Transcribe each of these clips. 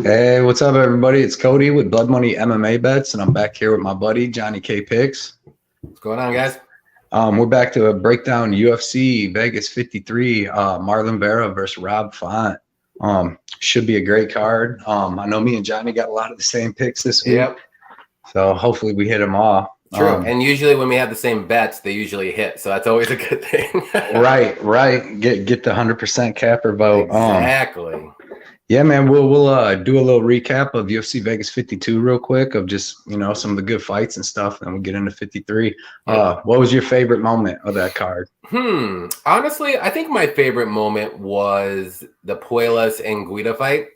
Hey, what's up, everybody? It's Cody with Blood Money MMA Bets, and I'm back here with my buddy JohnnyKpicks. What's going on, guys? We're back to break down UFC Vegas 53, Marlon Vera versus Rob Font. Should be a great card. I know me and Johnny got a lot of the same picks this week, so hopefully we hit them all. True, and usually when we have the same bets, they usually hit, so that's always a good thing. Right. Get the 100% capper vote. Exactly. Yeah, man, we'll do a little recap of UFC Vegas 52 real quick of just, some of the good fights and stuff, and we'll get into 53. What was your favorite moment of that card? Honestly, I think my favorite moment was the Puelas and Guida fight.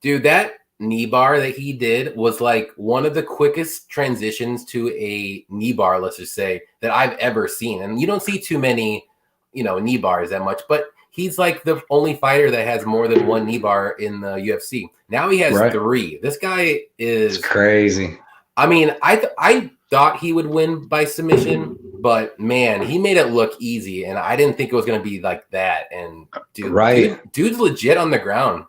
Dude, that knee bar that he did was like one of the quickest transitions to a knee bar, let's just say, that I've ever seen. And you don't see too many, knee bars that much, but he's like the only fighter that has more than one knee bar in the UFC. Now he has 3. This guy is crazy. I mean, I thought he would win by submission, but man, he made it look easy, and I didn't think it was going to be like that. And dude's legit on the ground.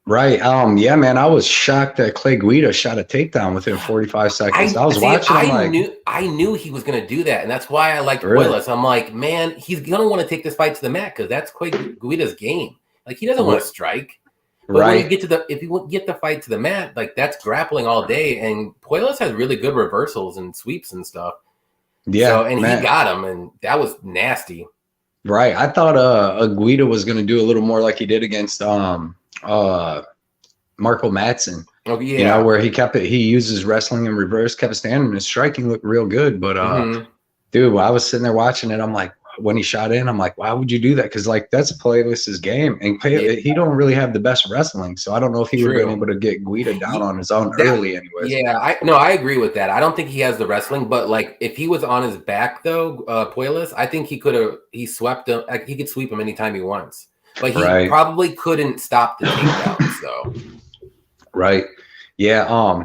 Right. Yeah, man. I was shocked that Clay Guida shot a takedown within 45 seconds. I was watching. I knew he was going to do that, and that's why I liked Puelas. I'm like, man, he's going to want to take this fight to the mat because that's Clay Guida's game. Like, he doesn't want to strike. But when you get to if you get the fight to the mat, like, that's grappling all day. And Puelas has really good reversals and sweeps and stuff. Yeah. He got him, and that was nasty. Right. I thought Guida was going to do a little more like he did against Marco Madsen. Oh yeah, where he uses wrestling in reverse, kept standing. His striking looked real good, but dude, I was sitting there watching it. I'm like, when he shot in, I'm like, why would you do that? Because like that's Puelas' game, and he don't really have the best wrestling, so I don't know if he would have been able to get Guida down on his own early, anyways. Yeah, I agree with that. I don't think he has the wrestling, but like if he was on his back though, Puelas, I think he swept him. Like, he could sweep him anytime he wants. But he probably couldn't stop the takedown. So, yeah.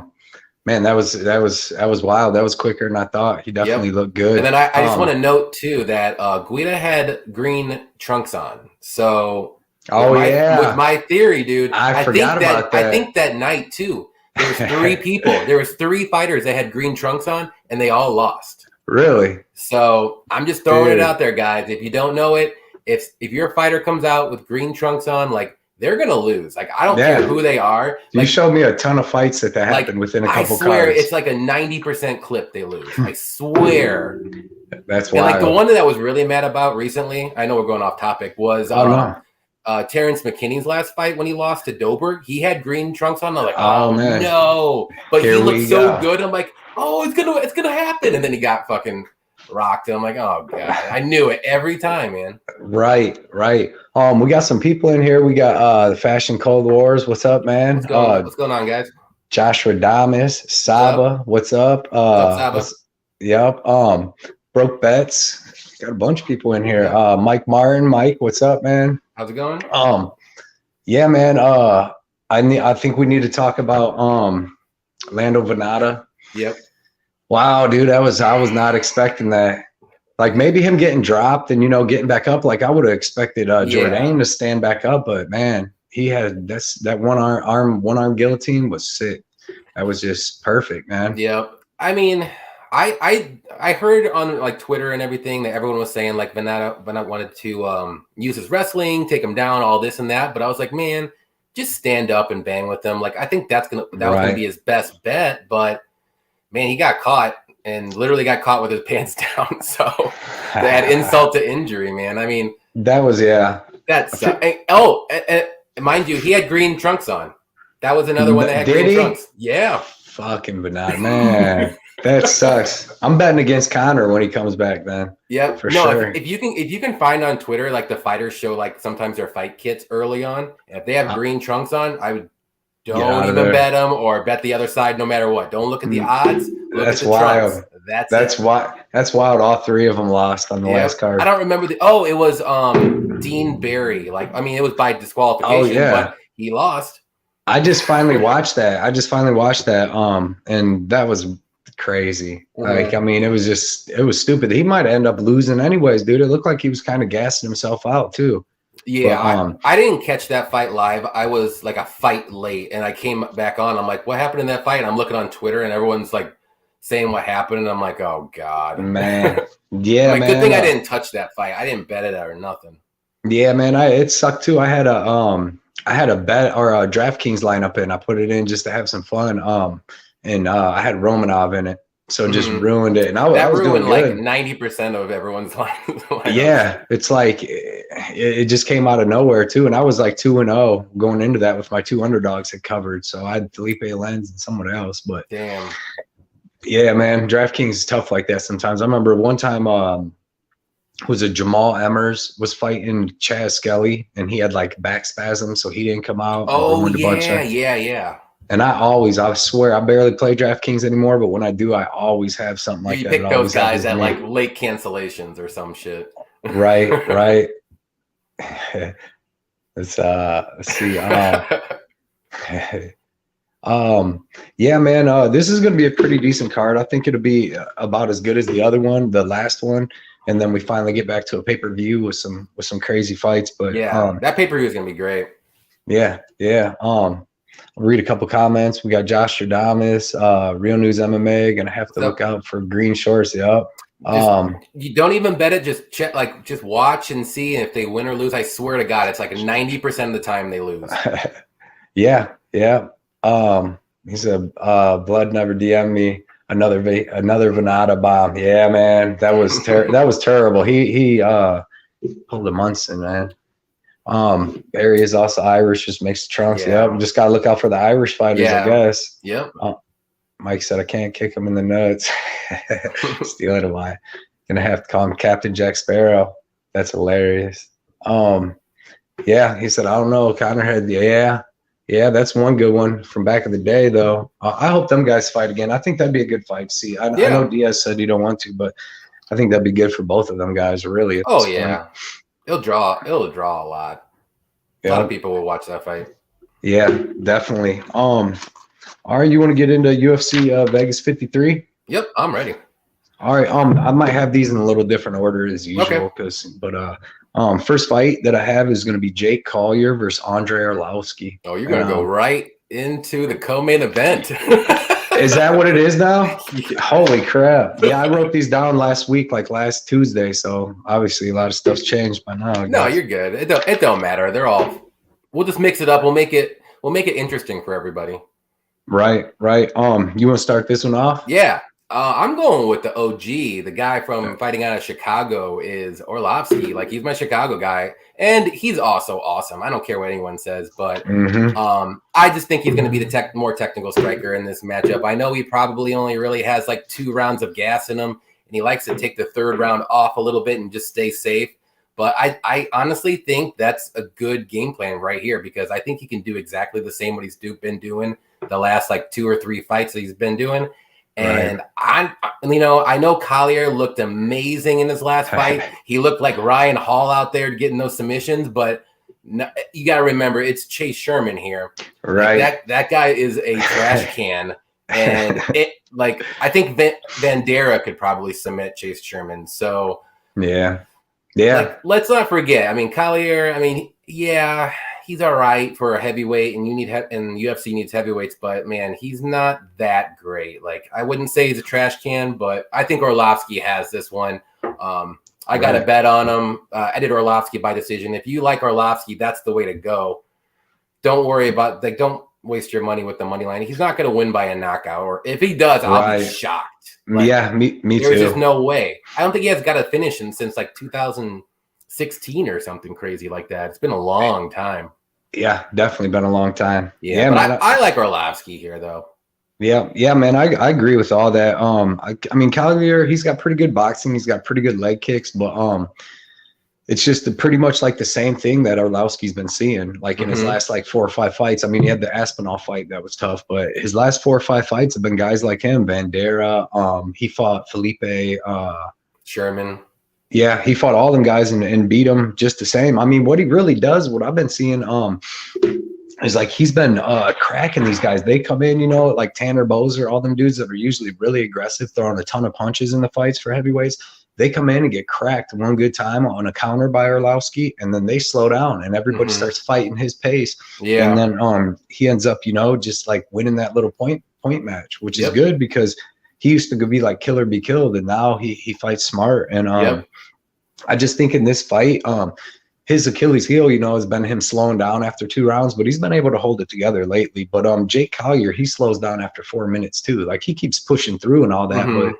Man, that was wild. That was quicker than I thought. He definitely looked good. And then I just want to note too that Guida had green trunks on. So, with my theory, dude, I forgot about that. I think that night too, there was 3 people. There was 3 fighters that had green trunks on, and they all lost. Really? So I'm just throwing it out there, guys. If you don't know it. If your fighter comes out with green trunks on, like, they're gonna lose. Like, I don't care who they are. You showed me a ton of fights that happened within a couple. I swear cards. It's like a 90% clip they lose. I swear. That's wild. And like the one that I was really mad about recently, I know we're going off topic, was Terrence McKinney's last fight when he lost to Dober. He had green trunks on. I'm like, oh man, no! But he looked so good. I'm like, oh, it's gonna happen. And then he got fucking rocked. I'm like, oh god, I knew it every time, man. Right. We got some people in here. We got the Fashion Cold Wars. What's up, man? What's going on, guys? Joshua Damas, Saba. What's up? Saba? Yep. Broke Bets. Got a bunch of people in here. Mike Martin. Mike, what's up, man? How's it going? Yeah, man. I think we need to talk about Lando Venata. Yep. Wow, dude, I was not expecting that. Like, maybe him getting dropped and getting back up. Like, I would have expected Jourdain to stand back up, but man, he had that one arm guillotine was sick. That was just perfect, man. Yeah, I mean, I heard on like Twitter and everything that everyone was saying like Venata wanted to use his wrestling, take him down, all this and that. But I was like, man, just stand up and bang with him. Like, I think that was gonna be his best bet, but. Man, he got caught and literally got caught with his pants down. So that insult to injury, man. I mean, that was That's mind you, he had green trunks on. That was another one that had green trunks. Yeah, fucking Venata, man. That sucks. I'm betting against Connor when he comes back, man. Yeah, for sure. If you can find on Twitter, like the fighters show like sometimes their fight kits early on. And if they have green trunks on, I would. Don't even bet them or bet the other side no matter what. Don't look at the odds. That's wild. That's wild. All 3 of them lost on the last card. I don't remember it was Dean Barry. Like, I mean, it was by disqualification, but he lost. I just finally watched that. And that was crazy. Like, I mean, it was stupid. He might end up losing anyways, dude. It looked like he was kind of gassing himself out too. Yeah, I didn't catch that fight live. I was like a fight late, and I came back on. I'm like, what happened in that fight? And I'm looking on Twitter, and everyone's like saying what happened, and I'm like, oh god, man. Yeah, like, man. Good thing I didn't touch that fight. I didn't bet it or nothing. Yeah, man. It sucked too. I had a bet or a DraftKings lineup in. I put it in just to have some fun. And I had Romanov in it. So it just ruined it. And I was doing good. Like 90% of everyone's lineup. Yeah. It's like it just came out of nowhere too. And I was like 2-0 going into that with my 2 underdogs had covered. So I had Felipe Lenz and someone else. But damn. Yeah, man. DraftKings is tough like that sometimes. I remember one time was it Jamal Emmers was fighting Chaz Skelly, and he had like back spasms, so he didn't come out. Oh, yeah. And I swear, I barely play DraftKings anymore, but when I do, I always have something like that. You pick those guys at like late cancellations or some shit. Right. Let's see. Yeah, man. This is gonna be a pretty decent card. I think it'll be about as good as the other one, the last one. And then we finally get back to a pay-per-view with some crazy fights. But yeah, that pay-per-view is gonna be great. Yeah. I'll read a couple comments. We got Josh Stradamus, Real News MMA. Gonna have to look out for green shorts. Yep. You don't even bet it. Just check, just watch and see if they win or lose. I swear to God, it's like 90% of the time they lose. Yeah. He said, "Blood never DM me." Another Venata bomb. Yeah, man, that was terrible. He pulled a Munson, man. Barry is also Irish, just makes the trunks. Yeah. Yep, just gotta look out for the Irish fighters, I guess. Yep. Mike said I can't kick him in the nuts. Stealing a lie. Gonna have to call him Captain Jack Sparrow. That's hilarious. Yeah, he said I don't know. Connor had Yeah, that's one good one from back in the day, though. I hope them guys fight again. I think that'd be a good fight to see. I know Diaz said he don't want to, but I think that'd be good for both of them guys, really. Oh, yeah. It'll draw a lot. A lot of people will watch that fight. Yeah, definitely. All right, you want to get into UFC Vegas 53? Yep, I'm ready. All right, I might have these in a little different order as usual, first fight that I have is going to be Jake Collier versus Andre Arlovski. Oh, you're going to go right into the co-main event. Is that what it is now? Holy crap. Yeah, I wrote these down last week, like last Tuesday, so obviously a lot of stuff's changed by now. No, you're good. It don't matter. We'll just mix it up. We'll make it interesting for everybody. Right. You want to start this one off? Yeah. I'm going with the OG. The guy from fighting out of Chicago is Arlovski. Like, he's my Chicago guy, and he's also awesome. I don't care what anyone says, but I just think he's going to be the more technical striker in this matchup. I know he probably only really has like 2 rounds of gas in him, and he likes to take the 3rd round off a little bit and just stay safe. But I honestly think that's a good game plan right here, because I think he can do exactly the same what he's been doing the last like 2 or 3 fights that he's been doing. And I know Collier looked amazing in his last fight. He looked like Ryan Hall out there getting those submissions, but you got to remember, it's Chase Sherman here. Right. Like that guy is a trash can. And I think Vandera could probably submit Chase Sherman. So yeah. Like, let's not forget. I mean, Collier, he's all right for a heavyweight, and and UFC needs heavyweights, but man, he's not that great. Like, I wouldn't say he's a trash can, but I think Arlovski has this one. I got a bet on him. I did Arlovski by decision. If you like Arlovski, that's the way to go. Don't worry about don't waste your money with the money line. He's not going to win by a knockout, or if he does, I'll be shocked. Like, yeah, me too. There's just no way. I don't think he has got a finish since like 2016 or something crazy like that. It's been a long time. Yeah, definitely been a long time. Yeah, but I like Arlovski here, though. Yeah, man, I agree with all that. I mean, Collier, he's got pretty good boxing. He's got pretty good leg kicks, but it's just pretty much like the same thing that Arlovski's been seeing, like in his last like 4 or 5 fights. I mean, he had the Aspinall fight that was tough, but his last 4 or 5 fights have been guys like him. Vandera, he fought Felipe Sherman. Yeah, he fought all them guys and beat them just the same. I mean, what he really does, what I've been seeing, is like he's been cracking these guys. They come in, like Tanner Bozer, all them dudes that are usually really aggressive, throwing a ton of punches in the fights for heavyweights. they come in and get cracked one good time on a counter by Arlovski, and then they slow down and everybody starts fighting his pace. Yeah. And then he ends up, just like winning that little point match, which is good because he used to be like kill or be killed, and now he fights smart. And I just think in this fight, his Achilles heel, has been him slowing down after 2 rounds, but he's been able to hold it together lately. But Jake Collier, he slows down after 4 minutes too. Like he keeps pushing through and all that, but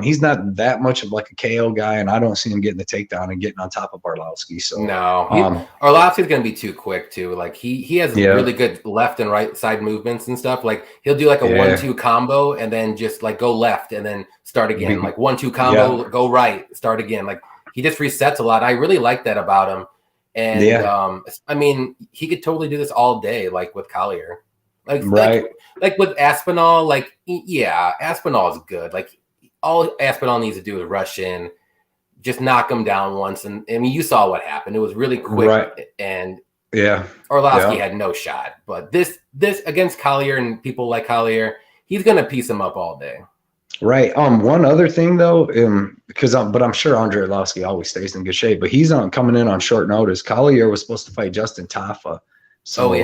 he's not that much of like a KO guy, and I don't see him getting the takedown and getting on top of Arlovski. So no, Arlovski's gonna be too quick too. Like he has really good left and right side movements and stuff. Like he'll do like a 1-2 combo and then just like go left and then start again. Like 1-2 combo, go right, start again. Like he just resets a lot. I really like that about him. And I mean, he could totally do this all day, like with Collier. Like with Aspinall, like Aspinall is good. Like all Aspinall needs to do is rush in, just knock him down once. And I mean, you saw what happened. It was really quick. And Arlovski had no shot. But this against Collier and people like Collier, he's gonna piece him up all day. Right. One other thing though, but I'm sure Andre Arlovski always stays in good shape, but he's coming in on short notice. Collier was supposed to fight Justin Tafa. So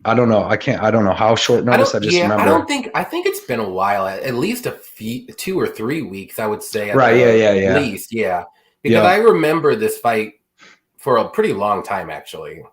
I don't know. I don't know how short notice. I just remember. I think it's been a while, at least 2 or 3 weeks, I would say. Right. At least. Because I remember this fight for a pretty long time, actually.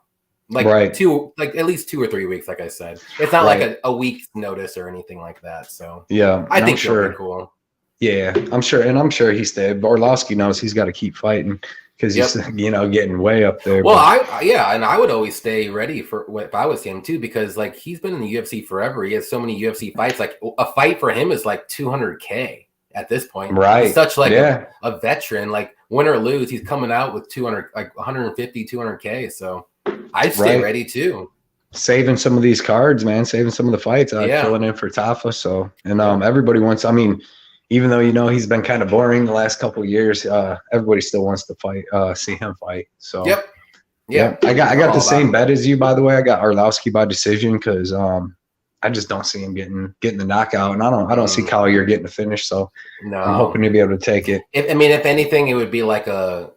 Like at least 2 or 3 weeks, like I said. It's not like a week's notice or anything like that. So I think it'll be cool. Yeah, I'm sure, and I'm sure he stayed. Arlovski knows he's got to keep fighting because he's getting way up there. Well, and I would always stay ready for if I was him too, because like he's been in the UFC forever. He has so many UFC fights. Like a fight for him is like $200K at this point. Right, he's such like a veteran. Like win or lose, he's coming out with 150, 200K. So I'd stay ready too. Saving some of these cards, man. Saving some of the fights. Filling in for Tafa. So everybody wants. I mean, even though he's been kind of boring the last couple of years, everybody still wants to fight. See him fight. So I got the same bet as you, by the way. I got Arlovski by decision because I just don't see him getting the knockout, and I don't see Collier getting the finish. So I'm hoping to be able to take it. If anything, it would be like a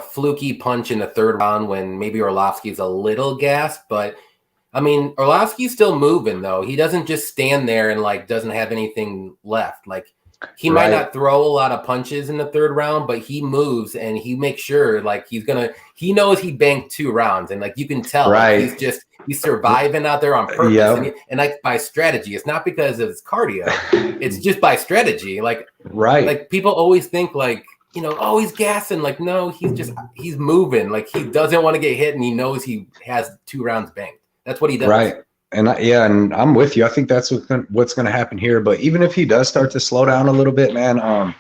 fluky punch in the 3rd round when maybe Arlovski's a little gassed, but I mean, Arlovski's still moving though. He doesn't just stand there and like doesn't have anything left. Like he might not throw a lot of punches in the 3rd round, but he moves and he makes sure like he knows he banked 2 rounds, and like you can tell like, he's surviving out there on purpose and like by strategy. It's not because of his cardio. It's just by strategy. Like like people always think like, he's gassing. Like, no, he's moving. Like he doesn't want to get hit, and he knows he has 2 rounds banked. That's what he does. Right. And and I'm with you. I think that's what's going to happen here. But even if he does start to slow down a little bit, man, I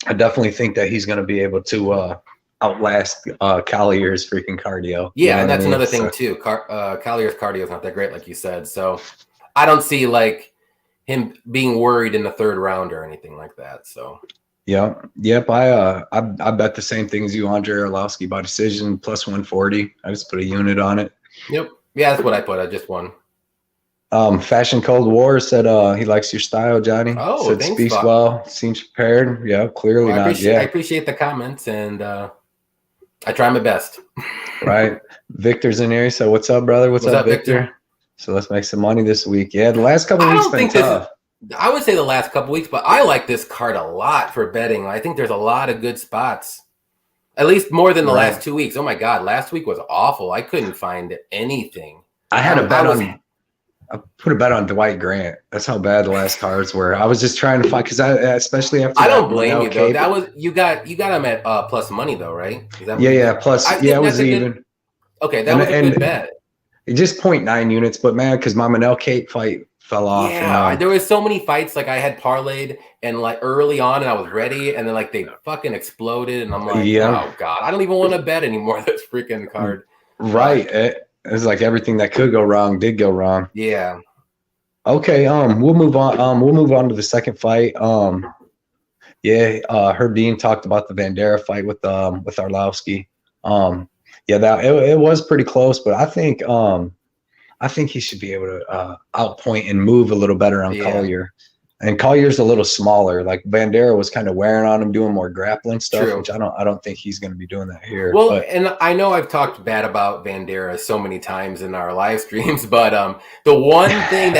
definitely think that he's going to be able to outlast Collier's freaking cardio. Yeah, and that's another thing too. Collier's cardio is not that great, like you said. So I don't see like him being worried in the 3rd round or anything like that. So. Yep. I bet the same thing as you, Andre Arlovski by decision plus 140. I just put a unit on it. Yep. Yeah, that's what I put. I just won. Fashion Cold War said he likes your style, Johnny. Oh, said thanks, speaks Bob. Well, seems prepared. Yeah, clearly I not. appreciate the comments, and I try my best. Right. Victor's in here. So what's up, brother? What's up, Victor? So let's make some money this week. Yeah, the last couple of weeks been tough. I would say the last couple weeks, but I like this card a lot for betting. I think there's a lot of good spots. At least more than the last 2 weeks. Oh my God, last week was awful. I couldn't find anything. I had a bet I put a bet on Dwight Grant. That's how bad the last cards were. I was just trying to find because especially after I don't blame you though. That was you got him at plus money though, right? Plus it was even. Okay, that was a good bet. Just 0.9 units, but man, because my Manel Cape fight fell off. Yeah, there was so many fights like I had parlayed and like early on, and I was ready, and then like they fucking exploded, and I'm like, oh God, I don't even want to bet anymore. This freaking card. Right. It was like everything that could go wrong did go wrong. Yeah. Okay. We'll move on. We'll move on to the second fight. Herb Dean talked about the Vandera fight with Arlovski. It was pretty close, but I think he should be able to outpoint and move a little better on Collier. And Collier's a little smaller. Like Bandera was kind of wearing on him, doing more grappling stuff, which I don't think he's going to be doing that here. Well, and I know I've talked bad about Bandera so many times in our live streams, but the one thing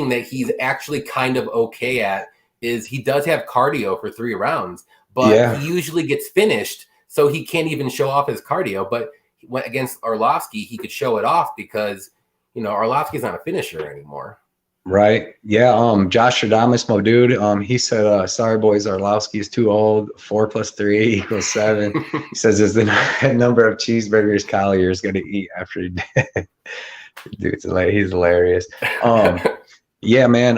that he's actually kind of okay at is he does have cardio for 3 rounds, but he usually gets finished, so he can't even show off his cardio. But against Arlovsky, he could show it off because Arlovsky's not a finisher anymore. Right. Yeah. Josh Radamas, my dude, he said, sorry, boys, Arlovsky is too old. 4 + 3 = 7. He says, is the number of cheeseburgers Collier is going to eat after he did. Dude, he's hilarious. Yeah, man.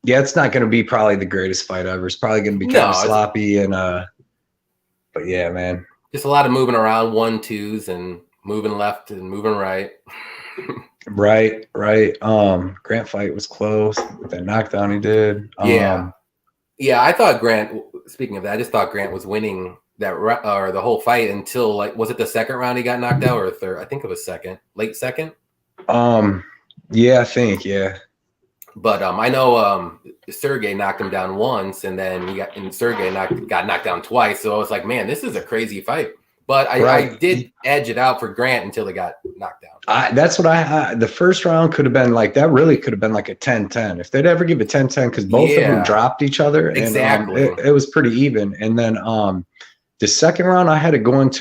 Yeah, it's not going to be probably the greatest fight ever. It's probably going to be kind of sloppy. But yeah, man. Just a lot of moving around 1-2s and moving left and moving right. Right. Grant fight was close with that knockdown he did. Yeah, I thought Grant. Speaking of that, I just thought Grant was winning that or the whole fight until was it the second round he got knocked out or third? I think it was late second. Yeah, I think But I know Sergey knocked him down once, and then Sergey got knocked down twice. So I was like, man, this is a crazy fight. But I did edge it out for Grant until he got knocked down. That's what the first round could have been like, that really could have been like a 10-10. If they'd ever give a 10-10, because both of them dropped each other. Exactly. And it was pretty even. And then the second round I had Grant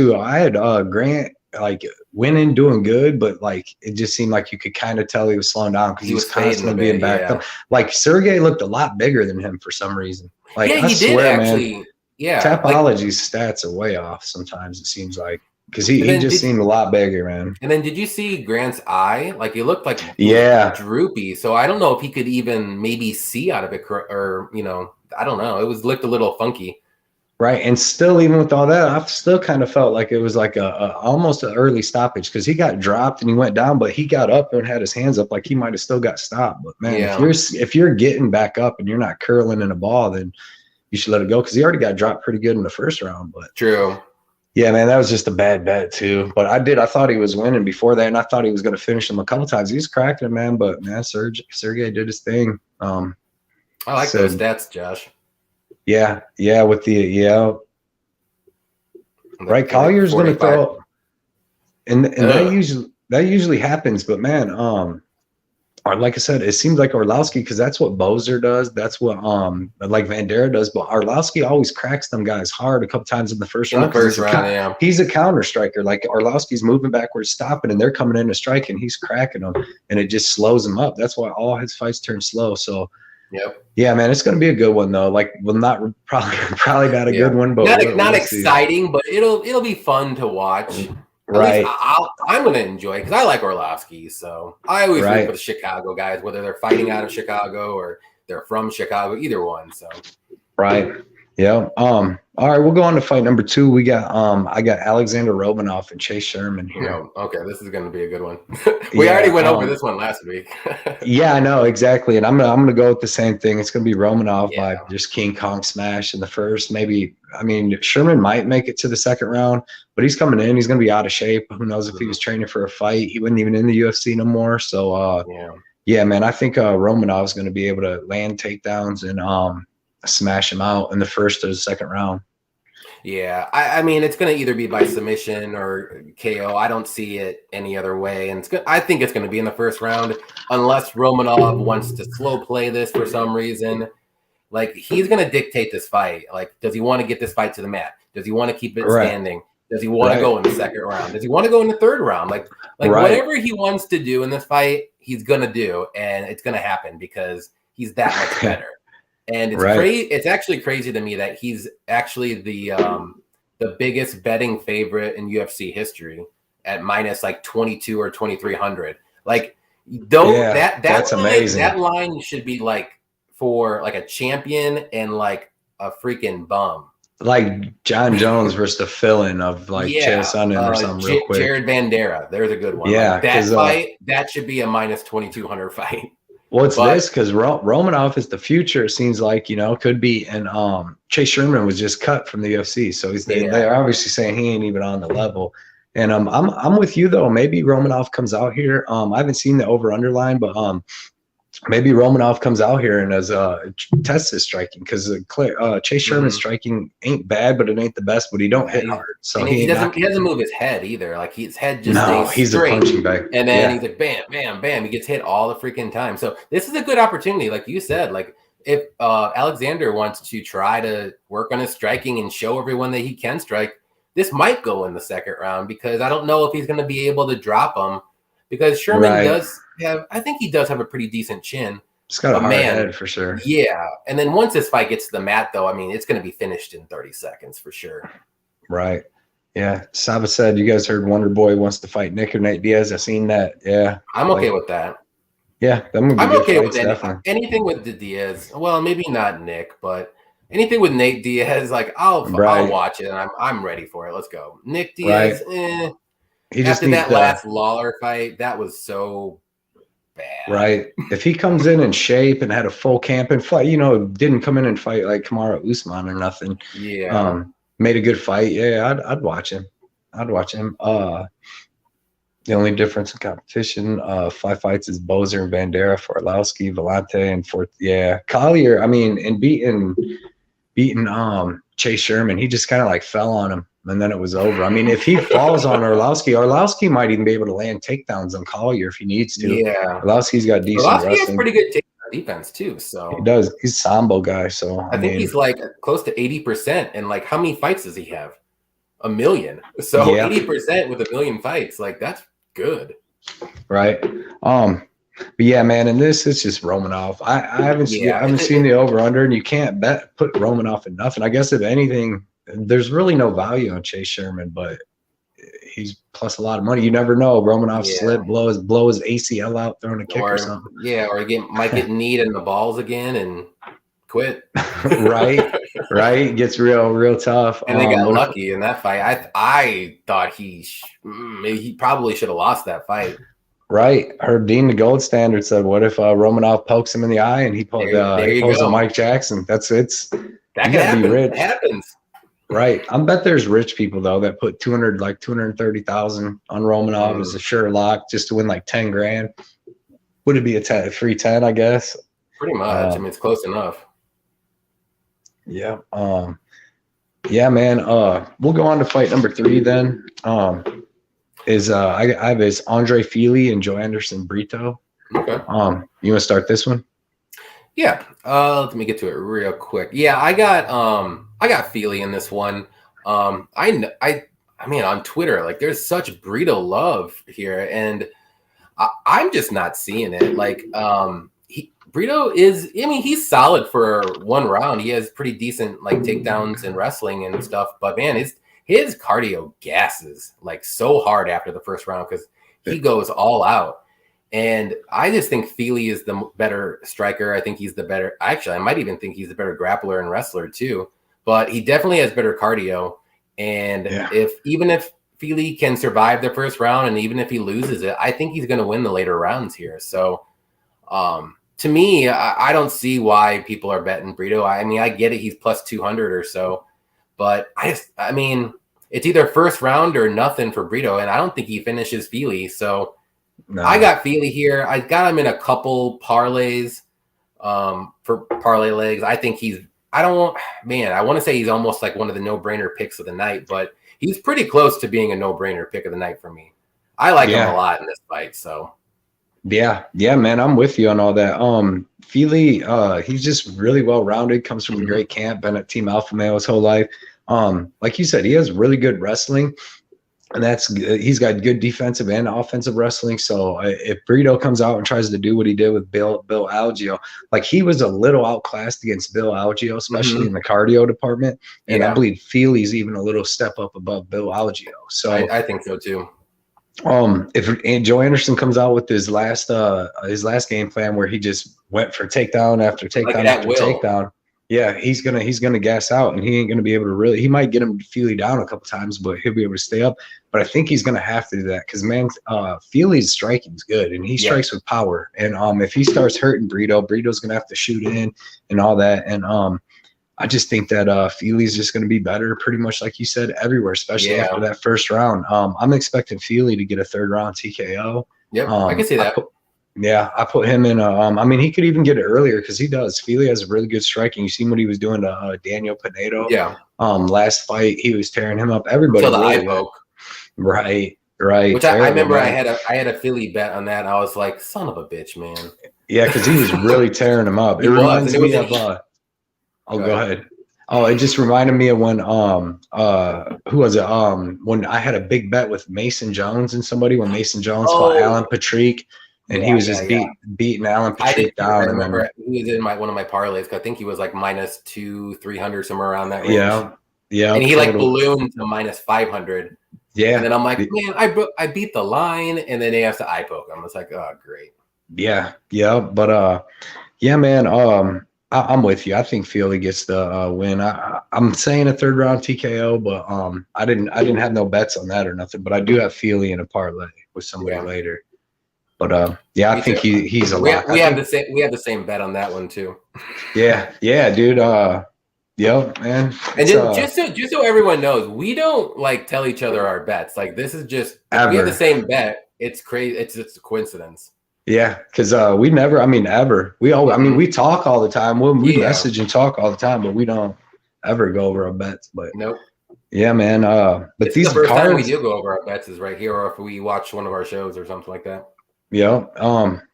winning, doing good, but it just seemed like you could kind of tell he was slowing down because he was constantly being backed up. Like Sergey looked a lot bigger than him for some reason. He did actually. Man, yeah, Tapology's stats are way off sometimes, it seems like, because he just seemed a lot bigger, man. And then did you see Grant's eye? He looked like droopy. So I don't know if he could even maybe see out of it, or I don't know. It looked a little funky. Right, and still, even with all that, I still kind of felt like it was like almost an early stoppage because he got dropped and he went down, but he got up and had his hands up like he might have still got stopped. But man, if you're getting back up and you're not curling in a ball, then you should let it go because he already got dropped pretty good in the first round. But true. Yeah, man, that was just a bad bet too. But I thought he was winning before that, and I thought he was going to finish him a couple times. He was cracking him, man. But man, Sergey did his thing. I like those stats, Josh. Yeah, with the right. Collier's going to throw, and that usually happens. But man, or like I said, it seems like Arlovsky, because that's what Bozer does. That's what Bandera does. But Arlovsky always cracks them guys hard a couple times in the first round. He's a counter striker. Like Arlovsky's moving backwards, stopping, and they're coming in to strike, and he's cracking them, and it just slows him up. That's why all his fights turn slow. So. Yep. Yeah, man, it's going to be a good one though. Probably not a good one, but not exciting, but it'll be fun to watch. Right. I'm going to enjoy it because I like Arlovsky. So I always root for the Chicago guys, whether they're fighting out of Chicago or they're from Chicago, either one. So. Right. Yeah. All right, we'll go on to fight number 2. We got I got Alexander Romanov and Chase Sherman here. Oh, okay, this is going to be a good one. We already went over this one last week. Yeah, I know exactly, and I'm gonna go with the same thing. It's gonna be Romanov by just King Kong smash in the first. Maybe Sherman might make it to the second round, but he's coming in. He's gonna be out of shape. Who knows if he was training for a fight? He wasn't even in the UFC no more. So yeah, man, I think Romanov is gonna be able to land takedowns and smash him out in the first or the second round. Yeah, I mean, it's going to either be by submission or KO. I don't see it any other way. And I think it's going to be in the first round unless Romanov wants to slow play this for some reason. He's going to dictate this fight. Does he want to get this fight to the mat? Does he want to keep it standing? Does he want to go in the second round? Does he want to go in the third round? Whatever he wants to do in this fight, he's going to do. And it's going to happen because he's that much better. And it's crazy. It's actually crazy to me that he's actually the biggest betting favorite in UFC history at minus 22 or 2,300. That's amazing. That line should be for a champion and a freaking bum. Like John Jones versus the fill-in of Chael Sonnen or something real quick. Jared Bandera, there's a good one. Yeah, that fight that should be a minus 2,200 fight. Well, it's this because Romanov is the future. It seems like could be, and Chase Sherman was just cut from the UFC, so they're obviously saying he ain't even on the level. And I'm with you though. Maybe Romanov comes out here. I haven't seen the over/under line, but maybe Romanov comes out here and tests his striking, because Chase Sherman's striking ain't bad, but it ain't the best. But he don't hit hard, so he doesn't move his head either. Like his head just stays he's straight, a punching bag, and then he's like bam, bam, bam. He gets hit all the freaking time. So this is a good opportunity, like you said. Like if Alexander wants to try to work on his striking and show everyone that he can strike, this might go in the second round, because I don't know if he's going to be able to drop him, because Sherman does have, I think he does have a pretty decent chin. He's got a hard head for sure. Yeah. And then once this fight gets to the mat, though, I mean, it's going to be finished in 30 seconds for sure. Right. Yeah. Saba said, you guys heard Wonder Boy wants to fight Nick or Nate Diaz. I've seen that. Yeah. I'm okay with that. Yeah. I'm okay with anything with the Diaz. Well, maybe not Nick, but anything with Nate Diaz, like I'll watch it, and I'm ready for it. Let's go. Nick Diaz, He just after that last Lawler fight, that was so bad. Right. If he comes in shape and had a full camp and fight, didn't come in and fight like Kamaru Usman or nothing. Yeah. Made a good fight. Yeah, I'd watch him. The only difference in competition, 5 fights is Bozer and Bandera, for Arlovsky, Vellante, and Collier. I mean, and beating Chase Sherman, he just kind of like fell on him, and then it was over. I mean, if he falls on Arlovsky might even be able to land takedowns on Collier if he needs to. Yeah, Arlovsky's got decent wrestling. Has pretty good takedown defense too. So he does. He's a sambo guy. So I think he's like close to 80%. And like, how many fights does he have? 1 million. So 80% with 1 million fights, like that's good. Right. But yeah, man, and it's just Romanov. I haven't seen the over under, and you can't put Romanov in nothing. I guess if anything, there's really no value on Chase Sherman, but he's plus a lot of money. You never know. Romanov slip, blow his ACL out, throwing a kick or something. Yeah, or might get kneed in the balls again and quit. right. Gets real tough. And they got lucky in that fight. I thought he probably should have lost that fight. Right. Heard Dean, the gold standard, said, what if Romanov pokes him in the eye and he pulls a Mike Jackson? That can happen. Be rich. It happens. Right. I bet there's rich people, though, that put 230,000 on Romanov as a sure lock just to win like 10 grand. Would it be a free 10, I guess? Pretty much. I mean, it's close enough. Yeah. Yeah, man. We'll go on to fight number 3 then. I have is Andre Fili and Joe Anderson Brito. Okay. You want to start this one? Yeah. Let me get to it real quick. Yeah, I got Fili in this one. I mean, on Twitter, like there's such Brito love here, and I'm just not seeing it. Like, Brito is, I mean, he's solid for one round. He has pretty decent like takedowns and wrestling and stuff, but man, his cardio gasses like so hard after the first round because he goes all out. And I just think Fili is the better striker. I think he's the better, actually, I might even think he's the better grappler and wrestler too, but he definitely has better cardio. And even if Fili can survive the first round, and even if he loses it, I think he's going to win the later rounds here. So, to me, I don't see why people are betting Brito. I mean, I get it. He's plus 200 or so, but I mean, it's either first round or nothing for Brito. And I don't think he finishes Fili. So I got Fili here. I got him in a couple parlays, for parlay legs. I think I want to say he's almost like one of the no-brainer picks of the night, but he's pretty close to being a no-brainer pick of the night for me. I like him a lot in this fight. So. Yeah, man, I'm with you on all that. Fili, he's just really well-rounded, comes from a great camp, been at Team Alpha Male his whole life. Like you said, he has really good wrestling, and he's got good defensive and offensive wrestling. So if Brito comes out and tries to do what he did with Bill Algeo, like he was a little outclassed against Bill Algeo, especially in the cardio department. And I believe Fili's even a little step up above Bill Algeo. So I think so too. If Joe Anderson comes out with his last game plan where he just went for takedown after takedown after takedown, he's gonna gas out, and he ain't gonna be able to he might get him Fili down a couple times, but he'll be able to stay up. But I think he's gonna have to do that because Fili's striking is good, and he strikes with power. And if he starts hurting Brito's gonna have to shoot in and all that. And I just think that Fili's just going to be better, pretty much like you said, everywhere, especially after that first round. I'm expecting Fili to get a third round TKO. Yep, I can see that. Yeah, I put him in. I mean, he could even get it earlier because he does. Feely has really good striking. You seen what he was doing to Daniel Pinedo? Yeah. Last fight, he was tearing him up. Everybody Until the eye really poke. Right. Which I remember, man. I had a Philly bet on that. I was like, son of a bitch, man. Yeah, because he was really tearing him up. It reminds me of. Go ahead. Oh, it just reminded me of when who was it? When I had a big bet with Mason Jones and somebody when Mason Jones fought Alan Patrick, and he was just beating Alan Patrick down. I remember he was in one of my parlays. I think he was like minus 200-300 somewhere around that range. Yeah. And he like ballooned to minus 500. Yeah. And then I'm like, man, I beat the line, and then he has to eye poke. I'm just like, oh, great. Yeah. But yeah, man. I'm with you. I think Feely gets the win. I'm saying a third round TKO, but I didn't have no bets on that or nothing. But I do have Feely in a parlay with somebody later. But yeah, I think he's a lot. We have the same bet on that one too. Yeah, dude. Yeah, man. And just so everyone knows, we don't like tell each other our bets. Like this is just we have the same bet. It's crazy. It's a coincidence. Yeah, because we never. I mean, ever. We all. I mean, we talk all the time. We message and talk all the time, but we don't ever go over our bets. But nope. Yeah, man. But these the first cards, time we do go over our bets is right here, or if we watch one of our shows or something like that. Yeah.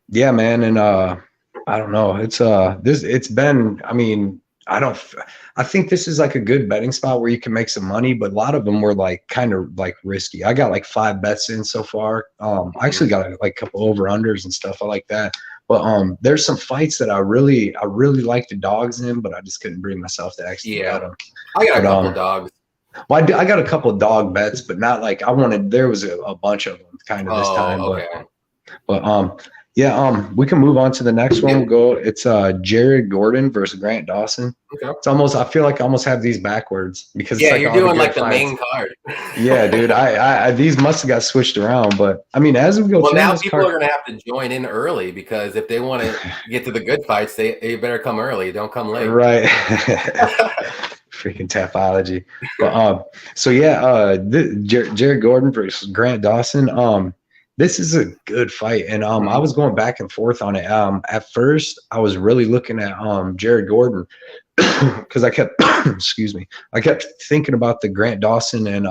Yeah, man. And I don't know. It's it's been. I mean, I think this is like a good betting spot where you can make some money, but a lot of them were like kind of like risky. I got like 5 bets in so far. I actually got like a couple over unders and stuff. I like that. But there's some fights that I really like the dogs in, but I just couldn't bring myself to actually bet them. I got a couple dogs. Well, I got a couple dog bets, but not like I wanted. There was a bunch of them kind of this time. Okay. But yeah, we can move on to the next one. We'll go. It's Jared Gordon versus Grant Dawson. Okay. It's almost. I feel like I almost have these backwards because it's like you're doing like the main card. Yeah, dude. I these must have got switched around, but I mean, as we go. Well, now people are gonna have to join in early because if they want to get to the good fights, they better come early. Don't come late. Right. Freaking tapology. But so yeah, Jared Gordon versus Grant Dawson. This is a good fight, and I was going back and forth on it. At first, I was really looking at Jared Gordon because I kept I kept thinking about the Grant Dawson and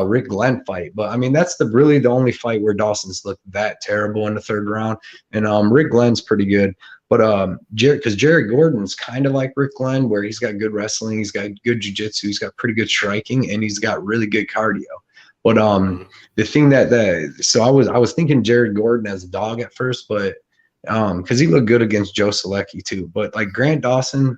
Rick Glenn fight. But I mean, that's really the only fight where Dawson's looked that terrible in the third round, and Rick Glenn's pretty good. But because Jared Gordon's kind of like Rick Glenn, where he's got good wrestling, he's got good jiu-jitsu, he's got pretty good striking, and he's got really good cardio. But the thing so I was thinking Jared Gordon as a dog at first, but because he looked good against Joe Selecki too. But like Grant Dawson,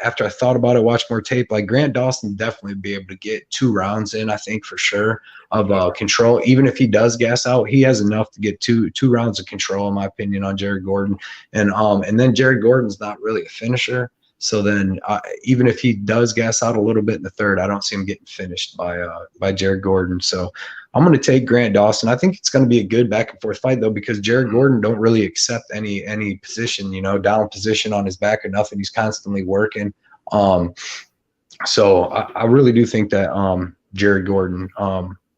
after I thought about it, watched more tape, like Grant Dawson definitely be able to get 2 rounds in, I think for sure, of control. Even if he does gas out, he has enough to get two rounds of control, in my opinion, on Jared Gordon. And then Jared Gordon's not really a finisher. So then even if he does gas out a little bit in the third, I don't see him getting finished by Jared Gordon. So I'm going to take Grant Dawson. I think it's going to be a good back and forth fight, though, because Jared Gordon don't really accept any position, down position on his back or nothing. He's constantly working. So I really do think that Jared Gordon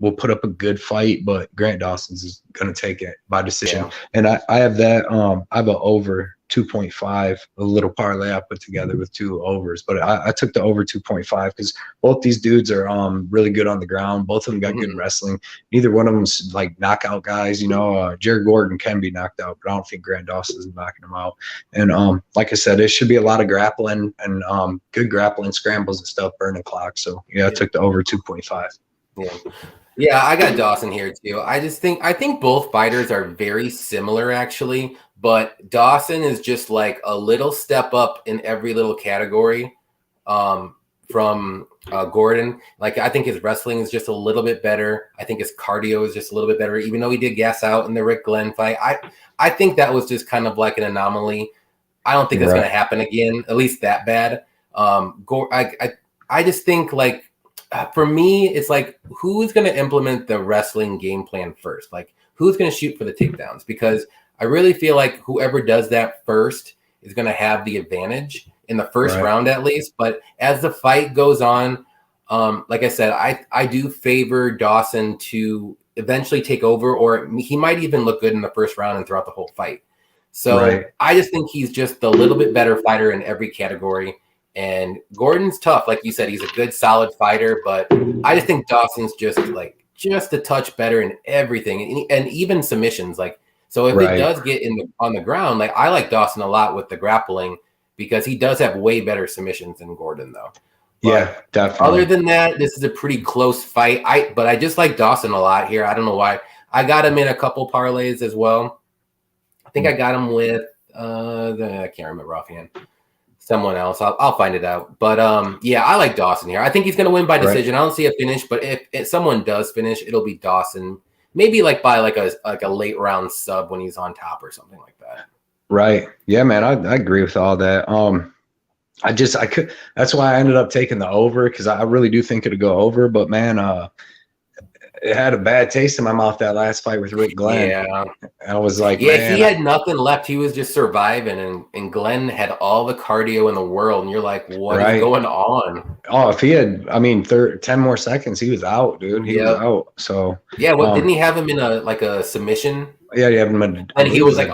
will put up a good fight, but Grant Dawson's is going to take it by decision. Yeah. And I have that. I have an over 2.5, a little parlay I put together with 2 overs, but I took the over 2.5 because both these dudes are really good on the ground. Both of them got good wrestling. Neither one of them's like knockout guys. Jared Gordon can be knocked out, but I don't think Grant Dawson is knocking him out. And like I said, it should be a lot of grappling and good grappling, scrambles and stuff, burning clock. So I took the over 2.5. Yeah, I got Dawson here too. I think both fighters are very similar actually, but Dawson is just like a little step up in every little category from Gordon. Like I think his wrestling is just a little bit better. I think his cardio is just a little bit better, even though he did gas out in the Rick Glenn fight. I think that was just kind of like an anomaly. I don't think that's going to happen again, at least that bad. I just think like, for me, it's like, who's going to implement the wrestling game plan first? Like, who's going to shoot for the takedowns? Because I really feel like whoever does that first is going to have the advantage in the first round at least. But as the fight goes on, like I said, I do favor Dawson to eventually take over, or he might even look good in the first round and throughout the whole fight. So I just think he's just a little bit better fighter in every category. And Gordon's tough. Like you said, he's a good, solid fighter. But I just think Dawson's just a touch better in everything. And even submissions. So if it does get on the ground, I like Dawson a lot with the grappling because he does have way better submissions than Gordon, though. But yeah, definitely. Other than that, this is a pretty close fight. But I just like Dawson a lot here. I don't know why. I got him in a couple parlays as well. I think I got him with I can't remember offhand. Someone else. I'll find it out. But yeah, I like Dawson here. I think he's going to win by decision. I don't see a finish, but if someone does finish, it'll be Dawson. Maybe by a late round sub when he's on top or something like that. Right. Yeah, man. I agree with all that. That's why I ended up taking the over because I really do think it'll go over. But man, it had a bad taste in my mouth that last fight with Rick Glenn. Yeah. I was like, man, he had nothing left. He was just surviving, and Glenn had all the cardio in the world. And you're like, what is going on? Oh, if he had, 10 more seconds, he was out, dude. He was out. So yeah, didn't he have him in a submission? Yeah, he had him in, and he was on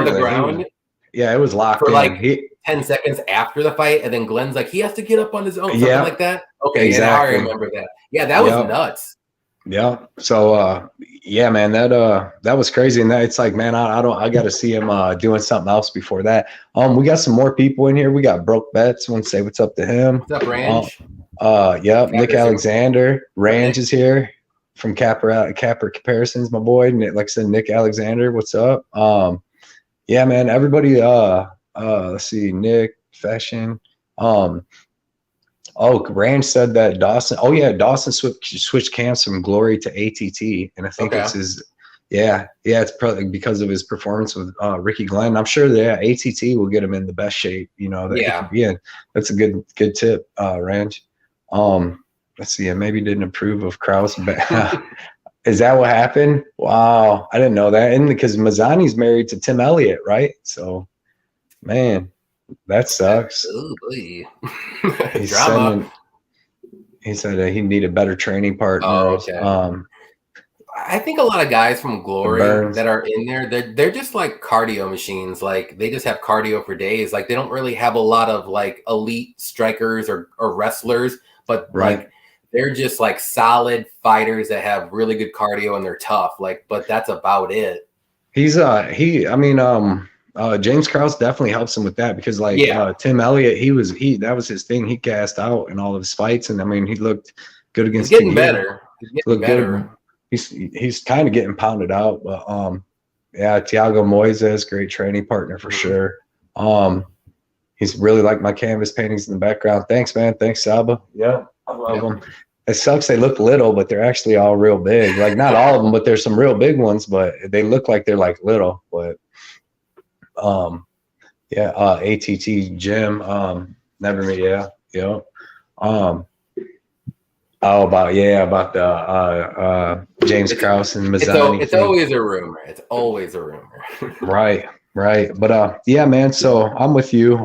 the ground. Yeah, it was locked for in. 10 seconds after the fight, and then Glenn's like, he has to get up on his own, something like that. Okay, exactly. I remember that. Yeah, that was nuts. Yeah. So yeah, man, that was crazy. And it's like, man, I got to see him doing something else before that. We got some more people in here. We got Broke Bets. Want to say what's up to him. What's up, Range? Nick Alexander. Range is here from Capper Comparisons, my boy. Like I said, Nick Alexander, what's up? Yeah, man, everybody, let's see, Nick, Fashion. Ranch said that Dawson switched camps from Glory to ATT, and I think it's his. Yeah, it's probably because of his performance with Ricky Glenn. I'm sure that ATT will get him in the best shape, that he can be in. That's a good tip, Ranch. Let's see, I maybe didn't approve of Krause. Is that what happened? Wow, I didn't know that. And because Mazzani's married to Tim Elliott, right? So, man, that sucks. He said that he needed better training partners. Oh, okay. I think a lot of guys from Glory that are in there, they're just like cardio machines. Like they just have cardio for days. Like they don't really have a lot of elite strikers or wrestlers, but they're just solid fighters that have really good cardio and they're tough. But that's about it. He's James Krause definitely helps him with that because Tim Elliott, that was his thing. He gassed out in all of his fights, and he looked good against. He's getting better. Good. He's kind of getting pounded out, but Thiago Moises, great training partner for sure. He's really like my canvas paintings in the background. Thanks, man. Thanks, Saba. Yeah. I love them. It sucks they look little, but they're actually all real big. Not all of them, but there's some real big ones, but they look like they're little. But ATT Gym, never me, about the James Krause and Mazzani. It's always a rumor. It's always a rumor. Right. But yeah, man. So I'm with you.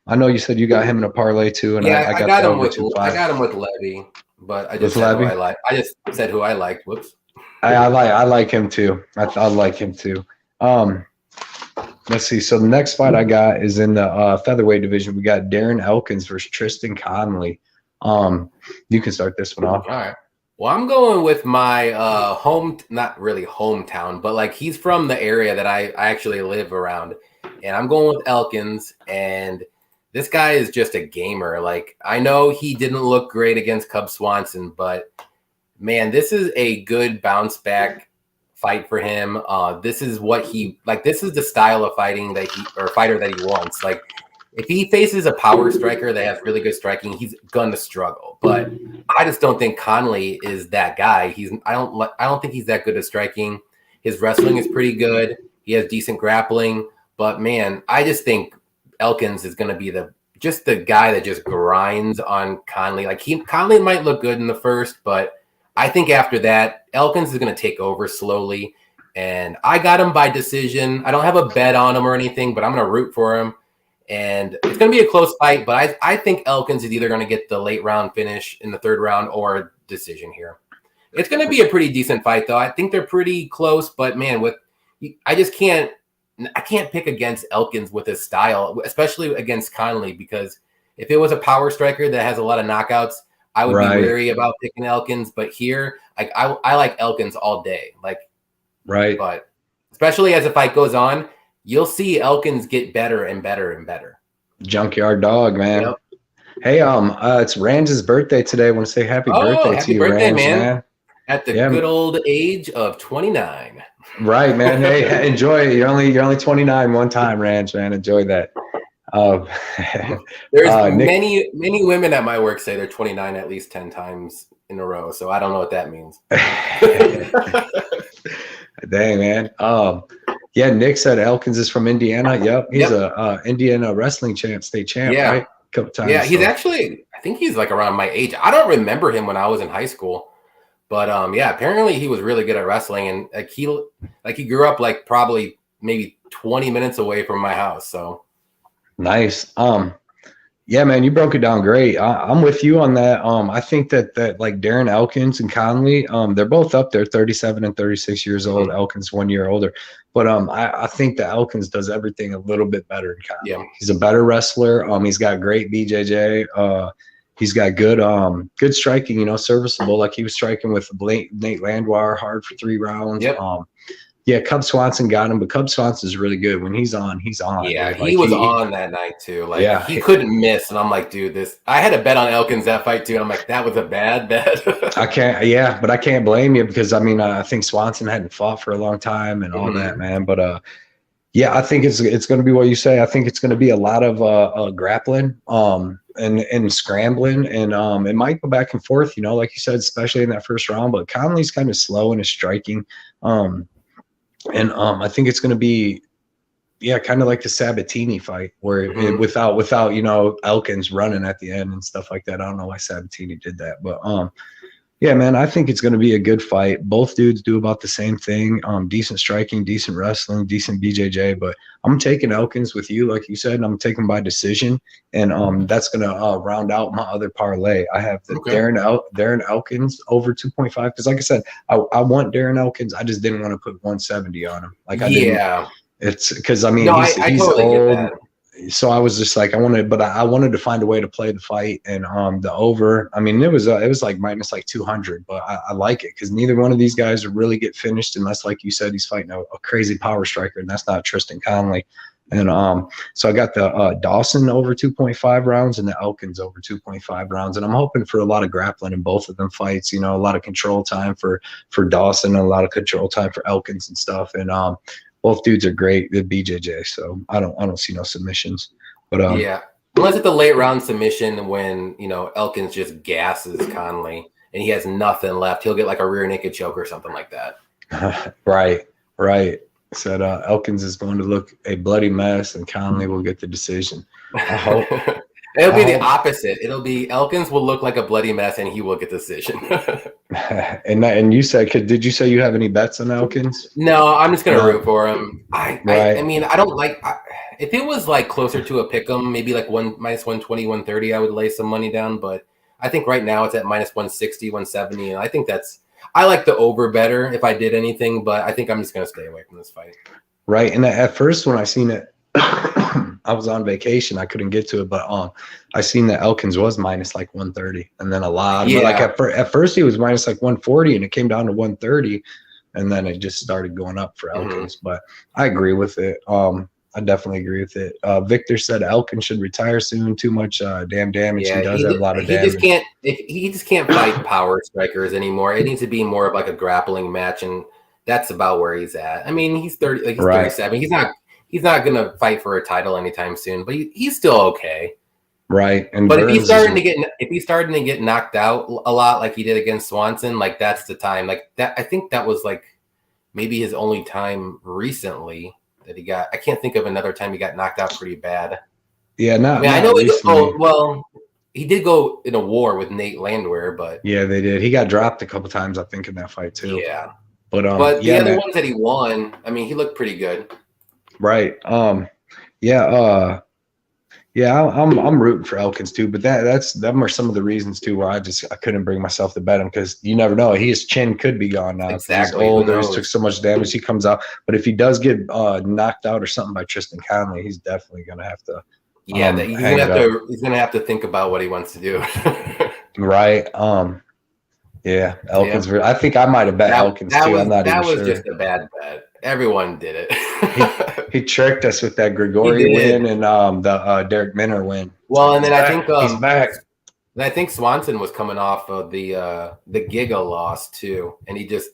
I know you said you got him in a parlay too, and I got him with Levy, but I just said who I like. I just said who I liked. Whoops. I like him too. I like him too. Let's see. So the next fight I got is in the featherweight division. We got Darren Elkins versus Tristan Conley. You can start this one off. All right. Well, I'm going with my not really hometown, but he's from the area that I actually live around, and I'm going with Elkins. And this guy is just a gamer. I know he didn't look great against Cub Swanson, but man, this is a good bounce back fight for him. This is what this is the style of fighting fighter that he wants. If he faces a power striker that has really good striking, he's gonna struggle. But I just don't think Conley is that guy. I don't think he's that good at striking. His wrestling is pretty good. He has decent grappling. But man, I just think Elkins is gonna be the guy that just grinds on Conley. Conley might look good in the first, but I think after that, Elkins is gonna take over slowly. And I got him by decision. I don't have a bet on him or anything, but I'm gonna root for him. And it's going to be a close fight, but I think Elkins is either going to get the late round finish in the third round or a decision here. It's going to be a pretty decent fight, though. I think they're pretty close, but man, I can't pick against Elkins with his style, especially against Conley, because if it was a power striker that has a lot of knockouts, I would be wary about picking Elkins. But here, like I like Elkins all day, But especially as the fight goes on, you'll see Elkins get better and better and better. Junkyard dog, man. Yep. Hey, it's Rand's birthday today. I want to say happy birthday to you, Rand, man. At the good old age of 29. Right, man. Hey, enjoy it. You're only 29 one time, Rand, man. Enjoy that. There's many women at my work say they're 29 at least 10 times in a row. So I don't know what that means. Dang, man. Yeah, Nick said Elkins is from Indiana. Yep, he's a Indiana wrestling state champ, right? A couple times. Yeah, he's actually, I think he's like around my age. I don't remember him when I was in high school. But yeah, apparently he was really good at wrestling, and he grew up like probably maybe 20 minutes away from my house. So nice. Yeah, man, you broke it down great. I'm with you on that. I think that like Darren Elkins and Conley, they're both up there, 37 and 36 years old. Mm-hmm. Elkins 1 year older, but I think that Elkins does everything a little bit better than Conley. Yeah. He's a better wrestler. He's got great BJJ. He's got good striking, serviceable. Like he was striking with Nate Landwehr hard for 3 rounds. Yep. Yeah, Cub Swanson got him, but Cub Swanson's really good. When he's on, he's on. Yeah, he was on that night too. Like he couldn't miss. And I'm like, dude, I had a bet on Elkins that fight too. And I'm like, that was a bad bet. But I can't blame you because I think Swanson hadn't fought for a long time and all that, man. But yeah, I think it's going to be what you say. I think it's going to be a lot of grappling and scrambling, and it might go back and forth, like you said, especially in that first round. But Conley's kind of slow in his striking, and I think it's going to be, kind of like the Sabatini fight where without Elkins running at the end and stuff like that. I don't know why Sabatini did that, but yeah, man, I think it's going to be a good fight. Both dudes do about the same thing. Decent striking, decent wrestling, decent BJJ. But I'm taking Elkins with you, like you said, and I'm taking by decision. And that's going to round out my other parlay. I have the Darren Elkins over 2.5 because, like I said, I want Darren Elkins. I just didn't want to put 170 on him. Like I didn't. It's because he's totally old. So I was just like, I wanted to find a way to play the fight, and the over. I mean, it was like minus like 200, but I like it because neither one of these guys will really get finished unless, like you said, he's fighting a crazy power striker, and that's not Tristan Conley. And so I got the Dawson over 2.5 rounds and the Elkins over 2.5 rounds, and I'm hoping for a lot of grappling in both of them fights. A lot of control time for Dawson, and a lot of control time for Elkins and stuff, and both dudes are great at BJJ, so I don't see no submissions. But unless it's a late round submission when Elkins just gasses Conley and he has nothing left, he'll get like a rear naked choke or something like that. Right. Said Elkins is going to look a bloody mess, and Conley will get the decision. I hope. It'll be the opposite. It'll be Elkins will look like a bloody mess, and he will get the decision. And you said, did you say you have any bets on Elkins? No, I'm just gonna root for him. I mean, I don't like. If it was like closer to a pick'em, maybe like minus 120, 130, I would lay some money down. But I think right now it's at minus 160, 170, and I think I like the over better if I did anything. But I think I'm just gonna stay away from this fight. Right, and at first when I seen it. I was on vacation. I couldn't get to it, but I seen that Elkins was minus like 130, and then a lot. Yeah. But like at first he was minus like 140, and it came down to 130, and then it just started going up for Elkins. But I agree with it. I definitely agree with it. Victor said Elkins should retire soon. Too much damn damage. Yeah, he does have a lot of damage. He just can't fight power strikers anymore. It needs to be more of like a grappling match, and that's about where he's at. I mean, he's 30, like he's 37. He's not going to fight for a title anytime soon, but he's still okay. Right. But if he's starting to get knocked out a lot like he did against Swanson, like that's the time. Like that, I think that was like maybe his only time recently that he got. I can't think of another time he got knocked out pretty bad. Yeah, I know he did go in a war with Nate Landwehr, but yeah, they did. He got dropped a couple times, I think, in that fight too. Yeah. But the other ones that he won, I mean, he looked pretty good. Right. Yeah, I'm rooting for Elkins too, but them are some of the reasons too where I couldn't bring myself to bet him, because you never know. His chin could be gone now. Exactly. He's older. He's took so much damage. He comes out, but if he does get knocked out or something by Tristan Conley, he's definitely gonna have to. Yeah, he's gonna have to think about what he wants to do. Right. Yeah, Elkins. Yeah. I think I might have bet Elkins too. I'm not even sure. That was just a bad bet. Everyone did it. he tricked us with that Grigori win and the Derek Minner win. Well, and then I think he's back. And I think Swanson was coming off of the Giga loss too, and he just,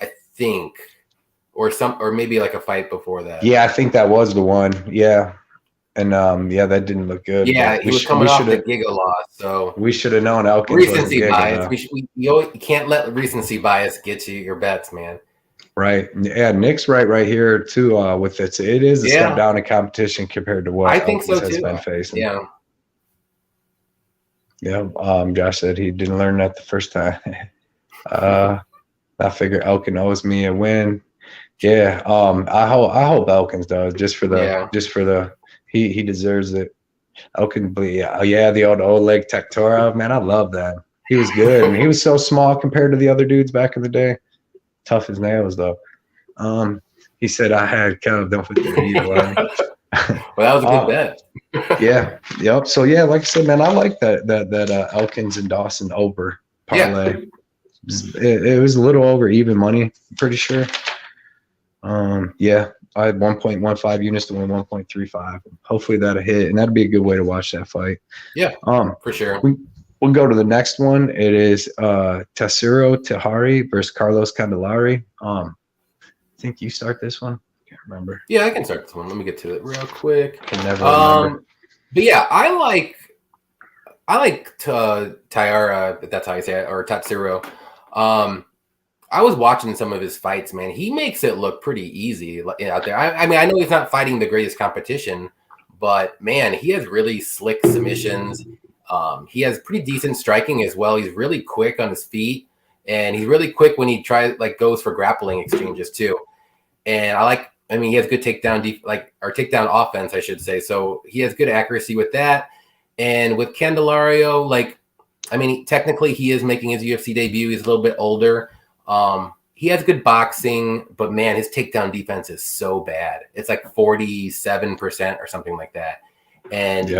I think, or maybe like a fight before that. Yeah, I think that was the one. Yeah. And that didn't look good. Yeah, he was coming off the Giga loss, so we should have known Elkins. Recency bias. You can't let recency bias get you your bets, man. Right. Yeah, Nick's right here too. With it is a step down in competition compared to what I think Elkins so has too. been facing. Yeah. Yeah. Josh said he didn't learn that the first time. I figure Elkin owes me a win. Yeah. I hope Elkins does just for the. He deserves it. Elkin, the old leg Tectora, man, I love that. He was good, and he was so small compared to the other dudes back in the day. Tough as nails, though. He said I had kind of done with the either way. Well, that was a good bet. Yeah. Yep. So like I said, man, I like that Elkins and Dawson over parlay. Yeah. It was a little over even money, I'm pretty sure. I had 1.15 units to win 1.35. Hopefully that'll hit, and that'd be a good way to watch that fight. Yeah, for sure. We'll go to the next one. It is Tessuro Tehari versus Carlos Candelari. I think you start this one. I can't remember. Yeah, I can start this one. Let me get to it real quick. I can never remember. But yeah, I like Tehari, if that's how you say it, or Tessuro. I was watching some of his fights, man. He makes it look pretty easy out there. I mean, I know he's not fighting the greatest competition, but man, he has really slick submissions. He has pretty decent striking as well. He's really quick on his feet, and he's really quick when he goes for grappling exchanges too. And he has good takedown offense, I should say. So he has good accuracy with that. And with Candelario, technically he is making his UFC debut. He's a little bit older. He has good boxing, but man, his takedown defense is so bad. It's like 47% or something like that. And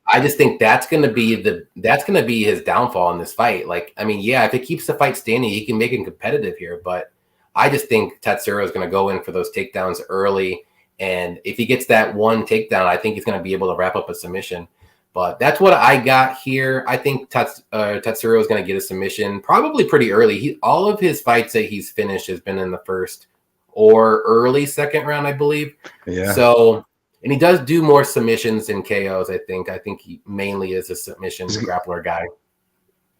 I just think that's going to be his downfall in this fight. If it keeps the fight standing, he can make it competitive here, but I just think Tessuro is going to go in for those takedowns early. And if he gets that one takedown, I think he's going to be able to wrap up a submission. But that's what I got here. I think Tessuro is going to get a submission probably pretty early. All of his fights that he's finished has been in the first or early second round, I believe. Yeah. So, and he does do more submissions than KOs, I think. I think he mainly is a submission grappler guy.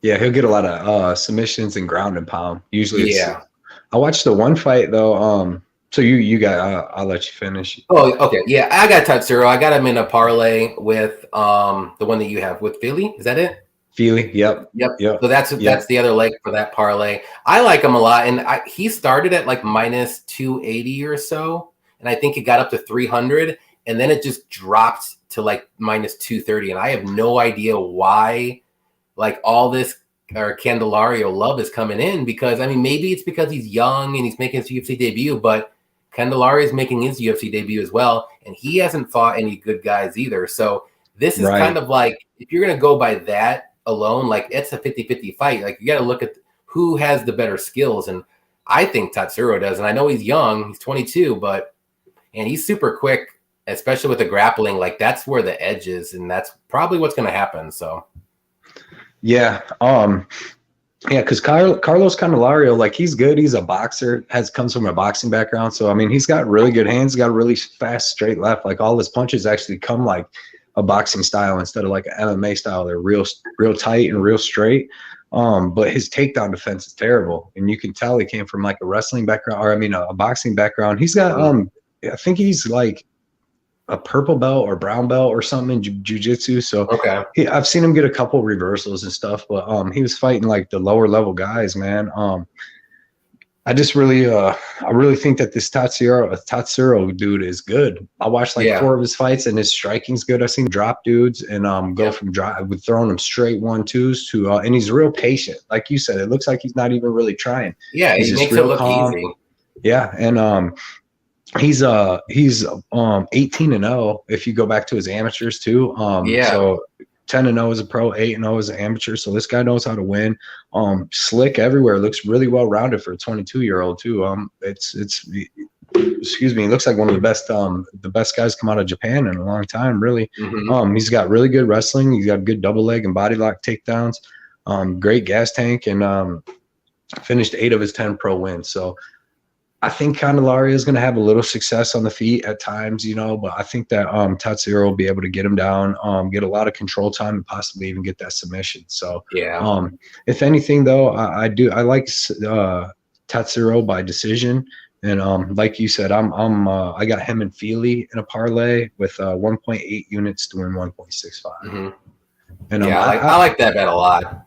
Yeah, he'll get a lot of submissions and ground and pound. Usually I watched the one fight, though. So you got, I'll let you finish. Oh, okay. Yeah, I got Tessuro. I got him in a parlay with the one that you have with Philly. Is that it? Philly, yep. So that's the other leg for that parlay. I like him a lot, and he started at like minus 280 or so, and I think it got up to 300, and then it just dropped to like minus 230, and I have no idea why, all this Candelario love is coming in, because maybe it's because he's young and he's making his UFC debut, but Candelari is making his UFC debut as well, and he hasn't fought any good guys either. So this is kind of like, if you're going to go by that alone, it's a 50-50 fight. You got to look at who has the better skills, and I think Tessuro does. And I know he's young, he's 22, and he's super quick, especially with the grappling. That's where the edge is, and that's probably what's going to happen. So, yeah. Because Carlos Candelario, he's good. He's a boxer, comes from a boxing background. So, he's got really good hands. He's got a really fast, straight left. All his punches actually come like a boxing style instead of like an MMA style. They're real tight and real straight. But his takedown defense is terrible. And you can tell he came from a wrestling background, or a boxing background. He's got, I think he's a purple belt or brown belt or something in jiu-jitsu. So I've seen him get a couple reversals and stuff, but he was fighting the lower level guys, man. I just really, I really think that this Tessuro dude is good. I watched like 4 of his fights, and his striking's good. I've seen drop dudes and go from drop with throwing them straight 1-2s to, and he's real patient. Like you said, it looks like he's not even really trying. Yeah, he's he just makes real it look calm. easy. Yeah, and he's 18-0 if you go back to his amateurs too. So 10-0 as a pro, 8-0 as an amateur. So this guy knows how to win. Slick everywhere. Looks really well rounded for a 22-year-old too. Excuse me. He looks like one of the best guys come out of Japan in a long time. Really. He's got really good wrestling. He's got good double leg and body lock takedowns. Great gas tank, and finished 8 of his 10 pro wins. So I think Candelari is going to have a little success on the feet at times, but I think that Tessuro will be able to get him down, get a lot of control time, and possibly even get that submission. So, if anything, though, I like Tessuro by decision, and like you said, I got him and Feely in a parlay with 1.8 units to win 1.65. And I like that bet a lot.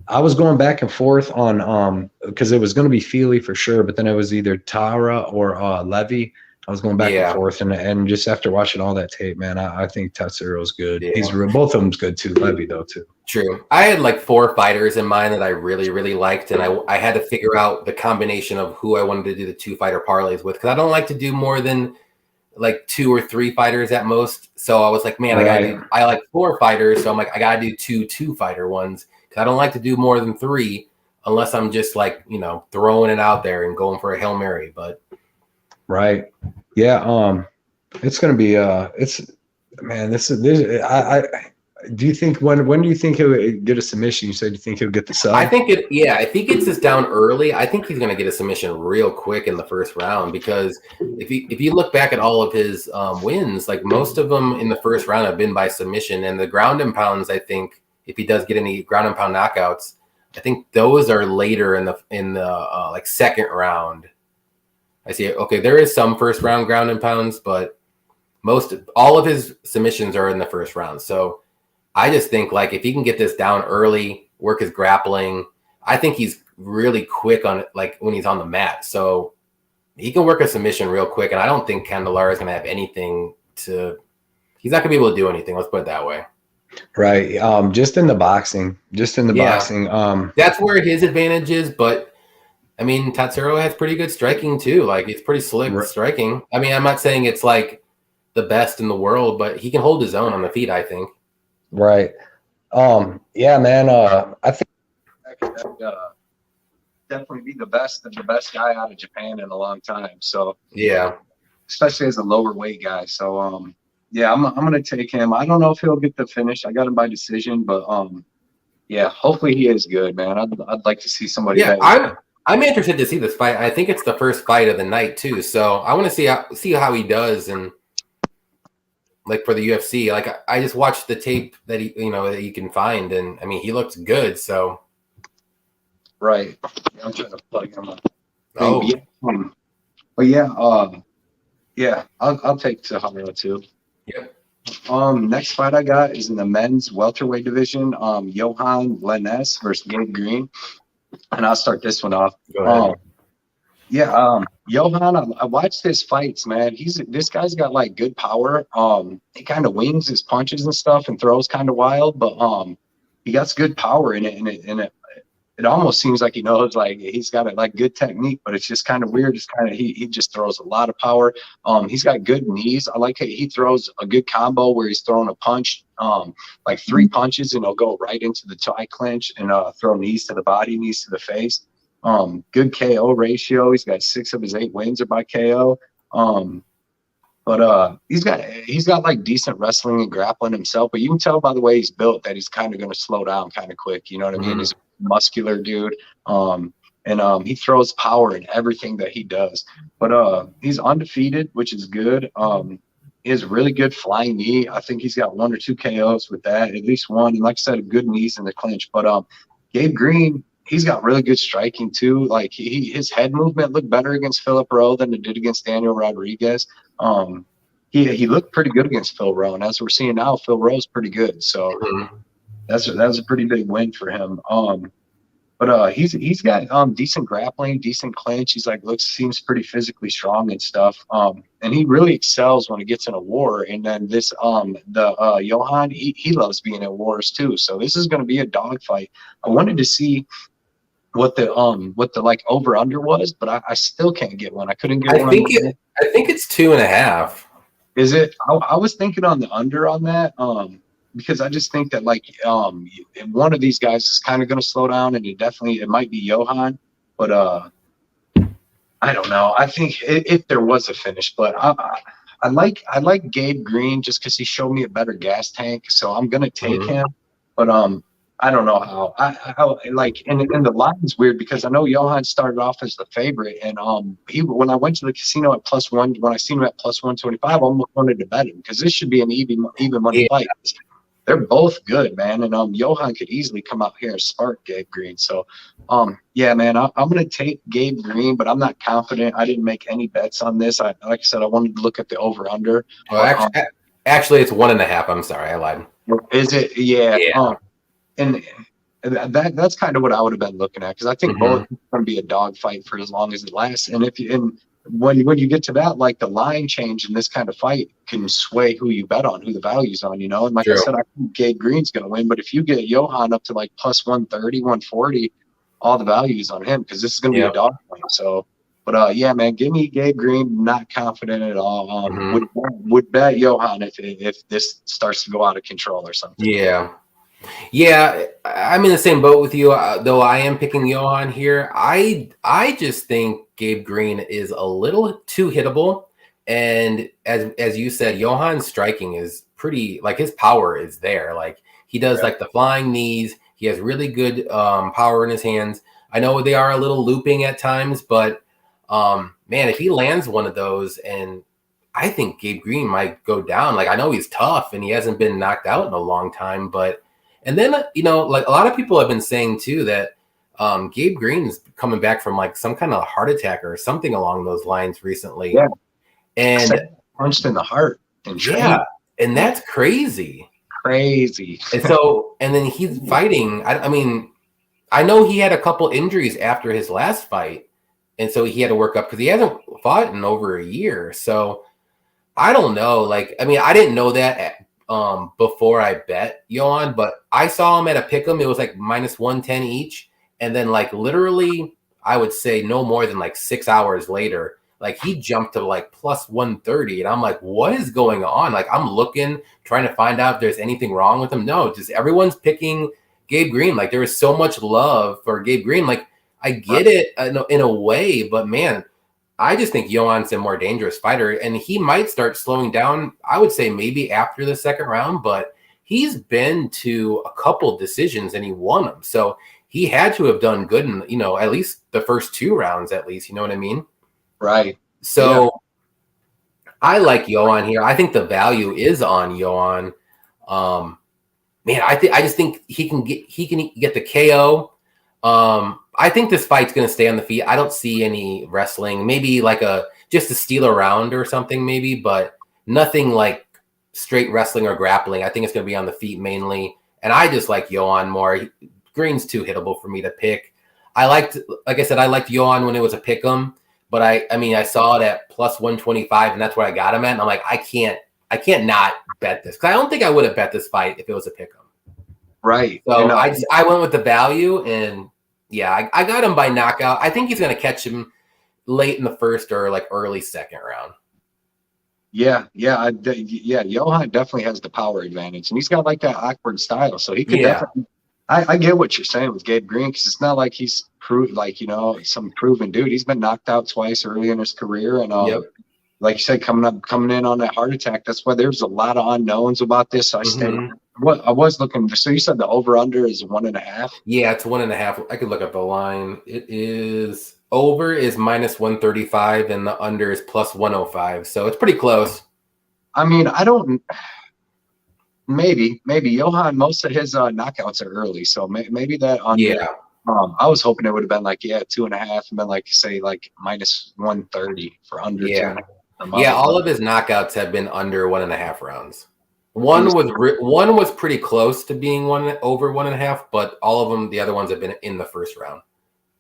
I was going back and forth on because it was going to be Feely for sure, but then it was either Tara or Levy. I was going back and forth, and just after watching all that tape, man, I think Tessuro's good. He's both of them's good too. Levy though too. True. I had like 4 fighters in mind that I really, really liked, and I had to figure out the combination of who I wanted to do the 2 fighter parlays with, because I don't like to do more than like 2 or 3 fighters at most. So I was like, man, I like 4 fighters, so I'm like, I gotta do 2 fighter ones. I don't like to do more than 3 unless I'm just like, throwing it out there and going for a Hail Mary. But it's going to be do you think when do you think he'll get a submission? You said you think he'll get the sub? I think if he gets this down early, I think he's going to get a submission real quick in the first round, because if you look back at all of his wins, like most of them in the first round have been by submission, and the ground and pounds, I think, if he does get any ground and pound knockouts, I think those are later in the like second round. I see. Okay, there is some first round ground and pounds, but all of his submissions are in the first round. So I just think like if he can get this down early, work his grappling, I think he's really quick on it, like when he's on the mat. So he can work a submission real quick, and I don't think Candelari is going to have anything to. He's not going to be able to do anything. Let's put it that way. Right. Just in the boxing. That's where his advantage is. But I mean, Tessuro has pretty good striking too. Like, it's pretty slick striking. I mean, I'm not saying it's like the best in the world, but he can hold his own on the feet, I think. Right. Yeah, man. I think that could definitely be the best guy out of Japan in a long time. So especially as a lower weight guy. So I'm gonna take him. I don't know if he'll get the finish. I got him by decision, but hopefully he is good, man. I'd like to see somebody. Yeah, I'm interested to see this fight. I think it's the first fight of the night too, so I want to see how he does, and like for the UFC, like I just watched the tape that that you can find, and I mean he looks good. So I'm trying to plug him up. I'll take Tehari too. Yep. Next fight I got is in the men's welterweight division. Johan Lennes versus Gabe Green, and I'll start this one off. Go ahead. Johan, I watched his fights, man. This guy's got like good power. He kind of wings his punches and stuff and throws kind of wild, but he got good power in it. It almost seems like he knows, like he's got a like good technique, but it's just kind of weird. It's kind of he just throws a lot of power. He's got good knees. I like he throws a good combo where he's throwing a punch, like 3 punches, and he'll go right into the tie clinch and throw knees to the body, knees to the face. Good KO ratio. He's got 6 of his 8 wins are by KO. But he's got like decent wrestling and grappling himself, but you can tell by the way he's built that he's kind of going to slow down kind of quick. You know what I mean? He's a muscular dude. And he throws power in everything that he does. But he's undefeated, which is good. He has a really good flying knee. I think he's got 1 or 2 KOs with that, at least 1. And like I said, good knees in the clinch. But Gabe Green, he's got really good striking too. Like his head movement looked better against Philip Rowe than it did against Daniel Rodriguez. He looked pretty good against Phil Rowe, and as we're seeing now, Phil Rowe's pretty good. So that was a pretty big win for him. But he's got decent grappling, decent clinch. He's like seems pretty physically strong and stuff. And he really excels when he gets in a war. And then this Johan, he loves being in wars too. So this is going to be a dogfight. I wanted to see what the like over under was, but I still can't get one. I couldn't get one. I think it's 2.5. Is it? I was thinking on the under on that. Because I just think that like one of these guys is kind of going to slow down, and it might be Johan, but I don't know. I think if there was a finish, but I like Gabe Green just because he showed me a better gas tank, so I'm gonna take him. But I don't know how. I like, and the line's weird because I know Johan started off as the favorite, and when I went to the casino at +1, when I seen him at +125, I almost wanted to bet him because this should be an even money fight. They're both good, man, and Johan could easily come out here and spark Gabe Green. So, yeah, man, I'm gonna take Gabe Green, but I'm not confident. I didn't make any bets on this. Like I said, I wanted to look at the over under. Well, actually, it's 1.5. I'm sorry, I lied. Is it? Yeah. And that's kind of what I would have been looking at because I think both are going to be a dogfight for as long as it lasts. And when you get to that, like the line change in this kind of fight can sway who you bet on, who the value's on, And like I said, I think Gabe Green's going to win. But if you get Johan up to like +130, 140, all the value's on him because this is going to be a dog fight. So, but yeah, man, give me Gabe Green. Not confident at all. Would bet Johan if this starts to go out of control or something. Yeah, I'm in the same boat with you, though I am picking Johan here. I just think Gabe Green is a little too hittable. And as you said, Johan's striking is pretty, like his power is there. Like he does like the flying knees. He has really good power in his hands. I know they are a little looping at times, but man, if he lands one of those, and I think Gabe Green might go down. Like I know he's tough and he hasn't been knocked out in a long time, and then, like a lot of people have been saying too that Gabe Green's coming back from like some kind of heart attack or something along those lines recently. Yeah. And punched in the heart. And that's crazy. And then he's fighting. I mean, I know he had a couple injuries after his last fight. And so he had to work up because he hasn't fought in over a year. So I don't know. Like, I mean, I didn't know that before I bet Johan, but I saw him at a pick'em. It was like -110 each, and then like literally, I would say no more than like 6 hours later, like he jumped to like +130, and I'm like, what is going on? Like I'm looking, trying to find out if there's anything wrong with him. No, just everyone's picking Gabe Green. Like there is so much love for Gabe Green. Like I get it in a way, but man, I just think Johan's a more dangerous fighter, and he might start slowing down. I would say maybe after the second round, but he's been to a couple decisions and he won them. So he had to have done good in, at least the first 2 rounds, at least, you know what I mean? Right. So I like Johan here. I think the value is on Johan. Man, I just think he can get the KO. I think this fight's going to stay on the feet. I don't see any wrestling, maybe like just to steal a round or something maybe, but nothing like straight wrestling or grappling. I think it's going to be on the feet mainly. And I just like Johan more. Green's too hittable for me to pick. Like I said, I liked Johan when it was a pick'em, but I mean, I saw it at +125 and that's where I got him at. And I'm like, I can't not bet this. Cause I don't think I would have bet this fight if it was a pick'em. Right. So I went with the value, and yeah, I got him by knockout. I think he's going to catch him late in the first or like early second round. Yeah. Johan definitely has the power advantage, and he's got like that awkward style. So he could definitely. I get what you're saying with Gabe Green because it's not like he's some proven dude. He's been knocked out twice early in his career, and like you said, coming in on that heart attack. That's why there's a lot of unknowns about this. So I stayed. I was looking. So you said the over under is 1.5. Yeah, it's 1.5. I could look up the line. It is over is -135 and the under is +105. So it's pretty close. I mean, I don't. Maybe Johan. Most of his knockouts are early, so maybe that under. Yeah. I was hoping it would have been like 2.5, and then like say like -130 for under. Yeah. Yeah, all of his knockouts have been under 1.5 rounds. One was pretty close to being over 1.5, but all of them, the other ones have been in the first round.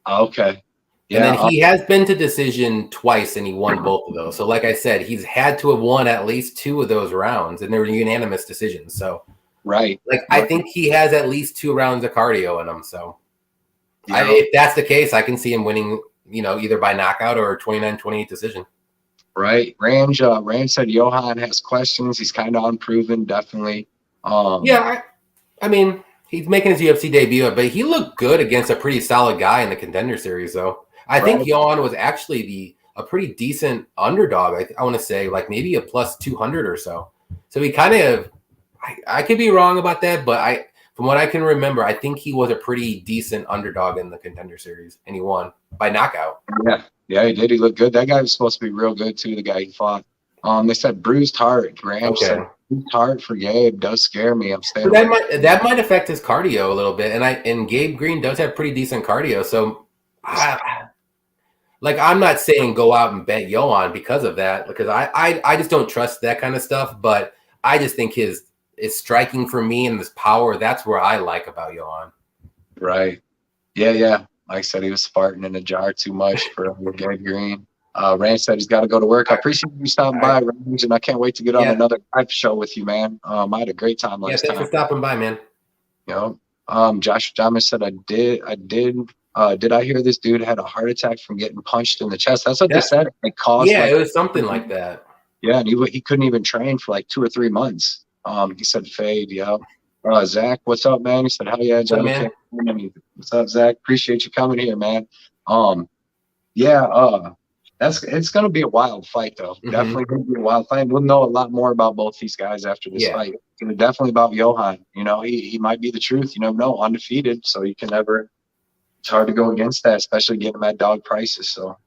Okay. Yeah. And then he has been to decision twice, and he won both of those. So, like I said, he's had to have won at least 2 of those rounds, and they were unanimous decisions. So, right. I think he has at least 2 rounds of cardio in him. So, if that's the case, I can see him winning, either by knockout or 29-28 decision. Right. Range said Johan has questions. He's kind of unproven, definitely. I mean, he's making his UFC debut, but he looked good against a pretty solid guy in the Contender Series, though. I think Johan was actually a pretty decent underdog. I want to say like maybe a plus 200 or so. So he kind of, I could be wrong about that, but from what I can remember, I think he was a pretty decent underdog in the Contender Series, and he won by knockout. Yeah, he did. He looked good. That guy was supposed to be real good too. The guy he fought. They said bruised heart. Graham said bruised heart for Gabe does scare me. I'm staying. So that might affect his cardio a little bit, and Gabe Green does have pretty decent cardio. So, I'm not saying go out and bet Johan because of that, because I just don't trust that kind of stuff. But I just think his striking for me and this power, that's where I like about Johan. Right. Yeah. Like I said, he was farting in a jar too much for Gabe Green. Ranch said he's got to go to work. I appreciate you stopping by, Ranch, and I can't wait to get on another live show with you, man. I had a great time last time. Thanks for stopping by, man. Josh Thomas said, did I hear this dude had a heart attack from getting punched in the chest? That's what they said. It caused. Yeah, it was something like that. Yeah, and he couldn't even train for like 2 or 3 months. He said fade, Zach, what's up, man? He said, hell yeah, Johnny. What's up, Zach? Appreciate you coming here, man. It's gonna be a wild fight though. Mm-hmm. Definitely gonna be a wild fight. We'll know a lot more about both these guys after this fight. It's definitely about Johan. He might be the truth. You never know, undefeated. So you can never. It's hard to go against that, especially getting them at dog prices. So,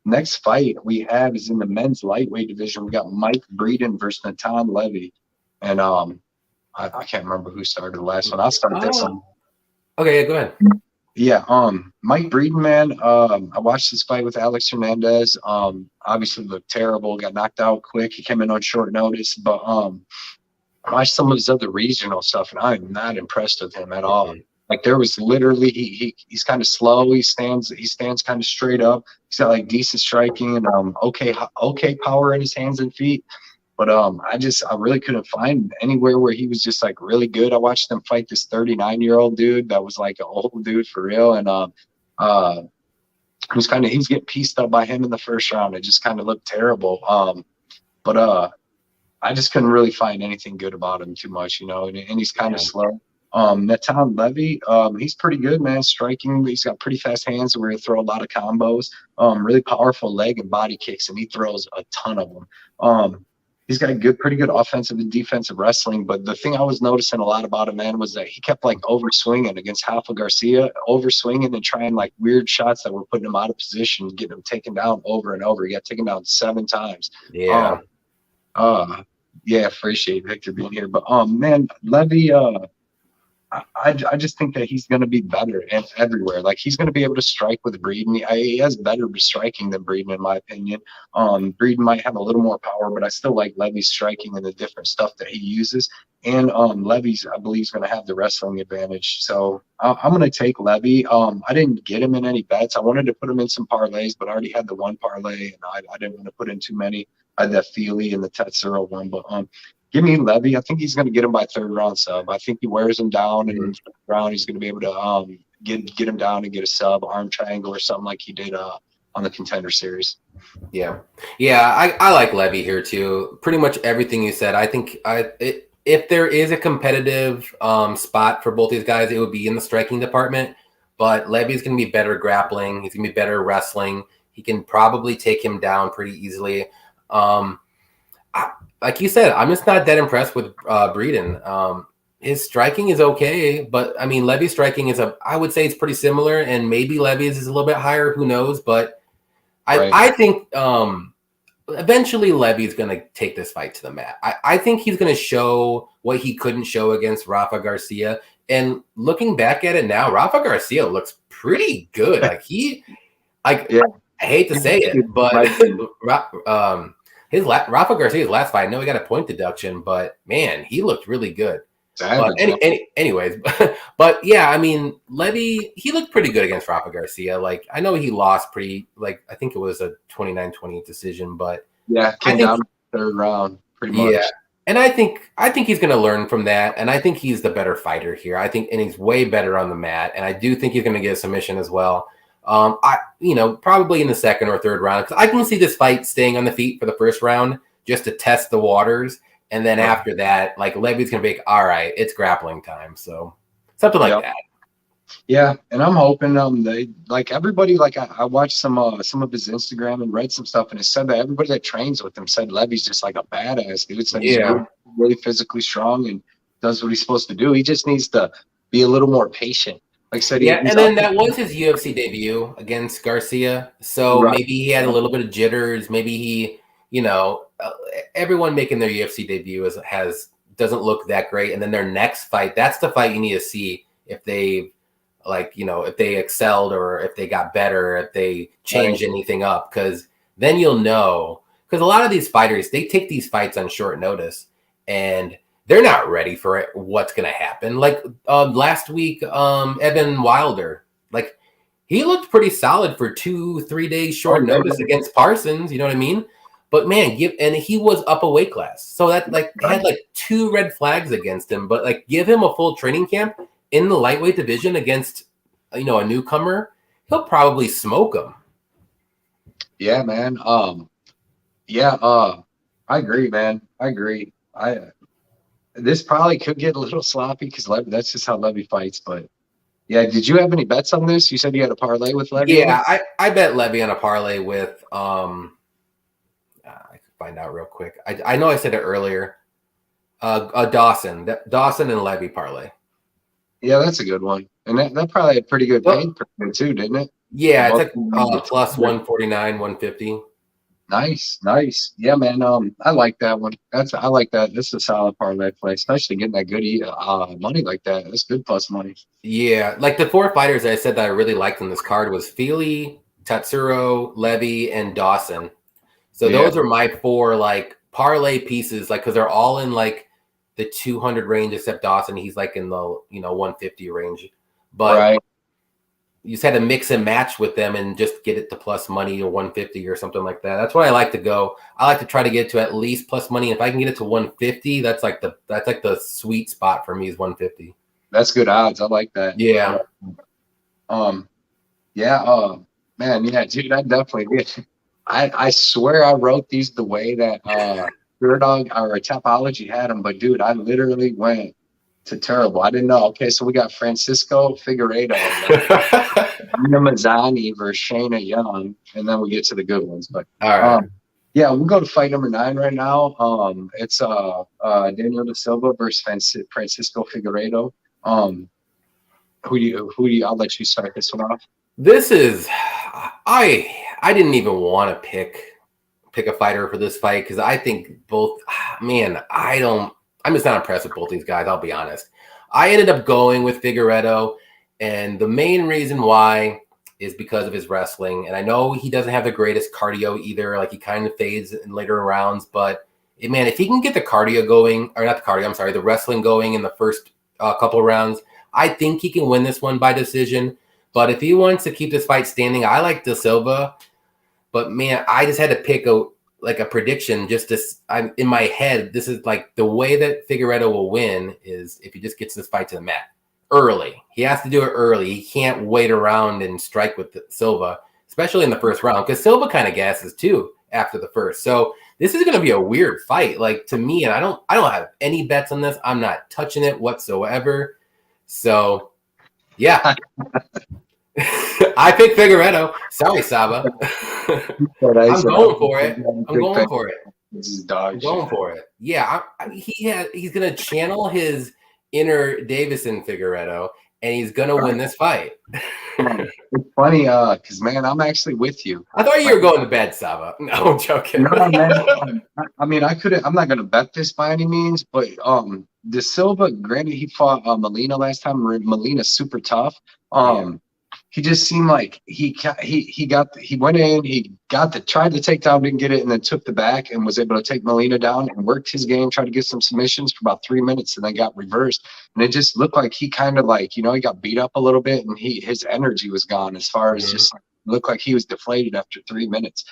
next fight we have is in the men's lightweight division. We got Mike Breeden versus Tom Levy, and I can't remember who started the last one. I'll start this one. Okay, go ahead. Yeah, Mike Breeden, man. I watched this fight with Alex Hernandez. Obviously looked terrible, got knocked out quick. He came in on short notice, but I watched some of his other regional stuff, and I'm not impressed with him at all. Like there was literally he's kind of slow. He stands kind of straight up. He's got like decent striking and okay power in his hands and feet. But I really couldn't find anywhere where he was just like really good. I watched him fight this 39-year-old dude that was like an old dude for real, and he was getting pieced up by him in the first round. It just kind of looked terrible. But I just couldn't really find anything good about him too much, and he's kind of slow. Tom Levy, he's pretty good, man. Striking, he's got pretty fast hands where he throw a lot of combos. Really powerful leg and body kicks, and he throws a ton of them. He's got pretty good offensive and defensive wrestling. But the thing I was noticing a lot about him, man, was that he kept like overswinging against Rafa Garcia, overswinging and trying like weird shots that were putting him out of position, getting him taken down over and over. He got taken down 7 times. Yeah. Appreciate Victor being here. But man, Levy, I just think that he's going to be better and everywhere. Like he's going to be able to strike with Breeden. He has better striking than Breeden, in my opinion. Breeden might have a little more power, but I still like Levy's striking and the different stuff that he uses. And Levy's, I believe, is going to have the wrestling advantage. So I'm going to take Levy. I didn't get him in any bets. I wanted to put him in some parlays, but I already had the one parlay, and I didn't want to put in too many. I had that Feely and the Tessuro one, but give me Levy. I think he's going to get him by 3rd round sub. I think he wears him down, and in the 3rd round he's going to be able to get him down and get a sub, arm triangle or something like he did on the Contender Series. Yeah, I like Levy here too. Pretty much everything you said. I think if there is a competitive spot for both these guys, it would be in the striking department. But Levy's going to be better grappling. He's going to be better wrestling. He can probably take him down pretty easily. Like you said, I'm just not that impressed with Breeden. His striking is okay, but I mean, Levy's striking I would say it's pretty similar, and maybe Levy's is a little bit higher. Who knows? But I think eventually Levy's going to take this fight to the mat. I think he's going to show what he couldn't show against Rafa Garcia. And looking back at it now, Rafa Garcia looks pretty good. I hate to say it, but Rafa Garcia's last fight, I know he got a point deduction, but man, he looked really good. But anyways, but yeah, I mean, Levy, he looked pretty good against Rafa Garcia. Like, I know he lost I think it was a 29-28 decision, but yeah, came down third round pretty much. Yeah, and I think he's going to learn from that, and I think he's the better fighter here. I think, and he's way better on the mat, and I do think he's going to get a submission as well. Probably in the second or third round, because I can see this fight staying on the feet for the first round just to test the waters. And then after that, like, Levy's going to be like, all right, it's grappling time. So something like that. Yeah. And I'm hoping they, like, everybody, like, I watched some of his Instagram and read some stuff, and it said that everybody that trains with him said Levy's just like a badass dude. So he's really physically strong and does what he's supposed to do. He just needs to be a little more patient. Like I said, and then that was his UFC debut against Garcia. So maybe he had a little bit of jitters. Maybe he, everyone making their UFC debut doesn't look that great. And then their next fight, that's the fight you need to see if they, if they excelled or if they got better, if they changed anything up. Because then you'll know. Because a lot of these fighters, they take these fights on short notice, and they're not ready for it. What's going to happen? Like last week, Evan Wilder, like, he looked pretty solid for 2-3 days short notice against Parsons. You know what I mean? But man, and he was up a weight class, so that had 2 red flags against him. But like, give him a full training camp in the lightweight division against a newcomer, he'll probably smoke him. Yeah, man. I agree, man. I agree. This probably could get a little sloppy because that's just how Levy fights. But yeah, did you have any bets on this? You said you had a parlay with Levy. Yeah, I bet Levy on a parlay with I could find out real quick. I know I said it earlier. Dawson and Levy parlay. Yeah, that's a good one, and that probably had pretty good paid too, didn't it? Yeah, it's like plus 149, 150. Nice. Yeah, man. I like that one. I like that. This is a solid parlay play, especially getting that good money like that. That's good plus money. Yeah, like the 4 fighters I said that I really liked in this card was Feely, Tessuro, Levy, and Dawson. So those are my 4 like parlay pieces, like, because they're all in like the 200 range except Dawson. He's like in the 150 range. But you just had to mix and match with them and just get it to plus money or 150 or something like that. That's why I like to go. I like to try to get it to at least plus money. If I can get it to 150, that's like the sweet spot for me is 150. That's good odds. I like that. Yeah. Man, yeah, dude, I definitely did. I swear I wrote these the way that Dog or Topology had them, but dude, I literally went to terrible. I didn't know. Okay, so we got Francisco Figuereto, Nina Mazzani versus Shayna Young, and then we get to the good ones. But all right, yeah, we'll go to fight number 9 right now. It's Daniel de Silva versus Francisco Figueredo. Who do you? I'll let you start this one off. This is I didn't even want to pick a fighter for this fight because I think both. Man, I'm just not impressed with both these guys. I'll be honest. I ended up going with Figuereto, and the main reason why is because of his wrestling. And I know he doesn't have the greatest cardio either. Like, he kind of fades in later rounds, but man, if he can get the cardio going, or not the cardio, I'm sorry, the wrestling going in the first couple of rounds, I think he can win this one by decision. But if he wants to keep this fight standing, I like De Silva. But man, I just had to pick a prediction. I'm in my head. This is like the way that Figueredo will win is if he just gets this fight to the mat early. He has to do it early. He can't wait around and strike with Silva, especially in the first round, because Silva kind of gasses too after the first. So this is going to be a weird fight, like, to me. And I don't have any bets on this. I'm not touching it whatsoever. So yeah. I picked Figueredo. Sorry, Saba. I'm going for it. This is dog shit. I'm going for it. Yeah, he's gonna channel his inner Davison Figueredo, and he's gonna win this fight. It's funny, because man, I'm actually with you. I thought you were going to bed, Saba. No, I'm joking. No, man. I mean, I'm not gonna bet this by any means, but De Silva, granted, he fought Molina last time. Molina's super tough. he just seemed like he went in, tried the takedown, didn't get it, and then took the back and was able to take Molina down and worked his game, tried to get some submissions for about 3 minutes, and then got reversed. And it just looked like he kind of like, he got beat up a little bit, and his energy was gone as far as just looked like he was deflated after 3 minutes.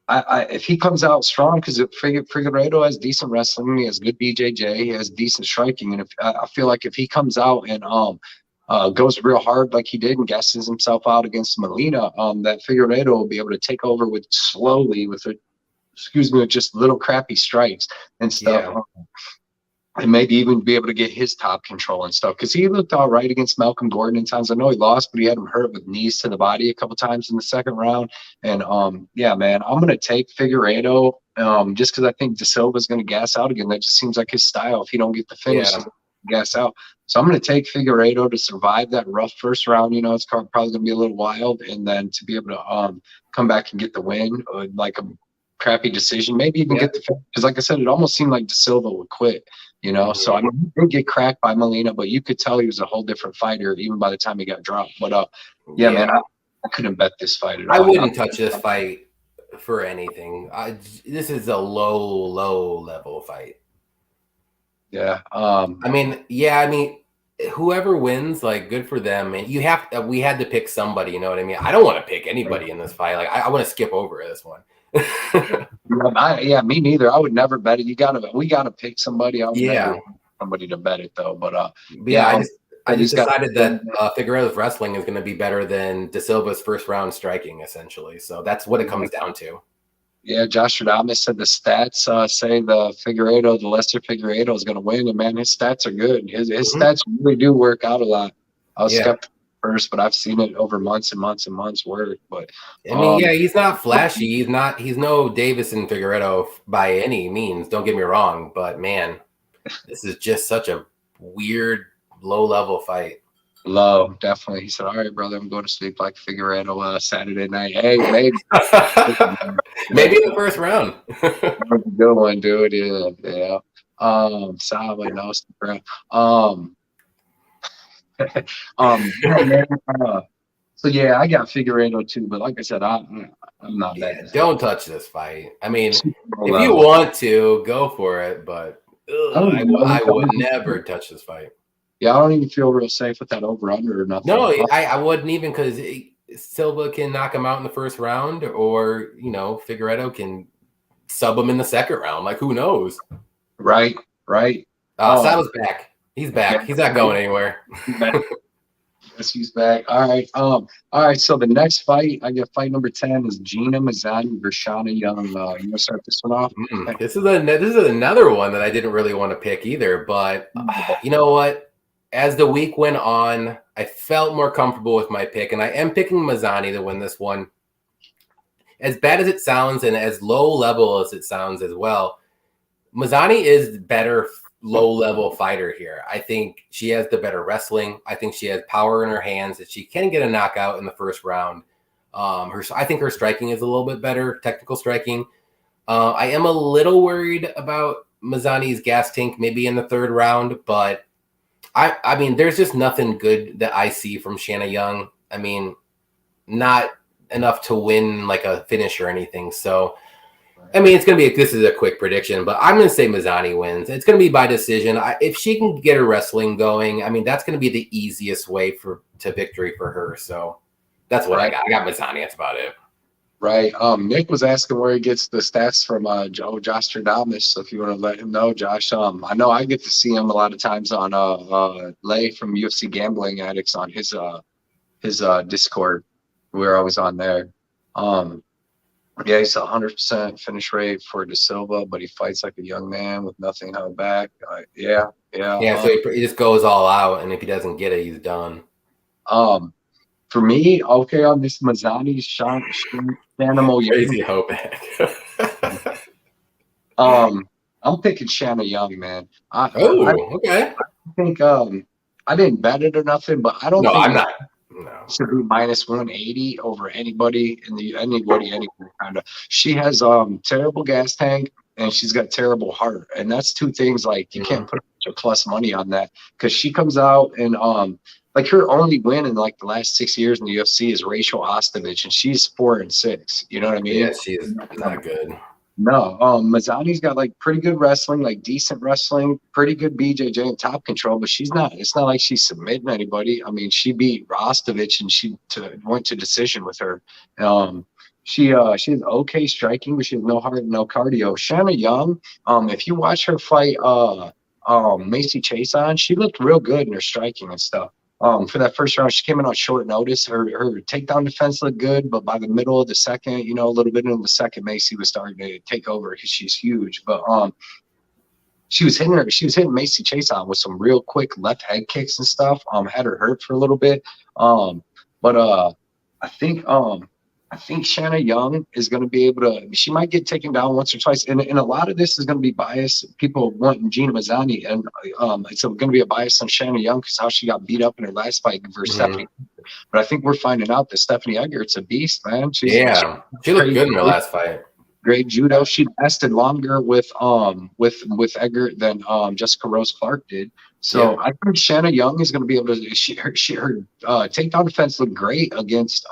If he comes out strong, because Figuereto has decent wrestling, he has good BJJ, he has decent striking, and I feel like if he comes out and goes real hard like he did and gasses himself out against Molina, that Figueredo will be able to take over with just little crappy strikes and stuff. Yeah. And maybe even be able to get his top control and stuff. Because he looked all right against Malcolm Gordon in times. I know he lost, but he had him hurt with knees to the body a couple times in the second round. And, yeah, man, I'm going to take Figueredo just because I think De Silva's going to gas out again. That just seems like his style. If he don't get the finish, gas out. So I'm going to take Figueredo to survive that rough first round. It's probably going to be a little wild. And then to be able to come back and get the win, like a crappy decision, maybe even get the finish. Because like I said, it almost seemed like De Silva would quit. So I mean, he did get cracked by Molina, but you could tell he was a whole different fighter even by the time he got dropped. But man, I couldn't bet this fight at all. I wouldn't touch this fight for anything. This is a low level fight. Yeah. I mean, whoever wins, like, good for them. And we had to pick somebody. You know what I mean? I don't want to pick anybody in this fight. Like, I want to skip over this one. Me neither. I would never bet it. We gotta pick somebody. I would never pick somebody to bet it though. But I just decided that Figueredo's wrestling is going to be better than De Silva's first round striking, essentially. So that's what it comes down to. Yeah, Josh Radames said the stats say the Lester Figueredo is going to win, and man, his stats are good. His stats really do work out a lot. I was skeptical first, but I've seen it over months and months and months work. But I mean, he's not flashy. He's no Davison Figueredo by any means. Don't get me wrong, but man, this is just such a weird low level fight. Low, definitely. He said, "All right, brother, I'm going to sleep like Figueredo Saturday night." Hey, maybe maybe in the first round. Good one, dude. Yeah. Solid, no stuff. So yeah, I got Figueredo too, but like I said, I'm not that. Don't touch this fight. I mean, if you want to, go for it, but I would never touch this fight. Yeah, I don't even feel real safe with that over under or nothing. No, I wouldn't even, because Silva can knock him out in the first round, or Figueredo can sub him in the second round. Like, who knows? Right. Silva's back. He's back. He's not going anywhere. Yes, he's back. All right. So the next fight, I get fight number 10 is Gina Mazzani versus Shana Young. You want to start this one off? This is another one that I didn't really want to pick either. But you know what? As the week went on, I felt more comfortable with my pick, and I am picking Mazzani to win this one. As bad as it sounds, and as low level as it sounds as well, Mazzani is better low-level fighter here. I think she has the better wrestling. I think she has power in her hands that she can get a knockout in the first round. I think her striking is a little bit better, technical striking. I am a little worried about Mazzani's gas tank maybe in the third round, but I mean, there's just nothing good that I see from Shana Young. I mean, not enough to win like a finish or anything. So I mean, this is a quick prediction, but I'm going to say Mazzani wins. It's going to be by decision. If she can get her wrestling going, I mean, that's going to be the easiest way to victory for her. So that's what I got. I got Mazzani. That's about it. Right. Nick was asking where he gets the stats from Josh Radames. So if you want to let him know, Josh, I know I get to see him a lot of times on Lay from UFC Gambling Addicts on his Discord. We're always on there. Yeah, he's 100% finish rate for De Silva, but he fights like a young man with nothing held back. Yeah. So he just goes all out, and if he doesn't get it, he's done. For me, okay, on this Mazzani, Shana Crazy hope. I'm picking Shana Young, man. Okay. I think I didn't bet it or nothing, but I don't. No, I'm not. No. Should be minus 180 over anybody kind of. She has terrible gas tank, and she's got terrible heart, and that's two things like you can't put a plus money on that, because she comes out and like her only win in like the last 6 years in the UFC is Rachel Ostovich, and she's 4-6. You know what I mean? Yeah, she is not good. No, Mazzani's got like pretty good wrestling, like decent wrestling, pretty good BJJ and top control, but she's not. It's not like she's submitting anybody. I mean, she beat Rostovich and she went to decision with her. She has okay striking, but she has no heart, no cardio. Shanna Young, if you watch her fight Macy Chason, she looked real good in her striking and stuff. For that first round, she came in on short notice. Her takedown defense looked good, but by the middle of the second, a little bit into the second, Macy was starting to take over because she's huge. But she was hitting Macy Chason with some real quick left head kicks and stuff. Had her hurt for a little bit. But I think Shanna Young is going to be able to. She might get taken down once or twice, and a lot of this is going to be biased. People wanting Gina Mazzani, and it's going to be a bias on Shanna Young because how she got beat up in her last fight versus Stephanie. But I think we're finding out that Stephanie Eggert's a beast, man. She looked good in her last fight. Great judo. She lasted longer with Eggert than Jessica Rose Clark did. So I think Shanna Young is going to be able to. Her takedown defense looked great against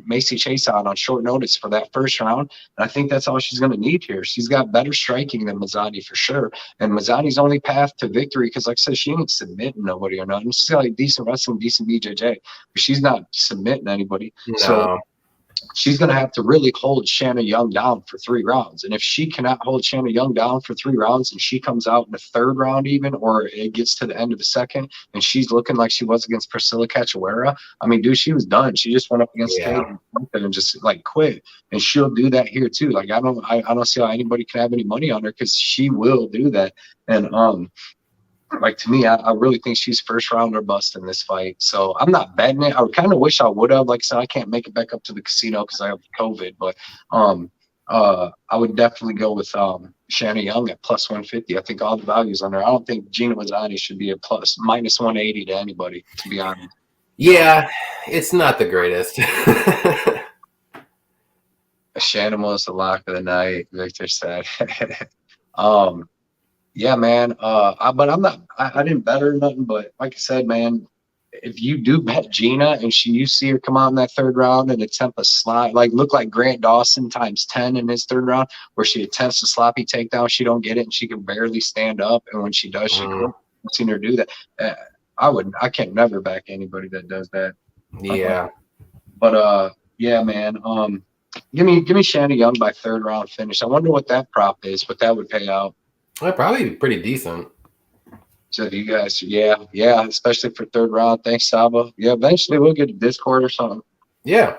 Macy Chason on short notice for that first round, and I think that's all she's going to need here. She's got better striking than Mazzani for sure, and Mazzani's only path to victory, because like I said, she ain't submitting nobody or nothing. She's got like decent wrestling, decent BJJ, but she's not submitting anybody. No. So she's going to have to really hold Shanna Young down for 3 rounds. And if she cannot hold Shanna Young down for 3 rounds and she comes out in the 3rd round even, or it gets to the end of the 2nd and she's looking like she was against Priscilla Cachoeira, I mean, dude, she was done. She just went up against Kate and just like quit. And she'll do that here too. Like, I don't see how anybody can have any money on her, because she will do that. And like, to me, I really think she's first round or bust in this fight. So I'm not betting it. I kind of wish I would have. Like I said, I can't make it back up to the casino because I have COVID. But I would definitely go with Shanna Young at plus 150. I think all the values on her. I don't think Gina Mazzani should be a minus 180 to anybody, to be honest. Yeah, it's not the greatest. Shannon was the lock of the night, Victor said. Yeah, man. But I'm not. I didn't bet her or nothing. But like I said, man, if you do bet Gina and you see her come out in that 3rd round and attempt a slide, like look like Grant Dawson times 10 in his 3rd round, where she attempts a sloppy takedown, she don't get it, and she can barely stand up. And when she does, she quits. I've seen her do that. I can't never back anybody that does that. Yeah. But yeah, man. Give me Shanna Young by 3rd round finish. I wonder what that prop is, what that would pay out. Well, probably pretty decent. So you guys, yeah, especially for 3rd round. Thanks, Saba. Yeah, eventually we'll get a Discord or something. Yeah.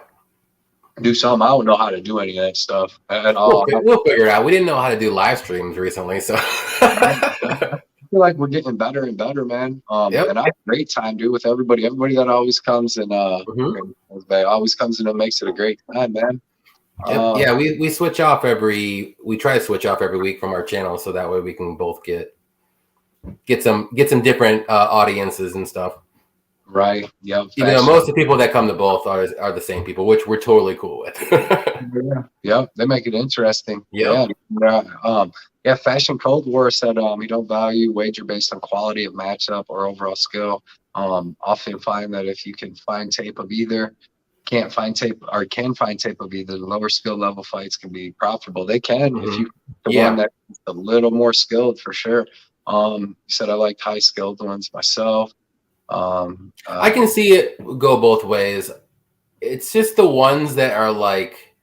Do something. I don't know how to do any of that stuff at all. We'll figure it out. We didn't know how to do live streams recently, so I feel like we're getting better and better, man. And I have a great time, dude, with everybody. Everybody that always comes and always comes and makes it a great time, man. Yeah, we switch off we try to switch off every week from our channel, so that way we can both get some different audiences and stuff. Right. Yeah. Even though most of the people that come to both are the same people, which we're totally cool with. Yeah. They make it interesting. Yeah. Fashion Cold War said he don't value wager based on quality of matchup or overall skill. Often find that if you can find tape of either, can find tape of either, the lower skill level fights can be profitable. They can if you one that's a little more skilled, for sure. You said I liked high skilled ones myself. I can see it go both ways. It's just the ones that are like,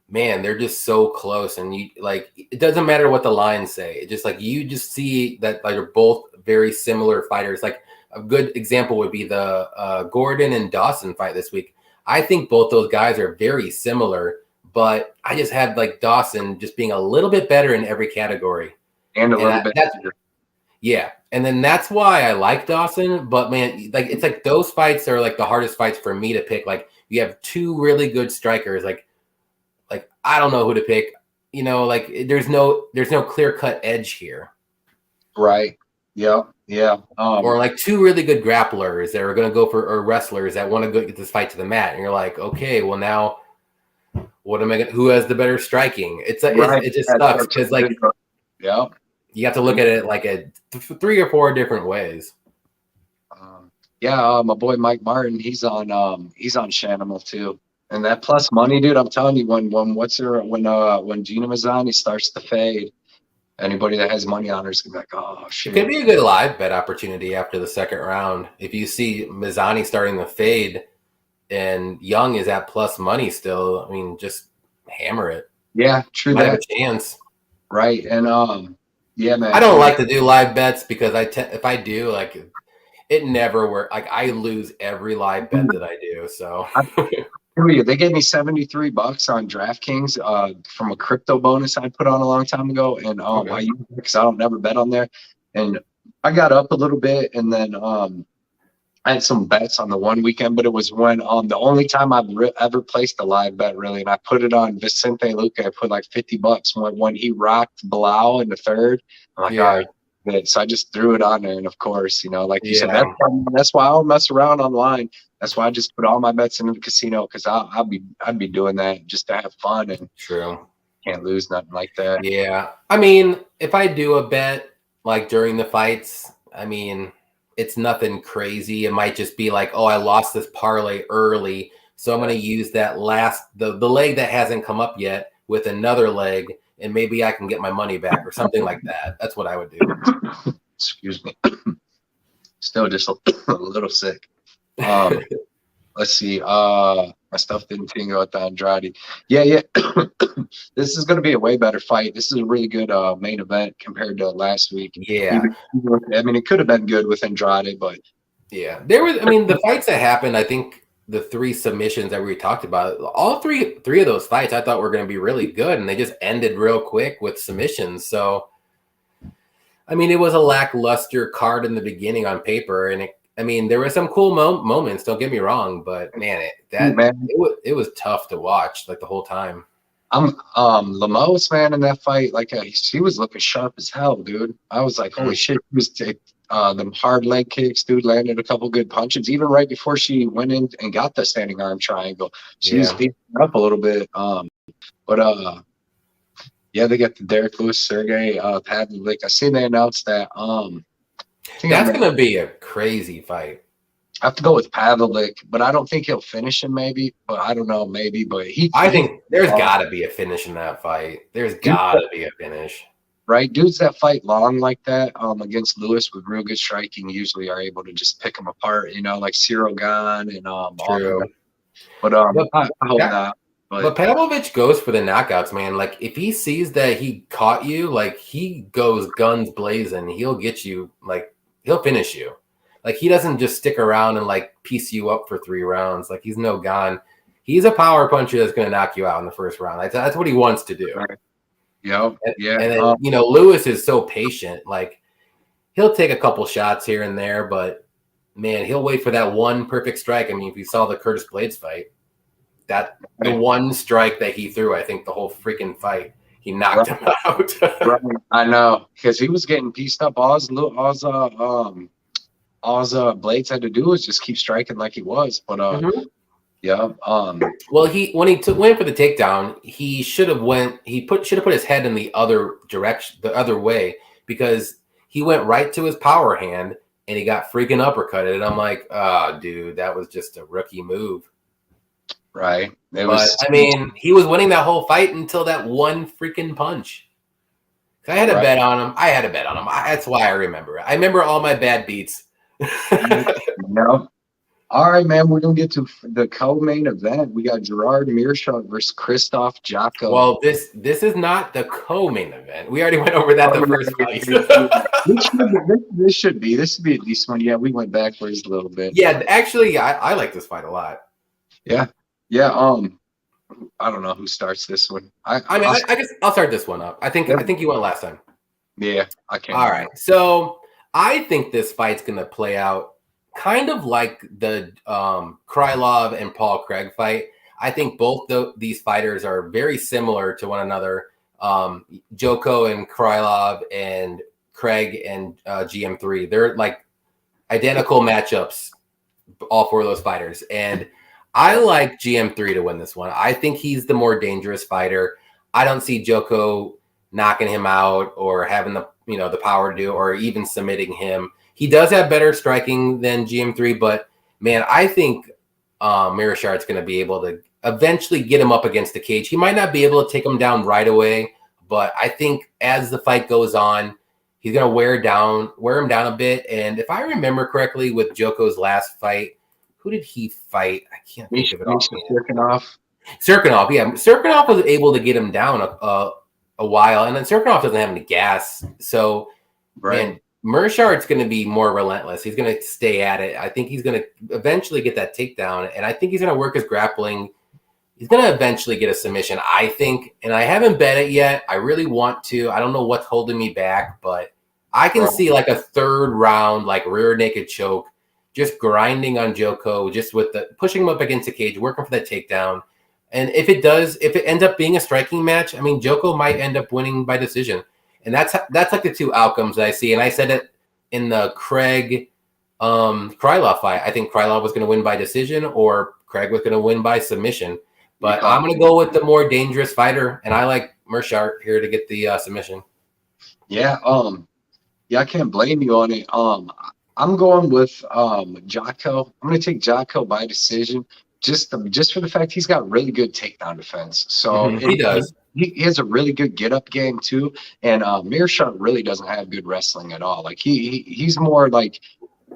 man, they're just so close, and you like, it doesn't matter what the lines say. It just like, you just see that like, they're both very similar fighters. Like a good example would be the Gordon and Dawson fight this week. I think both those guys are very similar, but I just had like Dawson just being a little bit better in every category. And a little bit better. Yeah. And then that's why I like Dawson. But man, like, it's like those fights are like the hardest fights for me to pick. Like, you have 2 really good strikers. Like I don't know who to pick. You know, like there's no clear cut edge here. Right. Yeah. Or like 2 really good grapplers that are going to go for, or wrestlers that want to go get this fight to the mat, and you're like, okay, well now, what am I going? Who has the better striking? It's like it just sucks because like, you have to look at it like 3 or 4 different ways. Yeah, my boy Mike Martin, he's on Shanimal too. And that plus money, dude, I'm telling you, when Gina Mazzani starts to fade, anybody that has money on her is gonna be like, oh It shit. could be a good live bet opportunity after the second round. If you see Mazzani starting to fade and Young is at plus money still, I mean, just hammer it. Yeah, true. Might that. have a chance. Right. And yeah, man. I don't like to do live bets because if I do, like, it never works. Like, I lose every live bet that I do. So they gave me $73 on DraftKings from a crypto bonus I put on a long time ago, and Okay. I use it because I don't never bet on there, and I got up a little bit, and then I had some bets on the one weekend, but it was when the only time I've ever placed a live bet really, and I put it on Vicente Luque. I put like $50 when he rocked Blau in the third. I'm like, all right. So I just threw it on there, and of course, like you said, that's why I don't mess around online. That's why I just put all my bets into the casino because I'd be doing that just to have fun and true. Can't lose nothing like that. Yeah, I mean, if I do a bet like during the fights, I mean, it's nothing crazy. It might just be like, oh, I lost this parlay early, so I'm going to use that the leg that hasn't come up yet with another leg, and maybe I can get my money back or something like that. That's what I would do. Excuse me. Still just a little sick. Let's see. My stuff didn't tingle at the Andrade. Yeah. This is going to be a way better fight. This is a really good main event compared to last week. Yeah. I mean, it could have been good with Andrade, but yeah, there was. I mean, the fights that happened. I think the 3 submissions that we talked about, all three of those fights, I thought were going to be really good, and they just ended real quick with submissions. So, I mean, it was a lackluster card in the beginning on paper, and I mean, there were some cool moments. Don't get me wrong, but man, it was tough to watch like the whole time. Lemos, man, in that fight, like she was looking sharp as hell, dude. I was like, holy shit, he was them hard leg kicks, dude. Landed a couple good punches, even right before she went in and got the standing arm triangle. She was beating up a little bit. But yeah, they got the Derek Lewis, Sergey Pavlovich. I seen they announced that. That's gonna be a crazy fight. I have to go with Pavlik, but I don't think he'll finish him. Maybe, but I don't know. Maybe, but I think there's got to be a finish in that fight. There's got to be a finish, right? Dudes that fight long like that against Lewis with real good striking usually are able to just pick him apart. Like Cyril Gane and True. But I hope not. But Pavlovich goes for the knockouts, man. Like if he sees that he caught you, like he goes guns blazing. He'll get you. Like he'll finish you. Like he doesn't just stick around and like piece you up for 3 rounds. Like he's no Gane. He's a power puncher that's going to knock you out in the first round. That's what he wants to do. Right. Yeah. And then Lewis is so patient. Like he'll take a couple shots here and there, but man, he'll wait for that one perfect strike. I mean, if you saw the Curtis Blades fight, the one strike that he threw, I think the whole freaking fight, he knocked him out. Right. I know because he was getting pieced up. All Blades had to do was just keep striking like he was. But yeah. Well, when he went for the takedown, he should have put his head in the other direction, the other way, because he went right to his power hand and he got freaking uppercutted. And I'm like, oh, dude, that was just a rookie move. Right. I mean, he was winning that whole fight until that one freaking punch. I had a bet on him. That's why I remember it. I remember all my bad beats. No. All right, man. We're gonna get to the co-main event. We got Gerard Mirshall versus Christoph Jocko. Well, this is not the co-main event. We already went over that the first fight. This should be a decent one. Yeah, we went backwards a little bit. Yeah, actually, I like this fight a lot. Yeah. I don't know who starts this one. I'll start this one up. I think you went last time. Yeah, I can. All right, so I think this fight's gonna play out kind of like the Krylov and Paul Craig fight. I think both these fighters are very similar to one another. Joko and Krylov and Craig and GM3. They're like identical matchups, all 4 of those fighters. And I like GM3 to win this one. I think he's the more dangerous fighter. I don't see Joko knocking him out or having the power to do, or even submitting him. He does have better striking than GM3, but man, I think Mirshall's going to be able to eventually get him up against the cage. He might not be able to take him down right away, but I think as the fight goes on, he's going to wear him down a bit. And if I remember correctly, with Joko's last fight, who did he fight? I can't think of it. Serkinov, yeah. Serkinov was able to get him down a while, and then Serkinov doesn't have any gas. So, man, Mirshall's going to be more relentless. He's going to stay at it. I think he's going to eventually get that takedown, and I think he's going to work his grappling. He's going to eventually get a submission, I think, and I haven't bet it yet. I really want to. I don't know what's holding me back, but I can see like a third round, like rear naked choke, just grinding on Joko, just with the pushing him up against the cage, working for that takedown. And if it ends up being a striking match, I mean, Joko might end up winning by decision. And that's like the two outcomes that I see. And I said it in the Craig Krylov fight. I think Krylov was going to win by decision, or Craig was going to win by submission. But I'm going to go with the more dangerous fighter, and I like Mirshall here to get the submission. Yeah, I can't blame you on it. I'm going with Jocko. I'm going to take Jocko by decision. Just for the fact he's got really good takedown defense. So he does. He has a really good get up game too. And Mirshall really doesn't have good wrestling at all. Like he's more like,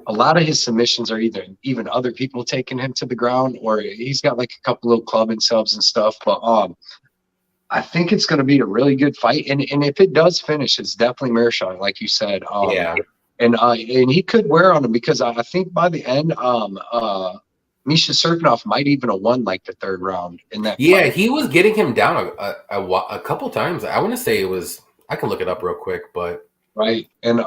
a lot of his submissions are either even other people taking him to the ground, or he's got like a couple little clubbing subs and stuff. But I think it's going to be a really good fight. And if it does finish, it's definitely Mirshall, like you said. And he could wear on him, because I think by the end, Misha Serkinov might even have won like the third round in that fight. He was getting him down a couple times. I want to say it was, I can look it up real quick, but right. And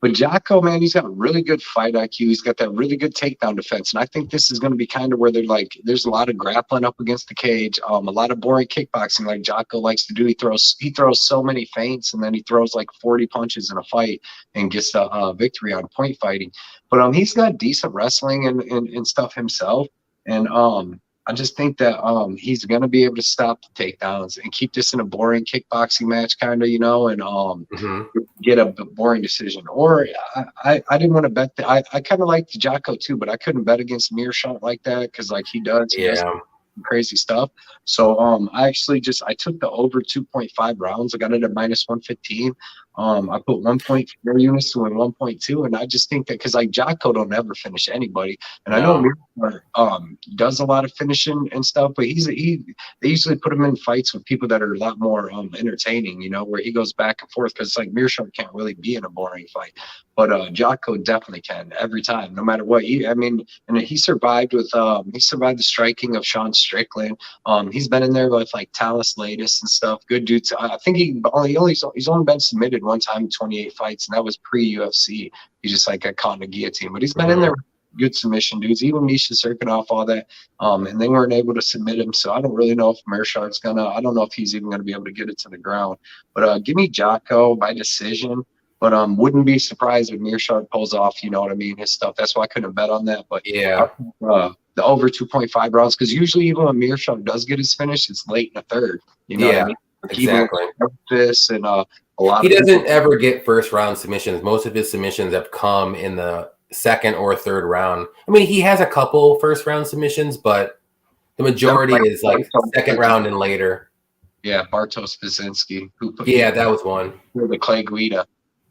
but Jocko, man, he's got a really good fight IQ. He's got that really good takedown defense. And I think this is going to be kind of where they're like, there's a lot of grappling up against the cage, a lot of boring kickboxing like Jocko likes to do. He throws so many feints, and then he throws like 40 punches in a fight and gets the victory on point fighting. But he's got decent wrestling and stuff himself. And I just think that he's going to be able to stop the takedowns and keep this in a boring kickboxing match, kind of, and get a boring decision. Or I didn't want to bet that. I kind of liked Jocko too, but I couldn't bet against Mirshall like that, because like he does crazy stuff. So I took the over 2.5 rounds. I got it at -115. I put 1.4 units to win 1.2, and I just think that because like Jocko don't ever finish anybody, and I know Mirshall does a lot of finishing and stuff, but they usually put him in fights with people that are a lot more entertaining, where he goes back and forth, because like Mirshall can't really be in a boring fight, but Jocko definitely can every time, no matter what. And he survived the striking of Sean Strickland. He's been in there with like Talis Latest and stuff. Good dude. I think he's only been submitted one time in 28 fights, and that was pre-UFC. He just like got caught in a guillotine, but he's been in there with good submission dudes, even Misha Serkinov, all that. And they weren't able to submit him. So I don't really know if Mirshall's I don't know if he's even gonna be able to get it to the ground. But give me Jocko by decision. But wouldn't be surprised if Mirshall pulls off, you know what I mean, his stuff. That's why I couldn't bet on that. But the over 2.5 rounds, because usually even when Mirshall does get his finish, it's late in the third. You know what I mean? Like exactly. This and a lot. He doesn't ever get first round submissions. Most of his submissions have come in the second or third round. I mean, he has a couple first round submissions, but the majority is like second round and later. Yeah, Bartosz Wyszynski, that was one. The Clay Guida.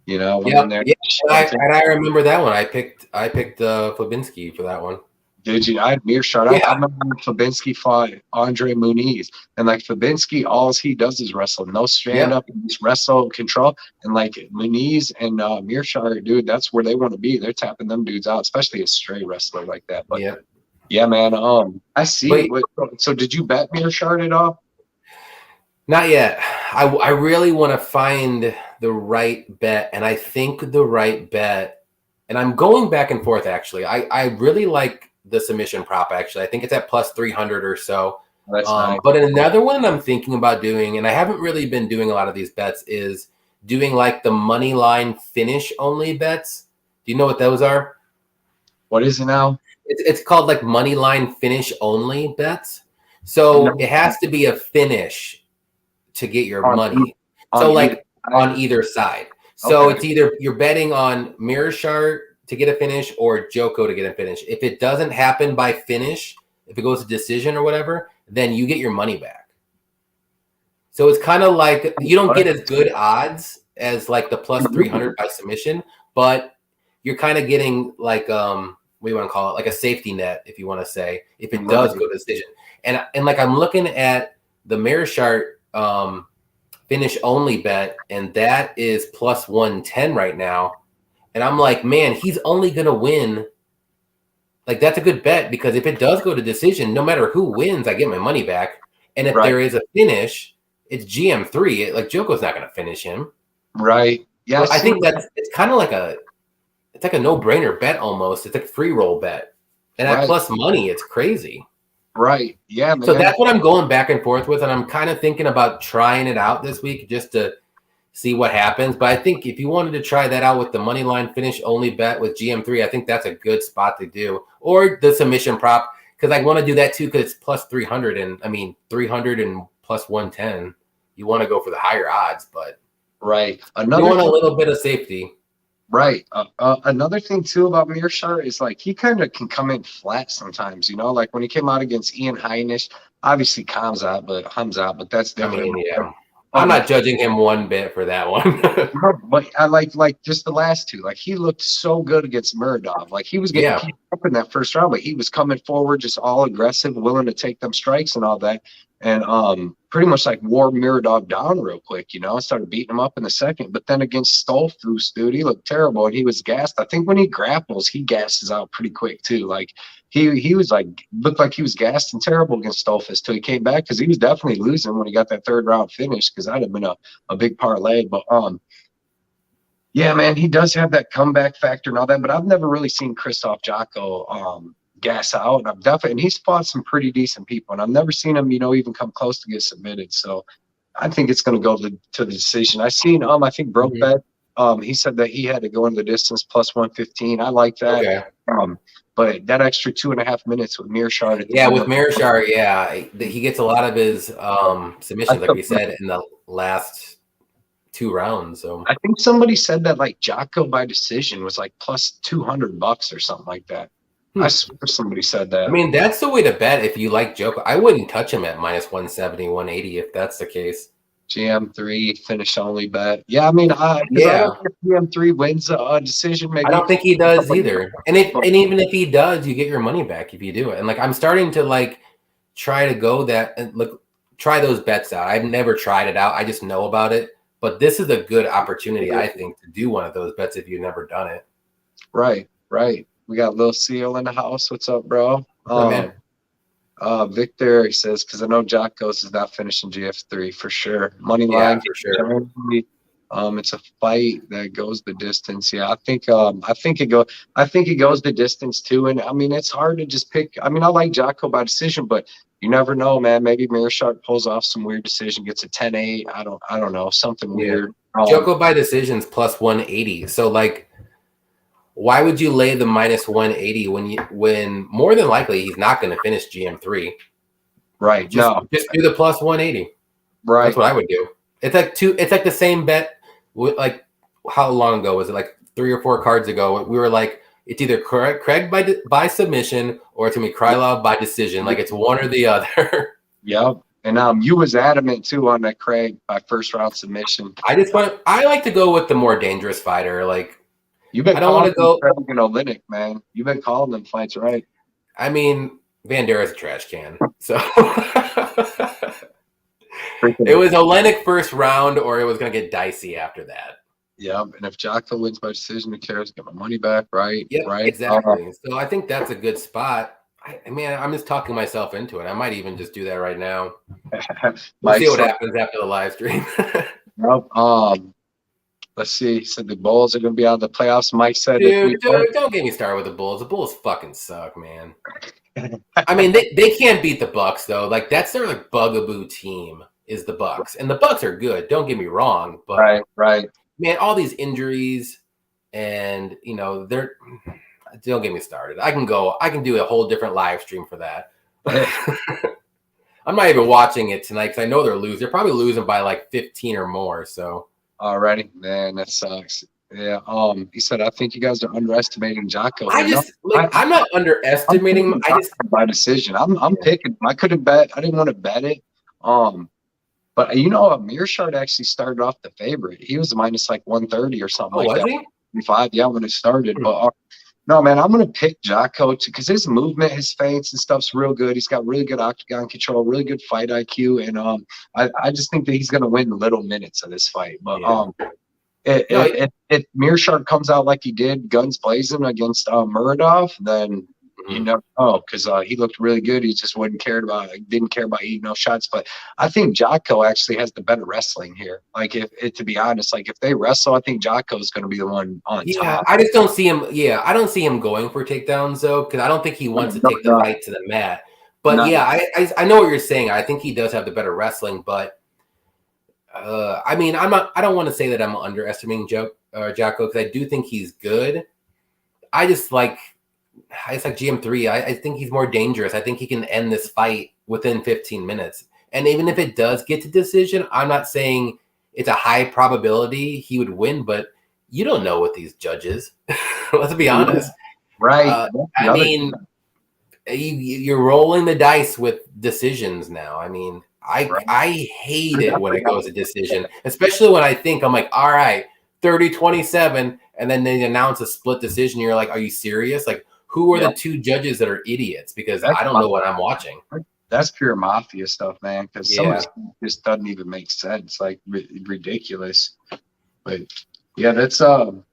And I remember that one. I picked Fabinski for that one. Did you? I had Mirshall. I remember Fabinski fought Andre Muniz, and like Fabinski, all he does is wrestle, no stand up, just wrestle, control. And like Muniz and Mirshall, dude, that's where they want to be. They're tapping them dudes out, especially a stray wrestler like that. But yeah, man. I see. So did you bet Mirshall at all? Not yet. I really want to find the right bet, and I think the right bet, and I'm going back and forth actually. I really like the submission prop actually. I think it's at plus 300 or so. That's nice. But another one I'm thinking about doing, and I haven't really been doing a lot of these bets, is doing like the money line finish only bets. Do you know what those are? What is it now? It's called like money line finish only bets. So it has to be a finish to get your money. On either side. So it's either you're betting on Mirshall to get a finish or Joko to get a finish. If it doesn't happen by finish, if it goes to decision or whatever, then you get your money back. So it's kind of like you don't get as good odds as like the plus 300 by submission, but you're kind of getting like what do you want to call it, like a safety net, if you want to say, if it does go to decision. And like I'm looking at the Mirshall finish only bet, and that is plus 110 right now. And I'm like, man, he's only going to win. Like, that's a good bet, because if it does go to decision, no matter who wins, I get my money back. And if there is a finish, it's GM3. Like, Joko's not going to finish him. Right. Yeah. So I think it's kind of like it's like a no-brainer bet almost. It's like a free roll bet. And at plus money, it's crazy. Right. Yeah, man. So that's what I'm going back and forth with, and I'm kind of thinking about trying it out this week just to see what happens. But I think if you wanted to try that out with the money line finish only bet with GM3, I think that's a good spot to do. Or the submission prop, because I want to do that too, because it's plus 300, and 300 and plus 110. You want to go for the higher odds, but you want a little bit of safety. Right. Another thing too about Mirshall is like he kind of can come in flat sometimes, you know, like when he came out against Ian Heinisch, obviously Hamzat, but that's different. I'm not judging him one bit for that one. But I like just the last two. Like he looked so good against Muradov. Like he was getting kicked up in that first round, but he was coming forward, just all aggressive, willing to take them strikes and all that. And pretty much like wore Muradov down real quick, you know, started beating him up in the second. But then against Stolfus, dude, he looked terrible and he was gassed. I think when he grapples, he gasses out pretty quick too. Like he was like, looked like he was gassed and terrible against Stolfus till he came back, because he was definitely losing when he got that third round finish, because that'd have been a big parlay. But yeah, man, he does have that comeback factor and all that. But I've never really seen Christoph Jocko gas out. And he's fought some pretty decent people, and I've never seen him, you know, even come close to get submitted. So I think it's going to go to the decision. I seen I think Brokeback, he said that he had to go into the distance plus 115. I like that. But that extra 2.5 minutes with Mirshall. With Mirshall, he gets a lot of his submissions, like we said, in the last 2 rounds. So I think somebody said that like Jocko by decision was like plus $200 or something like that. I swear somebody said that. I mean, that's the way to bet if you like Joko. I wouldn't touch him at minus 170, 180 if that's the case. GM3 finish only bet. Yeah, I mean, I don't think GM3 wins a decision. Maybe I don't think he does either. And even if he does, you get your money back if you do it. And like I'm starting to like try to go that and look, try those bets out. I've never tried it out. I just know about it. But this is a good opportunity, I think, to do one of those bets if you've never done it. Right. We got Lil Seal in the house. What's up, bro? Victor, he says, because I know Jocko's is not finishing GF3 for sure. Money line for sure. It's a fight that goes the distance. Yeah, I think it goes the distance too. And I mean, it's hard to just pick. I mean, I like Jocko by decision, but you never know, man. Maybe Mirshall pulls off some weird decision, gets a 10-8. I don't know, something weird. Jocko by decisions plus 180. So like, why would you lay the minus 180 when more than likely he's not going to finish GM3? Right. Just do the plus 180. Right. That's what I would do. It's like the same bet. Like how long ago was it? Like 3 or 4 cards ago, we were like, it's either Craig by submission or it's gonna be Krylov by decision. Like it's one or the other. Yep. And you was adamant too on that Craig by first round submission. I like to go with the more dangerous fighter. Like. I don't want to go Olynyk, man. You've been calling them fights, right? I mean, Vandera's a trash can. So it was Olynyk first round, or it was going to get dicey after that. Yeah, and if Jocko wins by decision, who cares? Get my money back, right? Yeah, right. Exactly. So I think that's a good spot. I'm just talking myself into it. I might even just do that right now. We'll see what happens after the live stream. Let's see. He said the Bulls are going to be out of the playoffs. Mike said, dude, don't get me started with the Bulls. The Bulls fucking suck, man. I mean, they can't beat the Bucks though. Like that's their like bugaboo team is the Bucks, and the Bucks are good. Don't get me wrong, but right. Man, all these injuries, and you know don't get me started. I can do a whole different live stream for that. I'm not even watching it tonight because I know they're losing. They're probably losing by like 15 or more. So. Already, man, that sucks. Yeah. He said, I think you guys are underestimating Jocko. I'm not underestimating him. I just by decision. I'm picking. I could have bet. I didn't want to bet it. But Mirshall actually started off the favorite. He was minus like 130 or something like that. 5, yeah, when it started. But no, man, I'm gonna pick Jocko because his movement, his feints and stuff's real good. He's got really good octagon control, really good fight IQ, and I just think that he's gonna win little minutes of this fight. But if Mirshall comes out like he did, guns blazing against Muradov, then you never know, because he looked really good. He just didn't care about eating no shots. But I think Jocko actually has the better wrestling here. Like, to be honest, like if they wrestle, I think Jocko is going to be the one on top. Yeah, I just don't see him. Yeah, I don't see him going for takedowns though, because I don't think he wants to take the fight to the mat. But I know what you're saying. I think he does have the better wrestling, but I mean, I don't want to say that I'm underestimating Jocko, because I do think he's good. It's like GM3. I think he's more dangerous. I think he can end this fight within 15 minutes. And even if it does get to decision, I'm not saying it's a high probability he would win, but you don't know with these judges. Let's be honest. Right. I mean, you're rolling the dice with decisions now. I mean, I hate it when it goes to decision, especially when I think I'm like, all right, 30-27, and then they announce a split decision. You're like, are you serious? Like, who are the two judges that are idiots? Because I don't know what I'm watching. That's pure mafia stuff, man. Because some of this just doesn't even make sense. Like, ridiculous. But yeah, that's gonna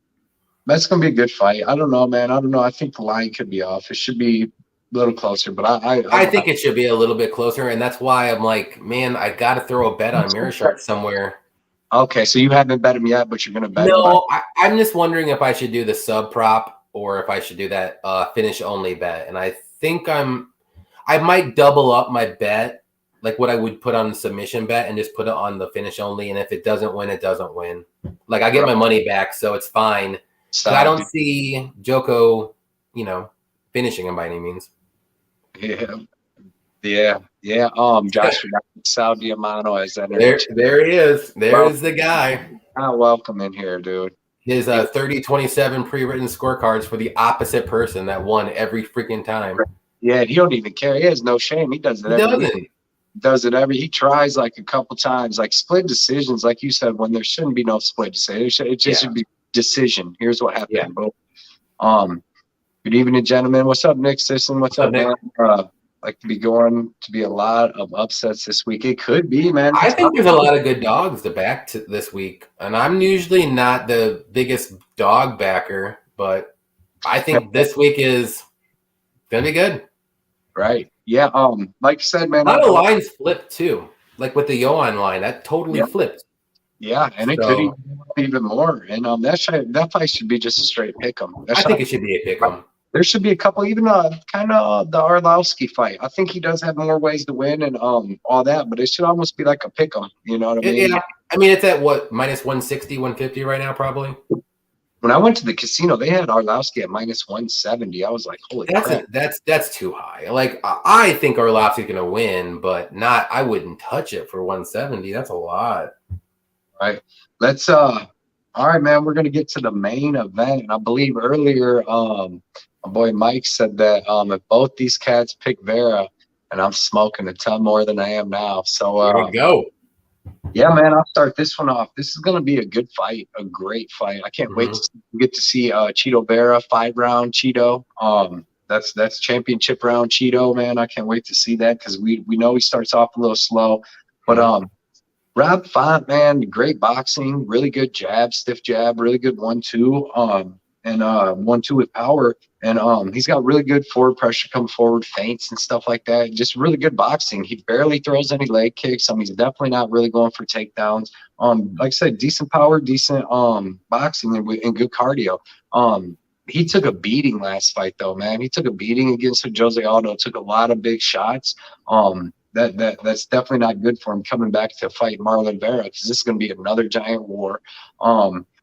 be a good fight. I don't know, man. I don't know. I think the line could be off. It should be a little closer, but I think it should be a little bit closer, and that's why I'm like, man, I got to throw a bet on Mirshall somewhere. Okay, so you haven't bet him yet, but you're gonna bet him. No, I'm just wondering if I should do the sub prop or if I should do that finish only bet. And I think I might double up my bet, like what I would put on the submission bet, and just put it on the finish only. And if it doesn't win, it doesn't win. Like, I get my money back, so it's fine. But I don't see Joko, finishing him by any means. Yeah. Josh Sal Diamano is that there he is. There's the guy. Welcome in here, dude. His 30-27 pre-written scorecards for the opposite person that won every freaking time. Yeah, and he don't even care. He has no shame. He does it he tries like a couple times, like split decisions, like you said, when there shouldn't be no split decision. It just should be decision. Here's what happened. Yeah. Good evening, gentlemen. What's up, Nick Sisson? What's up, man? Like to be a lot of upsets this week. It could be, man. I think there's a lot of good dogs to back this week, and I'm usually not the biggest dog backer, but I think this week is gonna be good. Right? Yeah. Like you said, man. A lot of lines flipped too, like with the Johan line, that totally flipped. Yeah, and it could even more. And that fight should be just a straight pick 'em. I think it should be a pick 'em. There should be a couple, even kind of the Arlovsky fight. I think he does have more ways to win and all that, but it should almost be like a pick 'em. You know what I mean? Yeah. I mean, it's at what, minus 160, 150 right now, probably. When I went to the casino, they had Arlovsky at minus 170. I was like, holy crap. That's too high. Like, I think Arlovsky's gonna win, but I wouldn't touch it for 170. That's a lot. All right. Let's all right, man. We're gonna get to the main event. And I believe earlier, my boy Mike said that if both these cats pick Vera, and I'm smoking a ton more than I am now. So there we go. Yeah, man, I'll start this one off. This is going to be a good fight, a great fight. I can't wait to get to see Cheeto Vera 5-round Cheeto. That's championship round Cheeto, man. I can't wait to see that because we know he starts off a little slow. But Rob Font, man, great boxing, really good jab, stiff jab, really good 1-2. And 1-2 with power, and he's got really good forward pressure, come forward, feints and stuff like that. Just really good boxing. He barely throws any leg kicks. He's definitely not really going for takedowns. Like I said, decent power, decent boxing, and good cardio. He took a beating last fight though, man. He took a beating against Jose Aldo. Took a lot of big shots. That's definitely not good for him coming back to fight Marlon Vera, because this is going to be another giant war.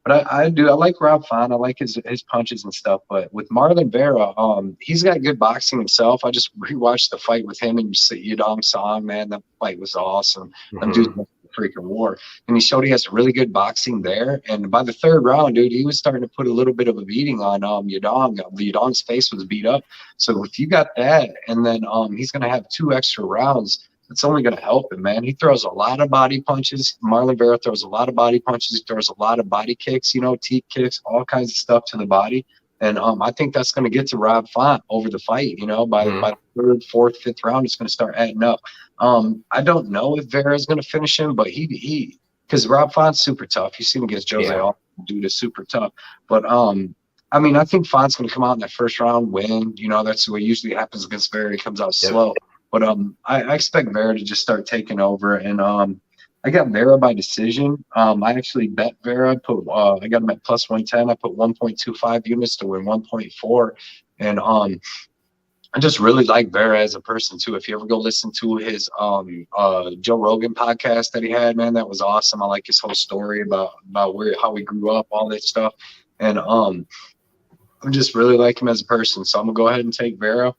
But I like Rob Font. I like his punches and stuff. But with Marlon Vera, he's got good boxing himself. I just rewatched the fight with him and Yadong Song. Man, that fight was awesome. Them dudes freaking war. And he showed he has really good boxing there. And by the third round, dude, he was starting to put a little bit of a beating on Yadong. Yadong's face was beat up. So if you got that, and then he's going to have 2 extra rounds, it's only going to help him, man. He throws a lot of body punches. Marlon Vera throws a lot of body punches. He throws a lot of body kicks, teep kicks, all kinds of stuff to the body. And I think that's going to get to Rob Font over the fight. By the 3rd, 4th, 5th round, it's going to start adding up. I don't know if Vera is going to finish him, but he because Rob Font's super tough. You see him against Jose Aldo, dude is super tough. But I think Font's going to come out in that first round, win. That's what usually happens against Vera. He comes out slow. But I expect Vera to just start taking over, and I got Vera by decision. I actually bet Vera. I got him at plus 110. I put 1.25 units to win 1.4, and I just really like Vera as a person too. If you ever go listen to his Joe Rogan podcast that he had, man, that was awesome. I like his whole story about how he grew up, all that stuff, and I just really like him as a person. So I'm gonna go ahead and take Vera.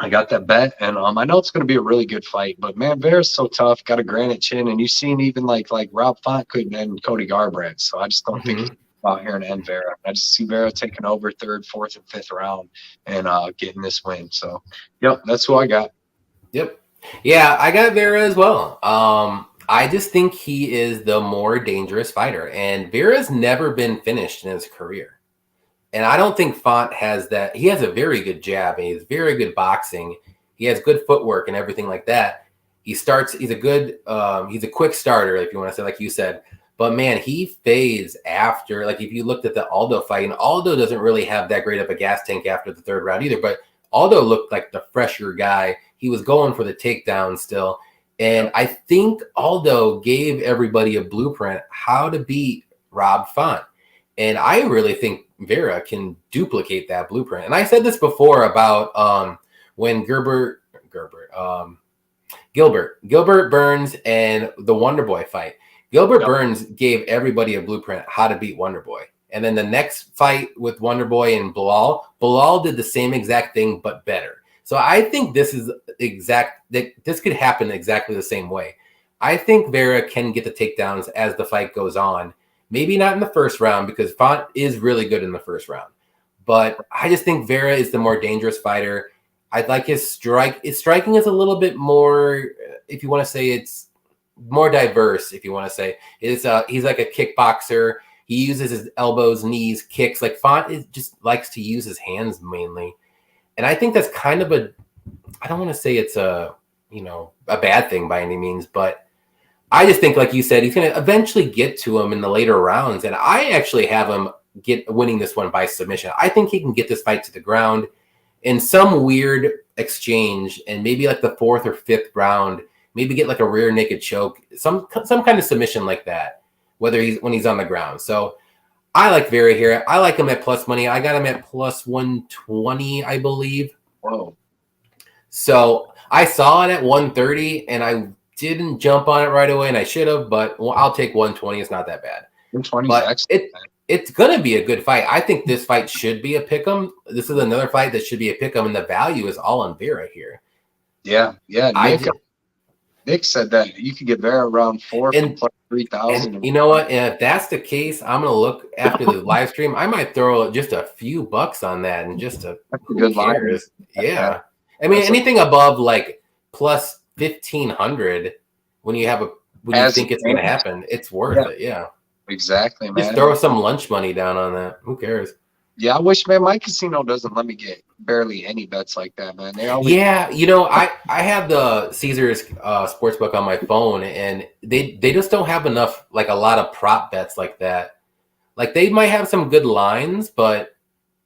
I got that bet, and I know it's going to be a really good fight. But man, Vera's so tough, got a granite chin, and you've seen even like Rob Font couldn't end Cody Garbrandt. So I just don't think he's out here and end Vera. I just see Vera taking over 3rd, 4th, and 5th round and getting this win. So, yep, that's who I got. Yep, yeah, I got Vera as well. I just think he is the more dangerous fighter, and Vera's never been finished in his career. And I don't think Font has that. He has a very good jab. And he has very good boxing. He has good footwork and everything like that. He's a quick starter, if you want to say, like you said. But man, he fades after. Like if you looked at the Aldo fight, and Aldo doesn't really have that great of a gas tank after the 3rd round either. But Aldo looked like the fresher guy. He was going for the takedown still. And I think Aldo gave everybody a blueprint how to beat Rob Font. And I really think Vera can duplicate that blueprint. And I said this before about when Gilbert Burns and the Wonder Boy fight. Gilbert Burns gave everybody a blueprint how to beat Wonder Boy. And then the next fight with Wonder Boy and Bilal did the same exact thing, but better. So I think this could happen exactly the same way. I think Vera can get the takedowns as the fight goes on. Maybe not in the 1st round because Font is really good in the 1st round. But I just think Vera is the more dangerous fighter. I like his strike. His striking is a little bit more, if you want to say it's more diverse, if you want to say. He's like a kickboxer. He uses his elbows, knees, kicks. Like Font just likes to use his hands mainly. And I think that's kind of I don't want to say it's a bad thing by any means, but I just think, like you said, he's going to eventually get to him in the later rounds. And I actually have him winning this one by submission. I think he can get this fight to the ground in some weird exchange, and maybe like the 4th or 5th round, maybe get like a rear naked choke, some kind of submission like that, when he's on the ground. So I like Vera here. I like him at plus money. I got him at plus 120, I believe. Whoa. So I saw it at 130, and I didn't jump on it right away, and I should have, but I'll take 120. It's not that bad. 120 is excellent. It's going to be a good fight. I think this fight should be a pick'em. This is another fight that should be a pick'em, and the value is all on Vera here. Yeah. Nick said that you could get Vera around 4 for plus 3,000. You know what? And if that's the case, I'm going to look after the live stream. I might throw just a few bucks on that, and just that's a good line. Yeah. I mean, anything above like plus 1,500 when you think it's going to happen, it's worth it. Yeah, exactly, man. Just throw some lunch money down on that. Who cares? Yeah, I wish, man, my casino doesn't let me get barely any bets like that, man. They always I have the Caesars sportsbook on my phone, and they just don't have enough, like a lot of prop bets like that. Like they might have some good lines, but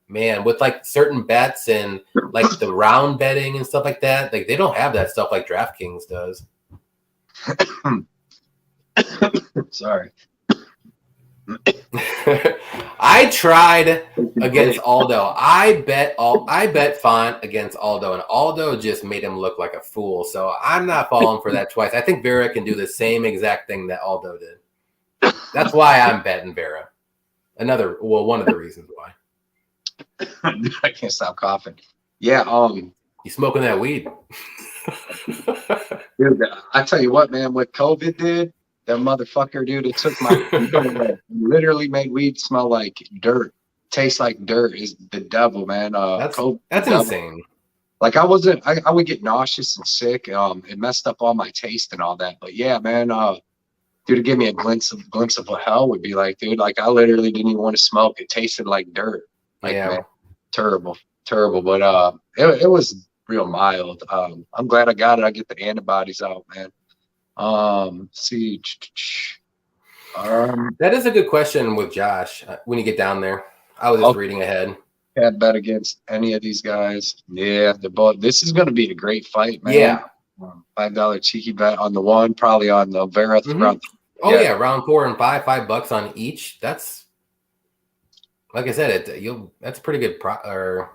man, with like certain bets and like the round betting and stuff like that, like they don't have that stuff like DraftKings does. Sorry. I tried against Aldo. I bet Font against Aldo, and Aldo just made him look like a fool. So I'm not falling for that twice. I think Vera can do the same exact thing that Aldo did. That's why I'm betting Vera. One of the reasons why. I can't stop coughing. Yeah. You smoking that weed? Dude, I tell you what, man, what COVID did, that motherfucker, dude, it took my literally made weed smell like dirt, taste like dirt. Is the devil, man. That's insane. Like I would get nauseous and sick. It messed up all my taste and all that. But yeah, man, dude, it gave me a glimpse of what hell would be like, dude. Like I literally didn't even want to smoke. It tasted like dirt. Like, yeah, man, terrible. But it was real mild. I'm glad I got it. I get the antibodies out, man. See. That is a good question with Josh when you get down there. I was just reading ahead. Can't bet against any of these guys. Yeah, this is going to be a great fight, man. Yeah. $5 cheeky bet on the one, probably on the Vera. Yeah, round 4 and 5, $5 on each. That's, like I said, that's pretty good payout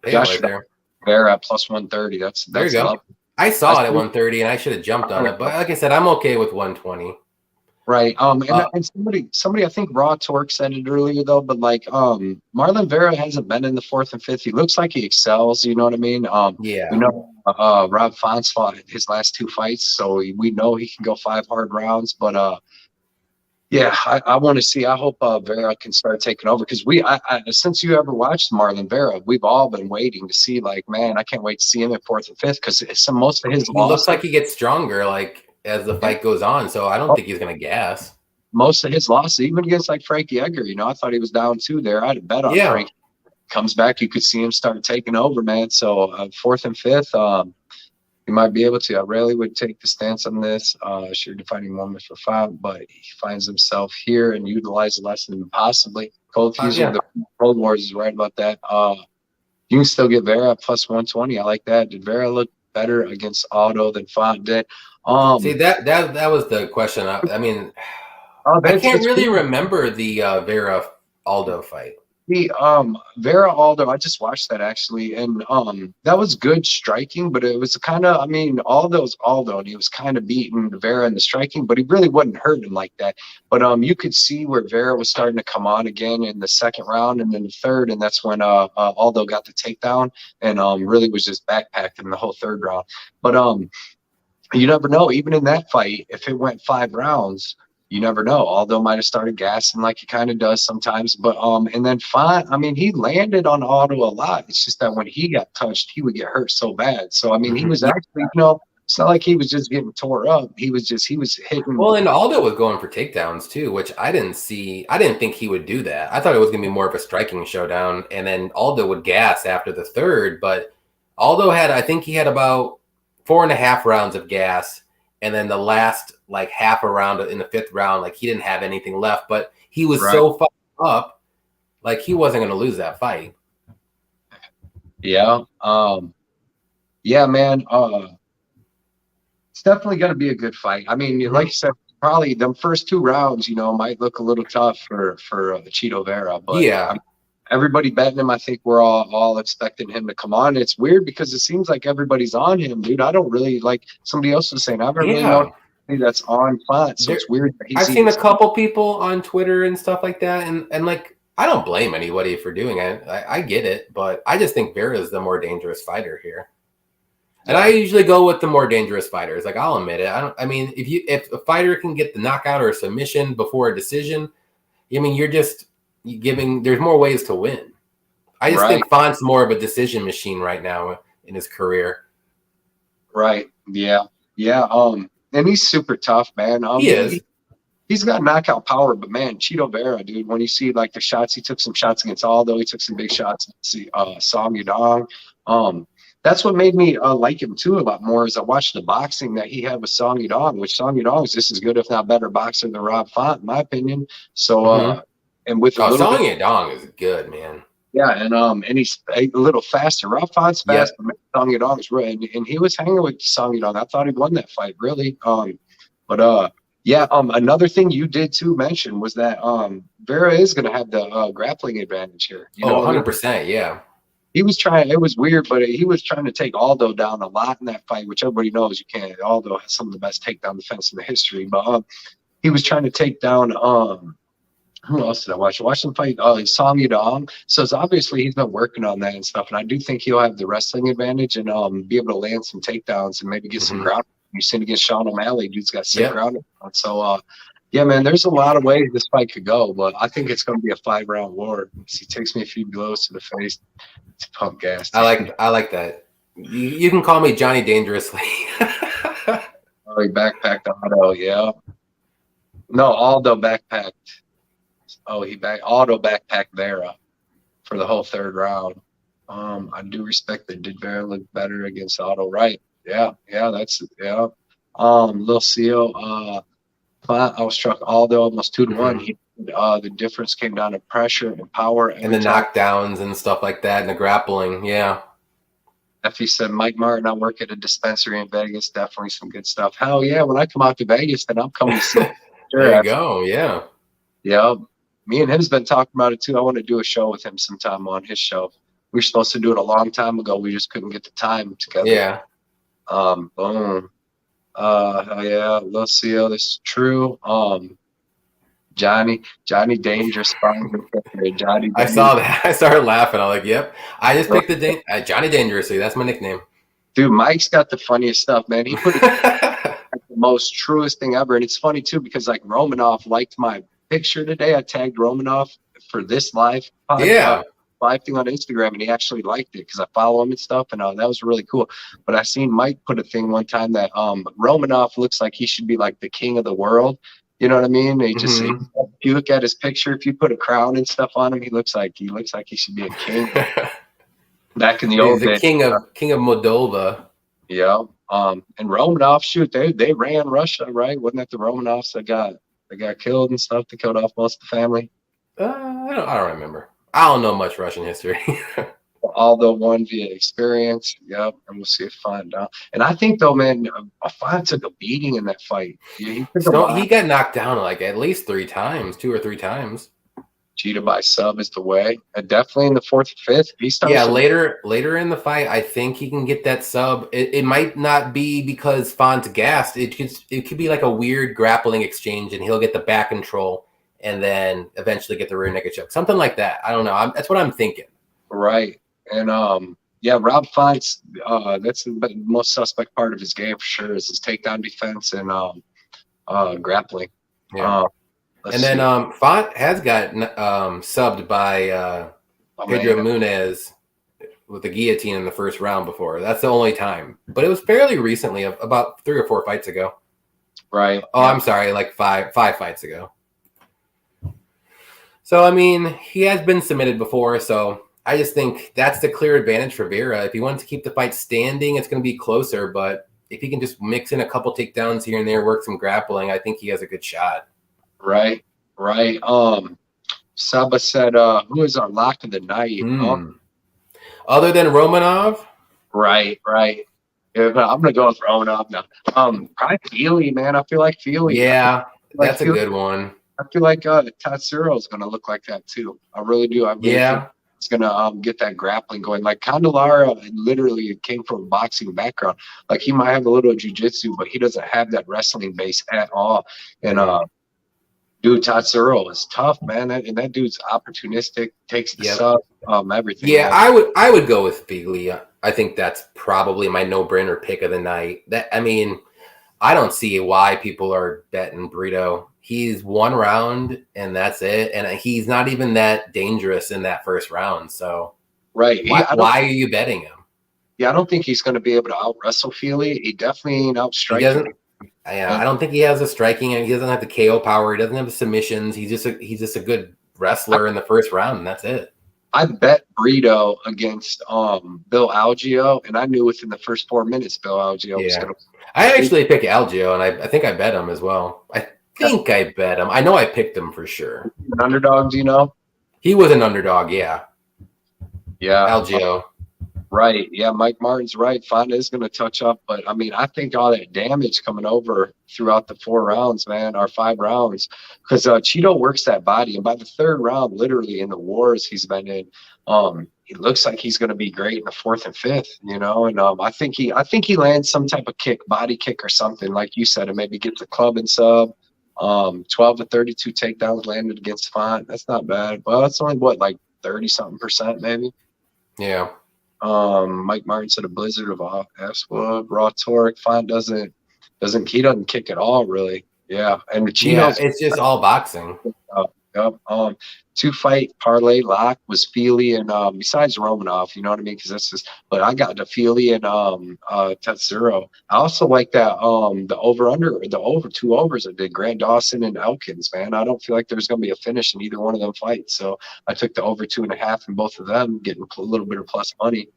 right there. Vera plus 130. That's there you go. I saw it at 130, and I should have jumped on it, but like I said, I'm okay with 120. Right. And somebody I think Raw Torque said it earlier though, but like Marlon Vera hasn't been in the 4th and 5th. He looks like he excels, you know what I mean? Yeah. We know Rob Font's fought his last 2 fights, so we know he can go 5 hard rounds, but yeah, I want to see. I hope Vera can start taking over because since you ever watched Marlon Vera, we've all been waiting to see. Like, man, I can't wait to see him at 4th and 5th because most of his looks like he gets stronger like as the fight goes on. So I don't think he's gonna gas. Most of his losses, even against like Frankie Edgar, you know, I thought he was down 2 there. I had a bet on Frankie. Comes back, you could see him start taking over, man. So 4th and 5th, he might be able to. I rarely would take the stance on this. Sure, defining moment for 5, but he finds himself here and utilizes less than possibly. Cold Fusion, the Cold Wars is right about that. You can still get Vera at plus 120. I like that. Did Vera look better against Aldo than Font did? See, that was the question. I mean, I can't really remember the Vera Aldo fight. The Vera Aldo, I just watched that actually, and that was good striking, but it was kind of, I mean, Aldo's Aldo, and he was kind of beating Vera in the striking, but he really wasn't hurting him like that. But you could see where Vera was starting to come on again in the 2nd round and then the 3rd, and that's when Aldo got the takedown and really was just backpacking the whole 3rd round. But you never know, even in that fight, if it went 5 rounds. You never know. Aldo might have started gassing like he kind of does sometimes. But and then Font, I mean, he landed on Aldo a lot. It's just that when he got touched, he would get hurt so bad. So I mean, he was actually, you know, it's not like he was just getting tore up. He was hitting. Well, and Aldo was going for takedowns too, which I didn't see. I didn't think he would do that. I thought it was gonna be more of a striking showdown, and then Aldo would gas after the 3rd. But Aldo I think he had about 4.5 rounds of gas. And then the last like half a round in the 5th round, like he didn't have anything left, but he was so fucked up, like he wasn't going to lose that fight. Yeah. Yeah, man. It's definitely going to be a good fight. I mean, like you said, probably the first 2 rounds, you know, might look a little tough for Chito Vera, but yeah. Everybody betting him. I think we're all expecting him to come on. It's weird because it seems like everybody's on him, dude. I don't really like somebody else was saying. I don't really know that's on Font, so it's weird. I've seen a couple people on Twitter and stuff like that, and like I don't blame anybody for doing it. I get it, but I just think Vera is the more dangerous fighter here. And I usually go with the more dangerous fighters. Like I'll admit it. I mean, if a fighter can get the knockout or a submission before a decision, I mean, there's more ways to win. I just think Font's more of a decision machine right now in his career. Right. Yeah. Yeah. And he's super tough, man. He is. He's got knockout power, but man, Chito Vera, dude, when you see like the shots, he took some shots against Aldo, he took some big shots against Song Yadong. That's what made me like him too a lot more as I watched the boxing that he had with Song Yadong, which Song Yadong is just as good, if not better boxer than Rob Font, in my opinion. So, and with Song Yadong is good, man. Yeah, and he's a little faster. Rob Font's fast, but Song Yadong is right. And he was hanging with Song Yadong. I thought he won that fight, really. Another thing you did too mention was that Vera is going to have the grappling advantage here. You know, 100%, yeah. He was trying. It was weird, but he was trying to take Aldo down a lot in that fight, which everybody knows you can't. Aldo has some of the best takedown defense in the history, but he was trying to take down Who else did I watch? I watched him fight Song Yadong. So it's obviously he's been working on that and stuff. And I do think he'll have the wrestling advantage and be able to land some takedowns and maybe get some ground. You've seen against Sean O'Malley, dude's got sick ground. So yeah, man, there's a lot of ways this fight could go, but I think it's going to be a 5-round war. He takes me a few blows to the face to pump gas. I like that. You can call me Johnny Dangerously. Oh, he backpacked Otto, yeah. No, Aldo backpacked. Oh, Otto backpacked Vera for the whole 3rd round. I do respect that. Did Vera look better against Otto? Right. Yeah. Lil Seal, I was struck Aldo almost 2-1. The difference came down to pressure and power and the knockdowns and stuff like that and the grappling. Yeah. Effie said, Mike Martin, I work at a dispensary in Vegas. Definitely some good stuff. Hell yeah. When I come out to Vegas, then I'm coming to see it. Sure, there you go. Yeah. Yeah. Me and him's been talking about it too. I want to do a show with him sometime on his show. We were supposed to do it a long time ago. We just couldn't get the time together. Yeah. Boom. Yeah, let's see how this is true. Johnny Dangerous. Johnny. I saw that. I started laughing. I'm like, yep. I just picked the Johnny Dangerously. That's my nickname. Dude, Mike's got the funniest stuff, man. He put it the most truest thing ever. And it's funny too, because like Romanov liked my picture today. I tagged Romanov for this live podcast. Live thing on Instagram, and he actually liked it because I follow him and stuff, and that was really cool. But I seen Mike put a thing one time that Romanov looks like he should be like the king of the world. You know what I mean? They just if you look at his picture, if you put a crown and stuff on him, he looks like he should be a king. Back in the old days, king of Moldova. Yeah. And Romanov, shoot, they ran Russia, right? Wasn't that the Romanovs that got killed and stuff? They killed off most of the family. I don't remember. I don't know much Russian history. Although won via experience, yep, and we'll see if Font down. And I think though, man, Font took a beating in that fight. He got knocked down like at least 2 or 3 times. Cheetah by sub is the way. Definitely in the 4th or 5th. Later in the fight, I think he can get that sub. It might not be because Font's gassed. It could be like a weird grappling exchange, and he'll get the back control. And then eventually get the rear naked choke. Something like that. I don't know. That's what I'm thinking. Right. And Rob Font's that's the most suspect part of his game for sure is his takedown defense and grappling. Yeah. Font has got subbed by Pedro Munez with the guillotine in the 1st round before. That's the only time. But it was fairly recently, about 3 or 4 fights ago. Right. Oh, yeah. I'm sorry, like five fights ago. So, I mean, he has been submitted before, so I just think that's the clear advantage for Vera. If he wants to keep the fight standing, it's going to be closer, but if he can just mix in a couple takedowns here and there, work some grappling, I think he has a good shot. Right. Saba said, who is our lock of the night? Other than Romanov? Right. Yeah, I'm going to go with Romanov now. Probably Feely, man. I feel like Feely. Yeah, that's a good one. I feel like Tessuro is going to look like that too. I really do. I really think it's going to get that grappling going. Like Candelari literally came from a boxing background. Like he might have a little jiu-jitsu, but he doesn't have that wrestling base at all. And dude, Tessuro is tough, man. And that dude's opportunistic, takes the sub, everything. Yeah, I would go with Figli. I think that's probably my no-brainer pick of the night. I don't see why people are betting Breeden. He's 1 round and that's it. And he's not even that dangerous in that 1st round. So why are you betting him? Yeah, I don't think he's going to be able to out-wrestle Feely. He definitely ain't out-striking. I don't think he has a striking, and he doesn't have the KO power. He doesn't have the submissions. He's just a good wrestler in the 1st round, and that's it. I bet Breeden against Bill Algeo, and I knew within the first 4 minutes Bill Algeo was going to. I actually picked Algeo, and I think I bet him as well. I think I bet him. I know I picked him for sure. An underdog, do you know? He was an underdog, yeah. Yeah. Algeo. Right. Yeah, Mike Martin's right. Fonda is going to touch up. But, I mean, I think all that damage coming over throughout the 4 rounds, man, or 5 rounds, because Cheeto works that body. And by the 3rd round, literally in the wars he's been in, he looks like he's going to be great in the 4th and 5th, you know. And I think he lands some type of kick, body kick or something, like you said, and maybe gets a club and sub. 12 to 32 takedowns landed against Font. That's not bad. Well, that's only what, like 30-something% maybe. Yeah. Mike Martin said a blizzard of ass whoop. Raw torque. Font doesn't kick at all really. Yeah, and the Cheetos. Yeah, it's just all boxing. Yep. 2-fight parlay lock was Feely and besides Romanov, you know what I mean? Because that's just. But I got the Feely and Tessuro. I also like that the over 2 overs I did. Grant Dawson and Elkins, man. I don't feel like there's gonna be a finish in either one of them fights, so I took the over 2.5 in both of them, getting a little bit of plus money.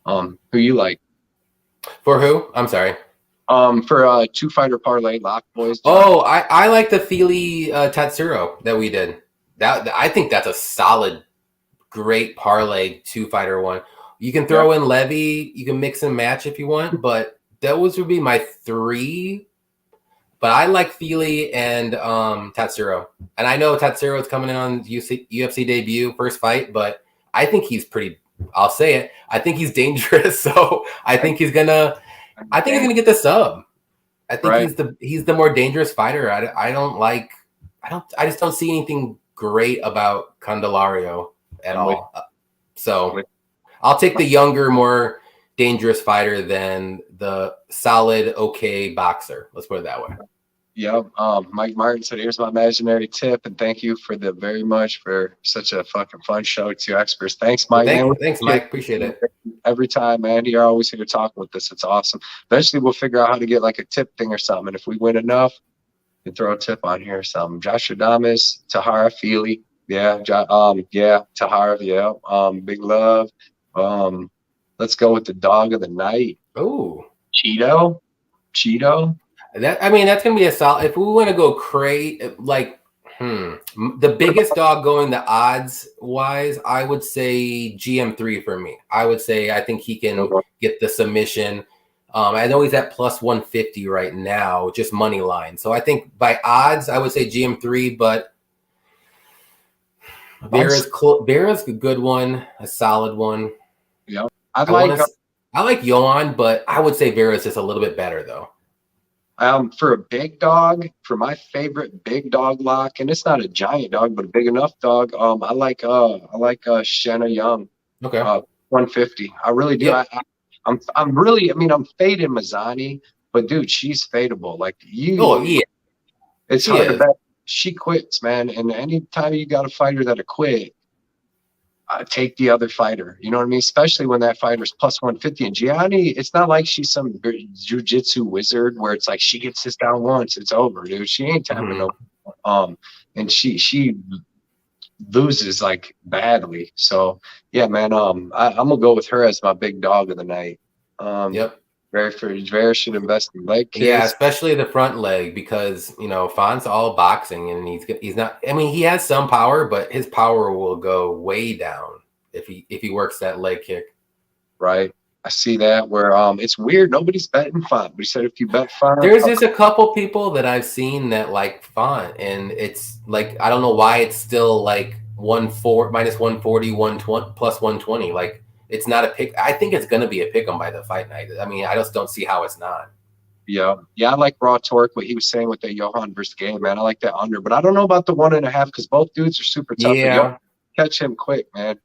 Who you like? For who? I'm sorry. For a 2-fighter parlay lock, boys. Oh, I like the Feely Tessuro that we did. That I think that's a solid, great parlay 2-fighter one. You can throw in Levy, you can mix and match if you want, but those would be my 3. But I like Feely and Tessuro, and I know Tessuro is coming in on UFC debut, first fight, but I think he's pretty. I'll say it. I think he's dangerous, so I think he's gonna get the sub. I think he's the more dangerous fighter. I just don't see anything great about Candelario at all. So I'll take the younger, more dangerous fighter than the solid, okay boxer. Let's put it that way. Yep. Mike Martin said, here's my imaginary tip, and thank you very much for such a fucking fun show to experts. Thanks, Mike. Thanks, Mike. Appreciate it. Every time, man. You're always here talking with us. It's awesome. Eventually, we'll figure out how to get like a tip thing or something. And if we win enough, we can throw a tip on here or something. Josh Adamas, Tehari, Feely. Yeah. Tehari. Yeah. Big love. Let's go with the dog of the night. Oh. Cheeto. That's gonna be a solid. If we want to go crazy, like, the biggest dog going the odds wise, I would say GM3 for me. I think he can get the submission. I know he's at plus 150 right now, just money line. So I think by odds, I would say GM3, but Vera's a good one, a solid one. Yeah, I like Johan, but I would say Vera's just a little bit better though. For a big dog, for my favorite big dog lock, and it's not a giant dog, but a big enough dog. I like Shanna Young. Okay. 150. I really do. Yeah. I'm fading Mazzani, but dude, she's fadeable. Like you. Oh yeah. It's hard to bet. She quits, man. And anytime you got a fighter that'll quit, take the other fighter. You know what I mean? Especially when that fighter's plus 150. And Gianni, it's not like she's some jiu-jitsu wizard where it's like she gets this down once, it's over, dude. She ain't tapping no. And she loses like badly. So yeah, man. I'm gonna go with her as my big dog of the night. Yep. Vera should invest in leg kicks. Yeah, especially the front leg, because Font's all boxing and he's not. I mean, he has some power, but his power will go way down if he works that leg kick. Right, I see that. Where it's weird. Nobody's betting Font, but he said if you bet Font, there's just a couple people that I've seen that like Font, and it's like I don't know why it's still like minus 140, 120 plus 120. Like. It's not a pick. I think it's going to be a pick 'em by the fight night. I mean, I just don't see how it's not. Yeah. I like raw torque. What he was saying with the Johan versus Gabe, man. I like that under, but I don't know about the 1.5 because both dudes are super tough. Yeah. Catch him quick, man.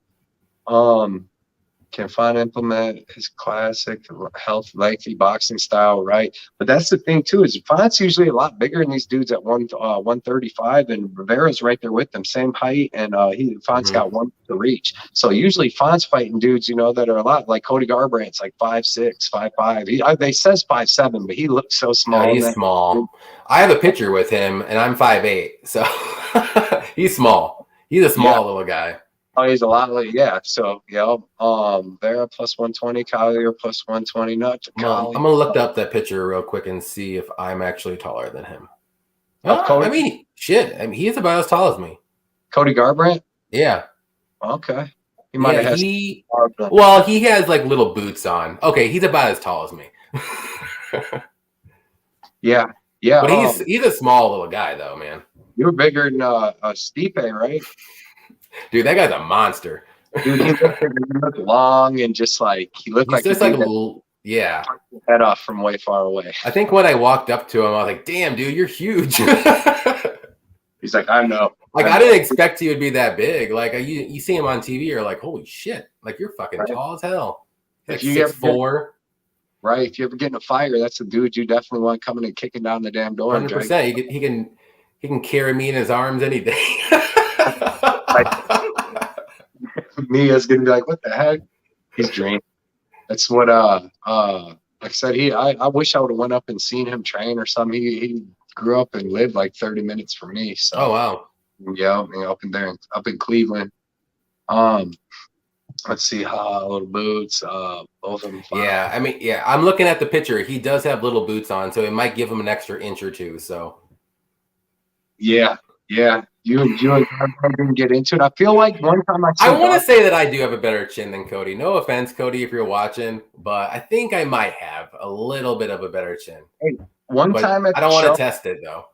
Can Font implement his classic lengthy boxing style, right? But that's the thing too, is Font's usually a lot bigger than these dudes at 135, and Rivera's right there with them, same height, and Font's got one to reach. So usually Font's fighting dudes, that are a lot like Cody Garbrandt's like 5'6", 5'5". They says 5'7", but he looks so small. Yeah, he's small. I have a picture with him, and I'm 5'8", so he's small. He's a small little guy. Oh, he's a lot like So Vera plus 120, Collier plus 120. I'm gonna look up that picture real quick and see if I'm actually taller than him. Cody? I mean, shit. I mean, he is about as tall as me. Cody Garbrandt? Yeah. Okay. He might have. He has like little boots on. Okay, he's about as tall as me. Yeah. But he's a small little guy though, man. You were bigger than Stipe, right? Dude, that guy's a monster. Dude, he looked long and just like he's like just like yeah, head off from way far away. I think when I walked up to him, I was like, "Damn, dude, you're huge." He's like, I know. Like, I didn't expect he would be that big. Like, you see him on TV, you're like, holy shit. Like, you're fucking tall as hell. Like, 6'4". Right. If you ever get in a fire, that's the dude you definitely want coming and kicking down the damn door. 100%. He can carry me in his arms any day. Mia's gonna be like, what the heck? He's dreaming. That's what like I said, I wish I would have went up and seen him train or something. He grew up and lived like 30 minutes from me. So oh wow. Yeah, up in there, up in Cleveland. Let's see, little boots, both of them. Yeah, I mean, yeah, I'm looking at the picture. He does have little boots on, so it might give him an extra inch or two. So, yeah. You and Gerard didn't get into it. I feel like one time I want to say that I do have a better chin than Cody. No offense, Cody, if you're watching, but I think I might have a little bit of a better chin. Hey, one time I don't want to test it though.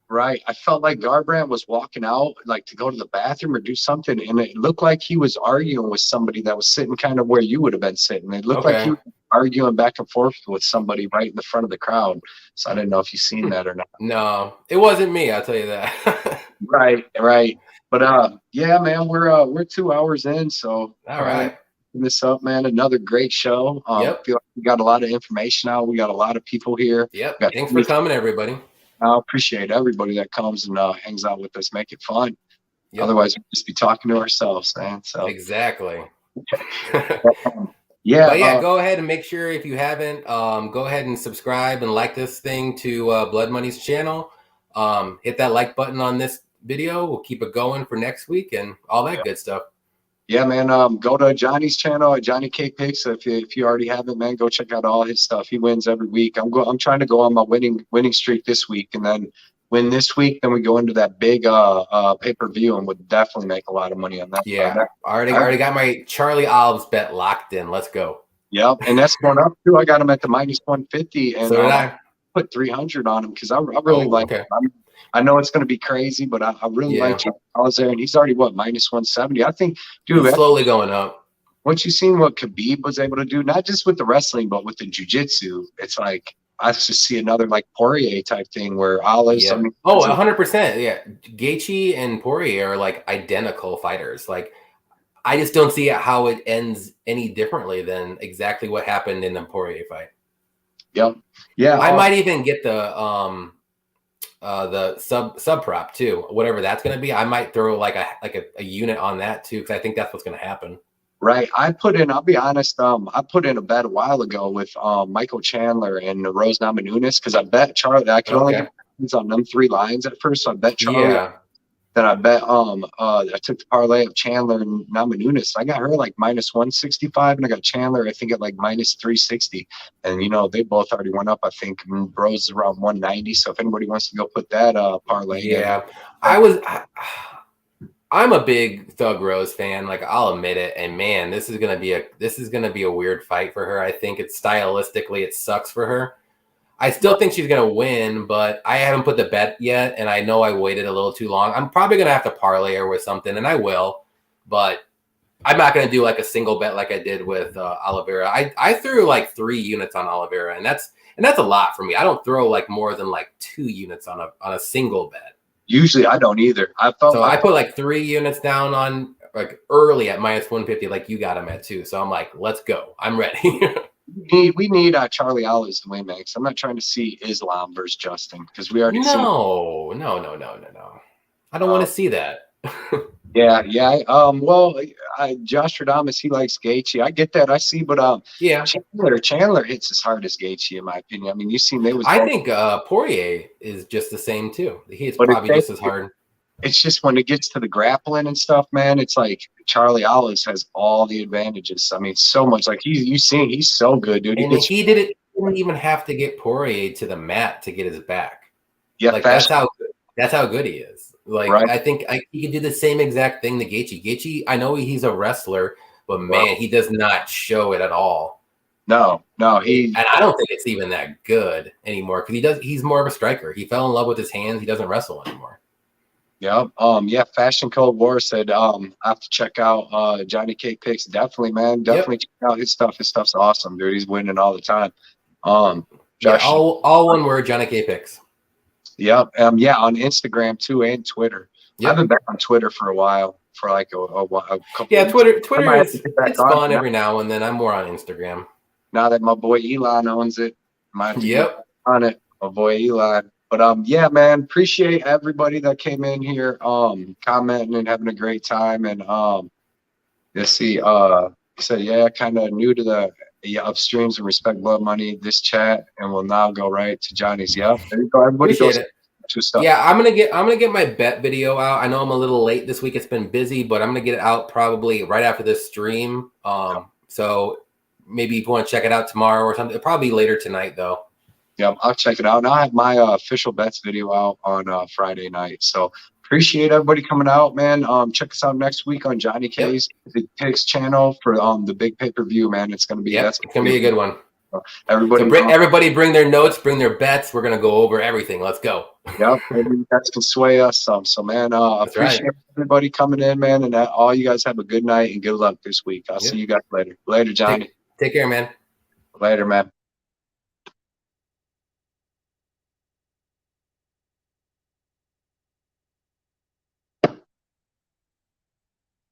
Right. I felt like Garbrandt was walking out like to go to the bathroom or do something, and it looked like he was arguing with somebody that was sitting kind of where you would have been sitting. It looked like he was arguing back and forth with somebody right in the front of the crowd. So I didn't know if you've seen that or not. No, it wasn't me, I'll tell you that. Right. But yeah, man, we're 2 hours in, so all right. This up, man. Another great show. I feel like we got a lot of information out. We got a lot of people here. Yep. Thanks for coming, everybody. I appreciate everybody that comes and hangs out with us. Make it fun. Yep. Otherwise, we'll just be talking to ourselves, man. So exactly. Yeah. But yeah, go ahead and make sure if you haven't, go ahead and subscribe and like this thing to Blood Money's channel. Hit that like button on this video. We'll keep it going for next week and all that good stuff. Yeah, man. Go to Johnny's channel at JohnnyKpicks. If you already haven't, man, go check out all his stuff. He wins every week. I'm trying to go on my winning streak this week, and then win this week. Then we go into that big pay-per-view, and would definitely make a lot of money on that. Yeah, I already got my Charlie Alves bet locked in. Let's go. Yep, and that's going up too. I got him at the -150, and so did I put 300 on him because I really like him. I know it's going to be crazy, but I really like Charlie Alves there, and he's already -170. I think, dude, he's slowly going up. Once you've seen what Khabib was able to do, not just with the wrestling, but with the jiu-jitsu, it's like I just see another like Poirier type thing where Alves. Yeah. 100%. Yeah, Gaethje and Poirier are like identical fighters. Like, I just don't see how it ends any differently than exactly what happened in the Poirier fight. Yep. Yeah. I might even get the sub prop too, whatever that's going to be. I might throw like a unit on that too, because I think that's what's going to happen. Right. I'll be honest. I put in a bet a while ago with Michael Chandler and Rose Namajunas because I bet Charlie. I could only get on them 3 lines at first. So I bet Charlie. Yeah. Then I bet I took the parlay of Chandler and Namajunas. I got her like -165, and I got Chandler I think at like -360. And they both already went up. I think Rose is around 190. So if anybody wants to go put that parlay, I'm a big Thug Rose fan. Like, I'll admit it. And man, this is gonna be a weird fight for her. I think it's stylistically it sucks for her. I still think she's going to win, but I haven't put the bet yet, and I know I waited a little too long. I'm probably going to have to parlay her with something, and I will, but I'm not going to do like a single bet like I did with Oliveira. I threw like 3 units on Oliveira, and that's a lot for me. I don't throw like more than like 2 units on a single bet. Usually I don't either. I put like 3 units down on like early at -150, like you got them at 2. So I'm like, let's go. I'm ready. We need Charlie Alves to win, Max. I'm not trying to see Islam versus Justin because we already No. I don't want to see that. Yeah. Well, Josh Radamas, he likes Gaethje. I get that. I see, but Chandler hits as hard as Gaethje, in my opinion. I mean, you seen I think Poirier is just the same too. He's probably just as hard. It's just when it gets to the grappling and stuff, man, it's like Charlie Alves has all the advantages. I mean, so much. Like he's so good, dude. He didn't even have to get Poirier to the mat to get his back. Yeah, like that's how good he is. Like I think he could do the same exact thing to Gaethje. Gaethje, I know he's a wrestler, but man, he does not show it at all. No, and I don't think it's even that good anymore because he's more of a striker. He fell in love with his hands. He doesn't wrestle anymore. Yeah. Fashion Code War said I have to check out JohnnyKpicks. Definitely, man. Definitely check out his stuff. His stuff's awesome, dude. He's winning all the time. Josh, all one word, JohnnyKpicks. Yep. Yeah, on Instagram too and Twitter. Yep. I haven't been on Twitter for a while, for like a couple. Yeah, Twitter is it's fun every now and then. I'm more on Instagram. Now that my boy Elon owns it, might get on it. My boy Elon. But yeah, man, appreciate everybody that came in here, commenting and having a great time. And let's see, he said, yeah, kind of new to the upstreams and respect blood money, this chat, and we'll now go right to Johnny's. Yeah, there you go. Everybody goes to stuff. Yeah, I'm gonna get my bet video out. I know I'm a little late this week. It's been busy, but I'm gonna get it out probably right after this stream. So maybe you want to check it out tomorrow or something. It'll probably be later tonight though. Yeah, I'll check it out. And I'll have my official bets video out on Friday night. So appreciate everybody coming out, man. Check us out next week on Johnny K's Picks channel for the big pay-per-view, man. It's gonna be it's gonna be a good one. So everybody, everybody bring their notes, bring their bets. We're gonna go over everything. Let's go. Yep, maybe bets can sway us some. So man, appreciate everybody coming in, man, and all you guys have a good night and good luck this week. I'll see you guys later. Later, Johnny. Take care, man. Later, man.